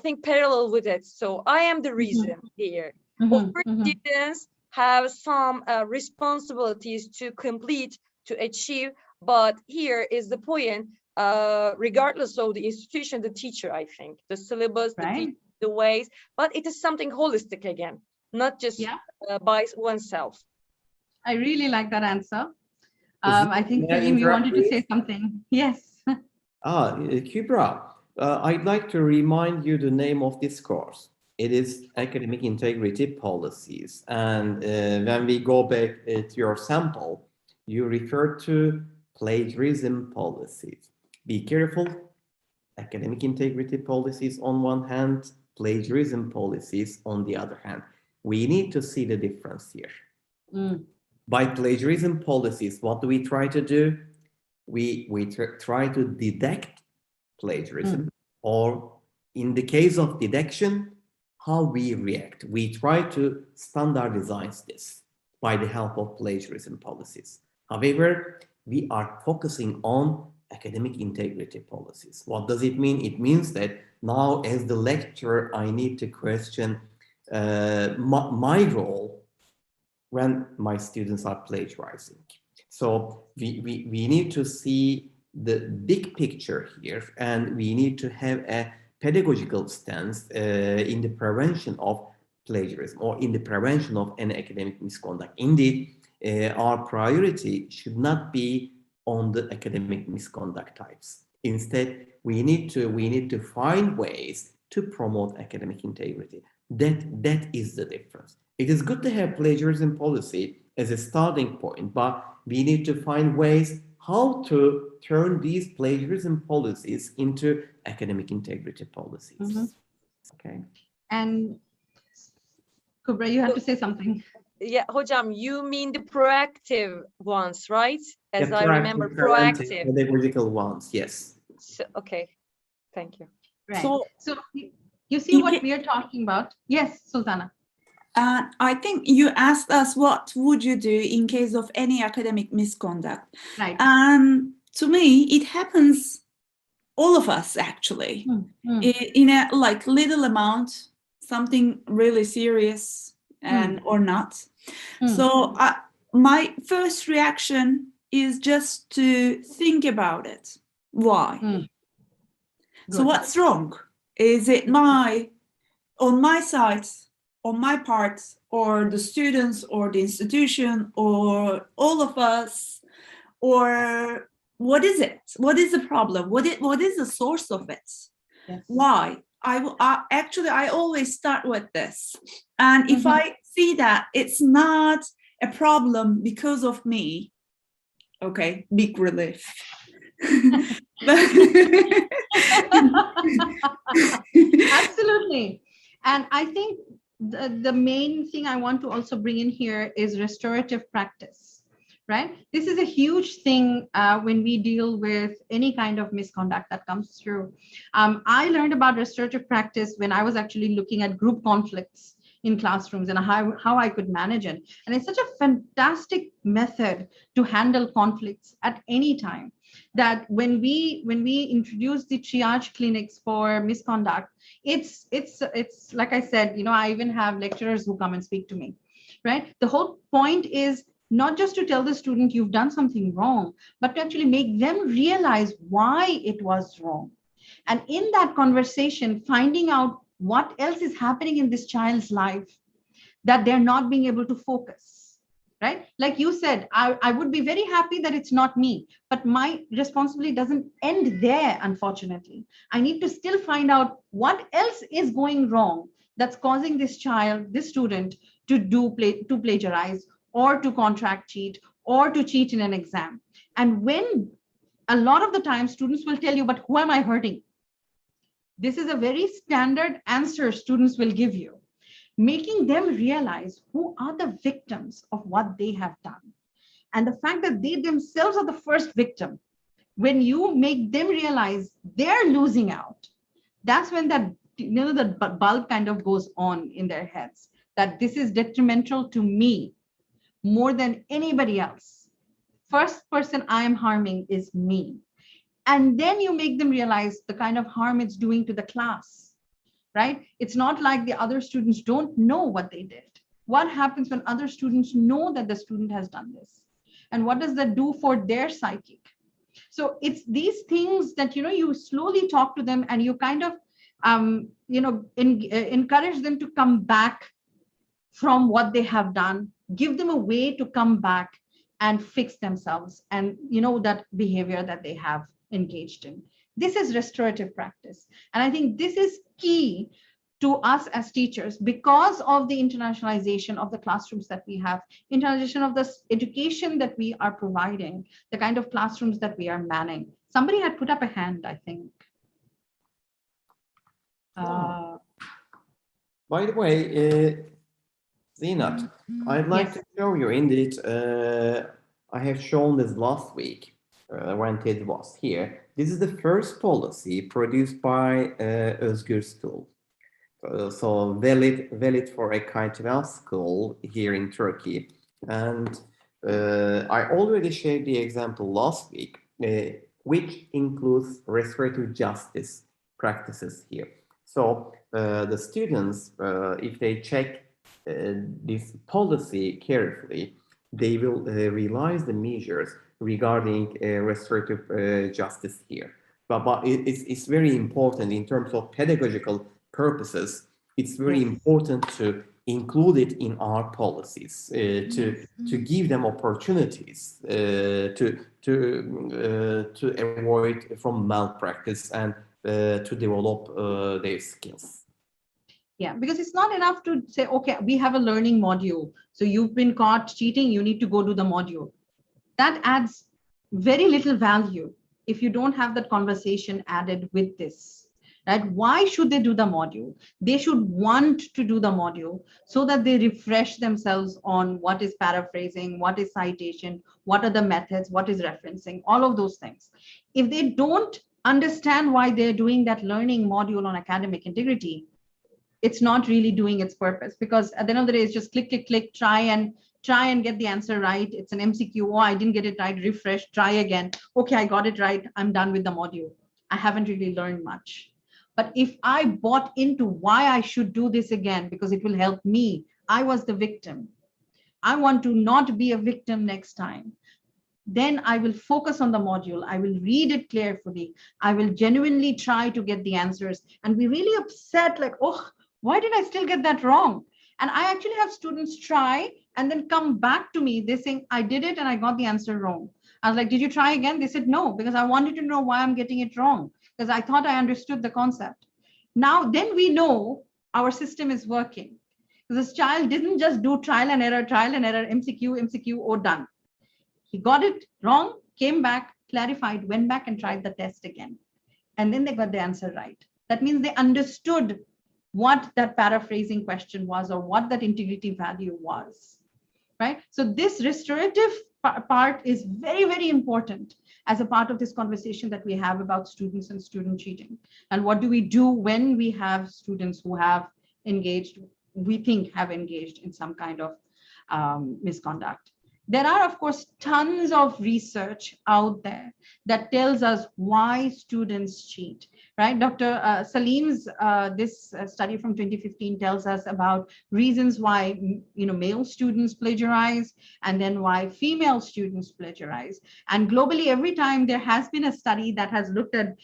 [SPEAKER 2] thing parallel with it. So I am the reason here. Of course, students have some responsibilities to complete, to achieve, but here is the point. Regardless of the institution, the teacher, I think, the syllabus, the ways, but it is something holistic again, not just by oneself.
[SPEAKER 5] I really like that answer. I think Salim, you wanted to say something. Yes.
[SPEAKER 1] Kübra, I'd like to remind you the name of this course. It is Academic Integrity Policies. And when we go back to your sample, you refer to plagiarism policies. Be careful. Academic integrity policies on one hand, plagiarism policies on the other hand. We need to see the difference here. By plagiarism policies, what do we try to do? We try to detect plagiarism, or in the case of detection, how we react. We try to standardize this by the help of plagiarism policies. However, we are focusing on academic integrity policies. What does it mean? It means that now, as the lecturer, I need to question my role when my students are plagiarizing. So we need to see the big picture here, and we need to have a pedagogical stance in the prevention of plagiarism, or in the prevention of any academic misconduct. Indeed, our priority should not be on the academic misconduct types. Instead, we need to find ways to promote academic integrity. That is the difference. It is good to have plagiarism policy as a starting point, but we need to find ways how to turn these plagiarism policies into academic integrity policies. Okay.
[SPEAKER 5] And Kubra, you have to say something.
[SPEAKER 2] Yeah, Hocam, you mean the proactive ones, right? As I remember, proactive.
[SPEAKER 1] Pedagogical ones, yes.
[SPEAKER 2] So, okay, thank you.
[SPEAKER 5] Right. So you see what we are talking about? Yes, Sultana.
[SPEAKER 4] I think you asked us what would you do in case of any academic misconduct.
[SPEAKER 5] Right.
[SPEAKER 4] And to me, it happens, all of us actually, in a like little amount, something really serious and or not. So my first reaction is just to think about it. Why? So what's wrong? Is it on my side, on my part, or the students, or the institution, or all of us, or what is it? What is the problem? What is the source of it?
[SPEAKER 5] Yes.
[SPEAKER 4] Why? I always start with this. And if I see that it's not a problem because of me, okay, big relief.
[SPEAKER 5] Absolutely. And I think the main thing I want to also bring in here is restorative practice, right? This is a huge thing when we deal with any kind of misconduct that comes through. I learned about restorative practice when I was actually looking at group conflicts in classrooms and how I could manage it. And it's such a fantastic method to handle conflicts at any time, that when we introduce the triage clinics for misconduct, it's like I said, I even have lecturers who come and speak to me, right? The whole point is not just to tell the student you've done something wrong, but to actually make them realize why it was wrong. And in that conversation, finding out what else is happening in this child's life that they're not being able to focus, right? Like you said, I would be very happy that it's not me, but my responsibility doesn't end there, unfortunately. I need to still find out what else is going wrong that's causing this child, this student, to plagiarize or to contract cheat or to cheat in an exam. And when a lot of the time students will tell you, but who am I hurting? This is a very standard answer students will give you, making them realize who are the victims of what they have done. And the fact that they themselves are the first victim, when you make them realize they're losing out, that's when that, the bulb kind of goes on in their heads, that this is detrimental to me more than anybody else. First person I am harming is me. And then you make them realize the kind of harm it's doing to the class, right? It's not like the other students don't know what they did. What happens when other students know that the student has done this? And what does that do for their psychic? So it's these things that, you slowly talk to them and you kind of, encourage them to come back from what they have done, give them a way to come back and fix themselves and, that behavior that they have engaged in. This is restorative practice. And I think this is key to us as teachers because of the internationalization of the classrooms that we have, internationalization of the education that we are providing, the kind of classrooms that we are manning. Somebody had put up a hand, I think.
[SPEAKER 1] By the way, Zeenath, I'd like to show you indeed, I have shown this last week when Ted was here. This is the first policy produced by Özgür School. So valid for a K-12 school here in Turkey. And I already shared the example last week, which includes restorative justice practices here. So the students, if they check this policy carefully, they will realize the measures regarding restorative justice here. But it's very important in terms of pedagogical purposes. It's very important to include it in our policies, to give them opportunities to avoid from malpractice and to develop their skills.
[SPEAKER 5] Yeah, because it's not enough to say, okay, we have a learning module. So you've been caught cheating, you need to go do the module. That adds very little value if you don't have that conversation added with this, right? Why should they do the module? They should want to do the module so that they refresh themselves on what is paraphrasing, what is citation, what are the methods, what is referencing, all of those things. If they don't understand why they're doing that learning module on academic integrity, it's not really doing its purpose, because at the end of the day, it's just click, click, click, try and get the answer right. It's an MCQ. Oh, I didn't get it right. Refresh, try again. Okay, I got it right. I'm done with the module. I haven't really learned much. But if I bought into why I should do this again, because it will help me, I was the victim. I want to not be a victim next time. Then I will focus on the module. I will read it carefully. I will genuinely try to get the answers and be really upset, like, oh, why did I still get that wrong? And I actually have students try and then come back to me. They're saying, I did it and I got the answer wrong. I was like, did you try again? They said, no, because I wanted to know why I'm getting it wrong, because I thought I understood the concept. Now, then we know our system is working. This child didn't just do trial and error, MCQ, or done. He got it wrong, came back, clarified, went back and tried the test again. And then they got the answer right. That means they understood what that paraphrasing question was or what that integrity value was, right? So this restorative part is very, very important as a part of this conversation that we have about students and student cheating. And what do we do when we have students who have engaged, we think have engaged in some kind of misconduct? There are, of course, tons of research out there that tells us why students cheat. right? Dr. Salim's this study from 2015 tells us about reasons why male students plagiarize and then why female students plagiarize. And globally, every time there has been a study that has looked at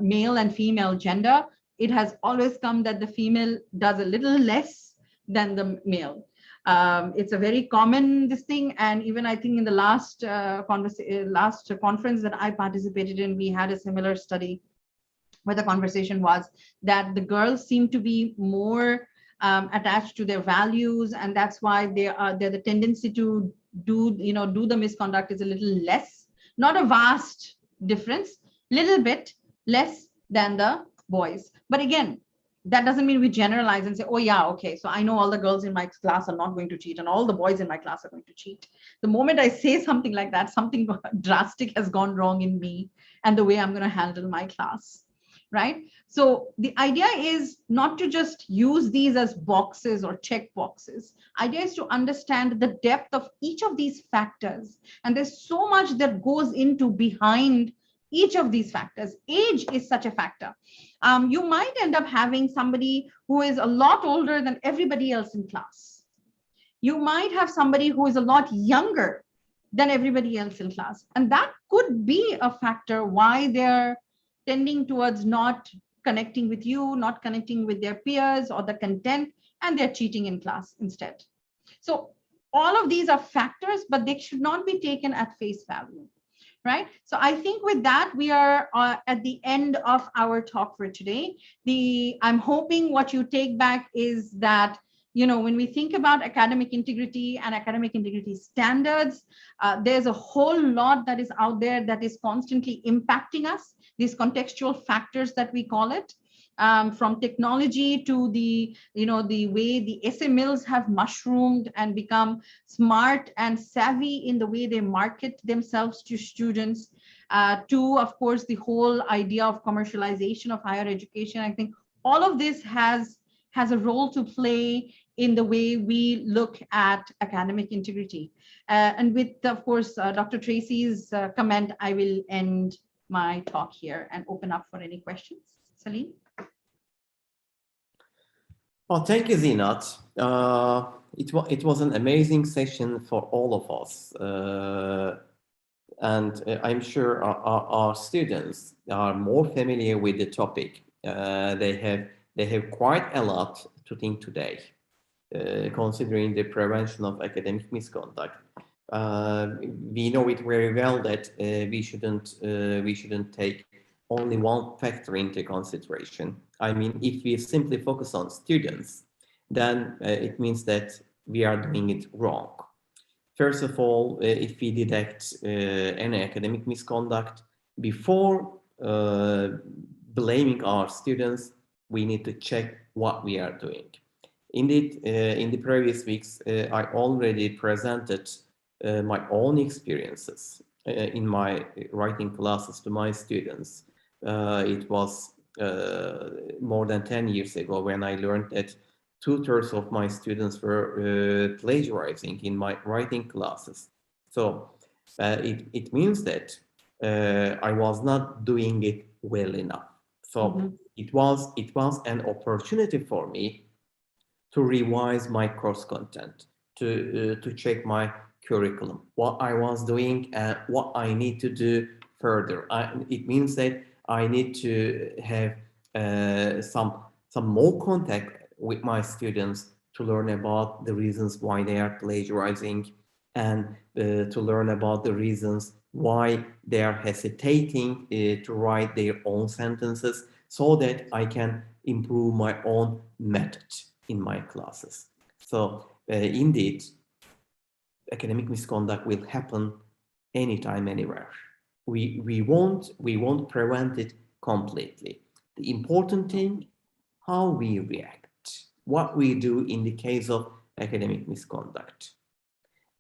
[SPEAKER 5] male and female gender, it has always come that the female does a little less than the male. It's a very common this thing, and even I think in the last conference that I participated in, we had a similar study where the conversation was that the girls seem to be more attached to their values, and that's why the tendency to do the misconduct is a little less, not a vast difference, little bit less than the boys. But again, that doesn't mean we generalize and say, oh yeah, okay, so I know all the girls in my class are not going to cheat and all the boys in my class are going to cheat. The moment I say something like that, something drastic has gone wrong in me and the way I'm going to handle my class, right? So the idea is not to just use these as boxes or check boxes. Idea is to understand the depth of each of these factors. And there's so much that goes into behind each of these factors. Age is such a factor. You might end up having somebody who is a lot older than everybody else in class. You might have somebody who is a lot younger than everybody else in class. And that could be a factor why they're tending towards not connecting with you, not connecting with their peers or the content, and they're cheating in class instead. So all of these are factors, but they should not be taken at face value. Right. So I think with that, we are at the end of our talk for today. I'm hoping what you take back is that, when we think about academic integrity and academic integrity standards, there's a whole lot that is out there that is constantly impacting us, these contextual factors that we call it. From technology to the way the essay mills have mushroomed and become smart and savvy in the way they market themselves to students, to, of course, the whole idea of commercialization of higher education. I think all of this has a role to play in the way we look at academic integrity. And with, of course, Dr. Tracy's comment, I will end my talk here and open up for any questions. Salim?
[SPEAKER 1] Well, thank you, Zeenath. It was an amazing session for all of us. And I'm sure our students are more familiar with the topic. They have quite a lot to think today, considering the prevention of academic misconduct. We know it very well that we shouldn't take only one factor into consideration. I mean, if we simply focus on students, then it means that we are doing it wrong. First of all, if we detect any academic misconduct, before blaming our students, we need to check what we are doing. Indeed, in the previous weeks, I already presented my own experiences in my writing classes to my students. It was more than 10 years ago when I learned that 2/3 of my students were plagiarizing in my writing classes. So it means that I was not doing it well enough. So it was an opportunity for me to revise my course content, to check my curriculum, what I was doing and what I need to do further. It means that I need to have some more contact with my students to learn about the reasons why they are plagiarizing, and to learn about the reasons why they are hesitating to write their own sentences, so that I can improve my own method in my classes. So indeed, academic misconduct will happen anytime, anywhere. We won't prevent it completely. The important thing, how we react, what we do in the case of academic misconduct.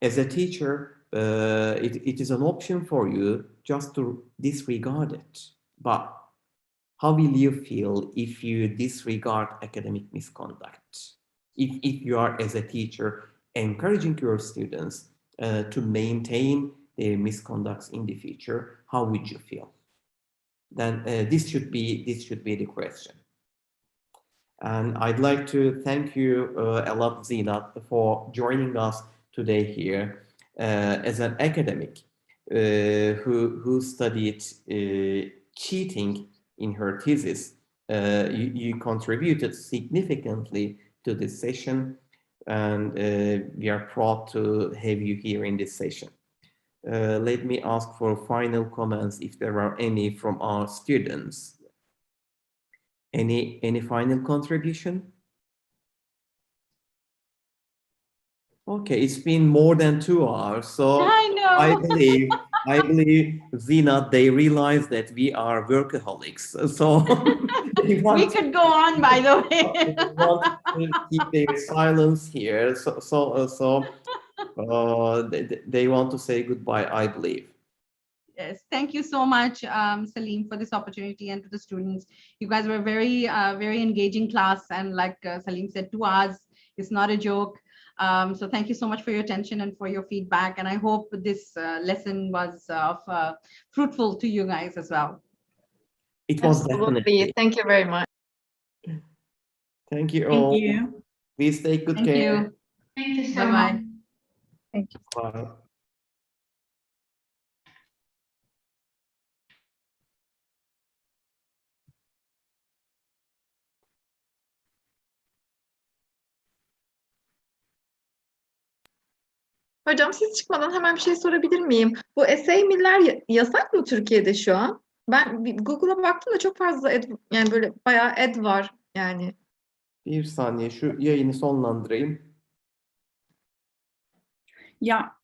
[SPEAKER 1] As a teacher, it is an option for you just to disregard it. But how will you feel if you disregard academic misconduct? If you are, as a teacher, encouraging your students to maintain their misconducts in the future, how would you feel? then this should be the question. And I'd like to thank you a lot, Zeenath, for joining us today here as an academic who studied cheating in her thesis. You contributed significantly to this session, and we are proud to have you here in this session. Let me ask for final comments if there are any from our students. Any final contribution? Okay, it's been more than 2 hours, so
[SPEAKER 5] I know.
[SPEAKER 1] I believe Zeenath, they realize that we are workaholics, so
[SPEAKER 5] We could go on, by the way.
[SPEAKER 1] they want to keep their silence here, they want to say goodbye, I believe.
[SPEAKER 5] Yes, thank you so much, Salim, for this opportunity, and to the students. You guys were very, very engaging class, and like Salim said, 2 hours is not a joke. So thank you so much for your attention and for your feedback, and I hope this lesson was fruitful to you guys as well.
[SPEAKER 1] It was
[SPEAKER 7] Absolutely.
[SPEAKER 1] definitely.
[SPEAKER 7] Thank you very much.
[SPEAKER 1] Thank you
[SPEAKER 4] Thank
[SPEAKER 1] all.
[SPEAKER 4] you.
[SPEAKER 1] Please take good
[SPEAKER 5] Thank
[SPEAKER 1] care.
[SPEAKER 5] you.
[SPEAKER 8] Thank you so
[SPEAKER 5] Bye-bye.
[SPEAKER 8] much.
[SPEAKER 6] Thank you.
[SPEAKER 1] Bye.
[SPEAKER 7] Hocam siz çıkmadan hemen bir şey sorabilir miyim? Bu essay miller yasak mı Türkiye'de şu an? Ben Google'a baktım da çok fazla yani böyle bayağı ad var yani.
[SPEAKER 1] Bir saniye şu yayını sonlandırayım.
[SPEAKER 4] Yeah,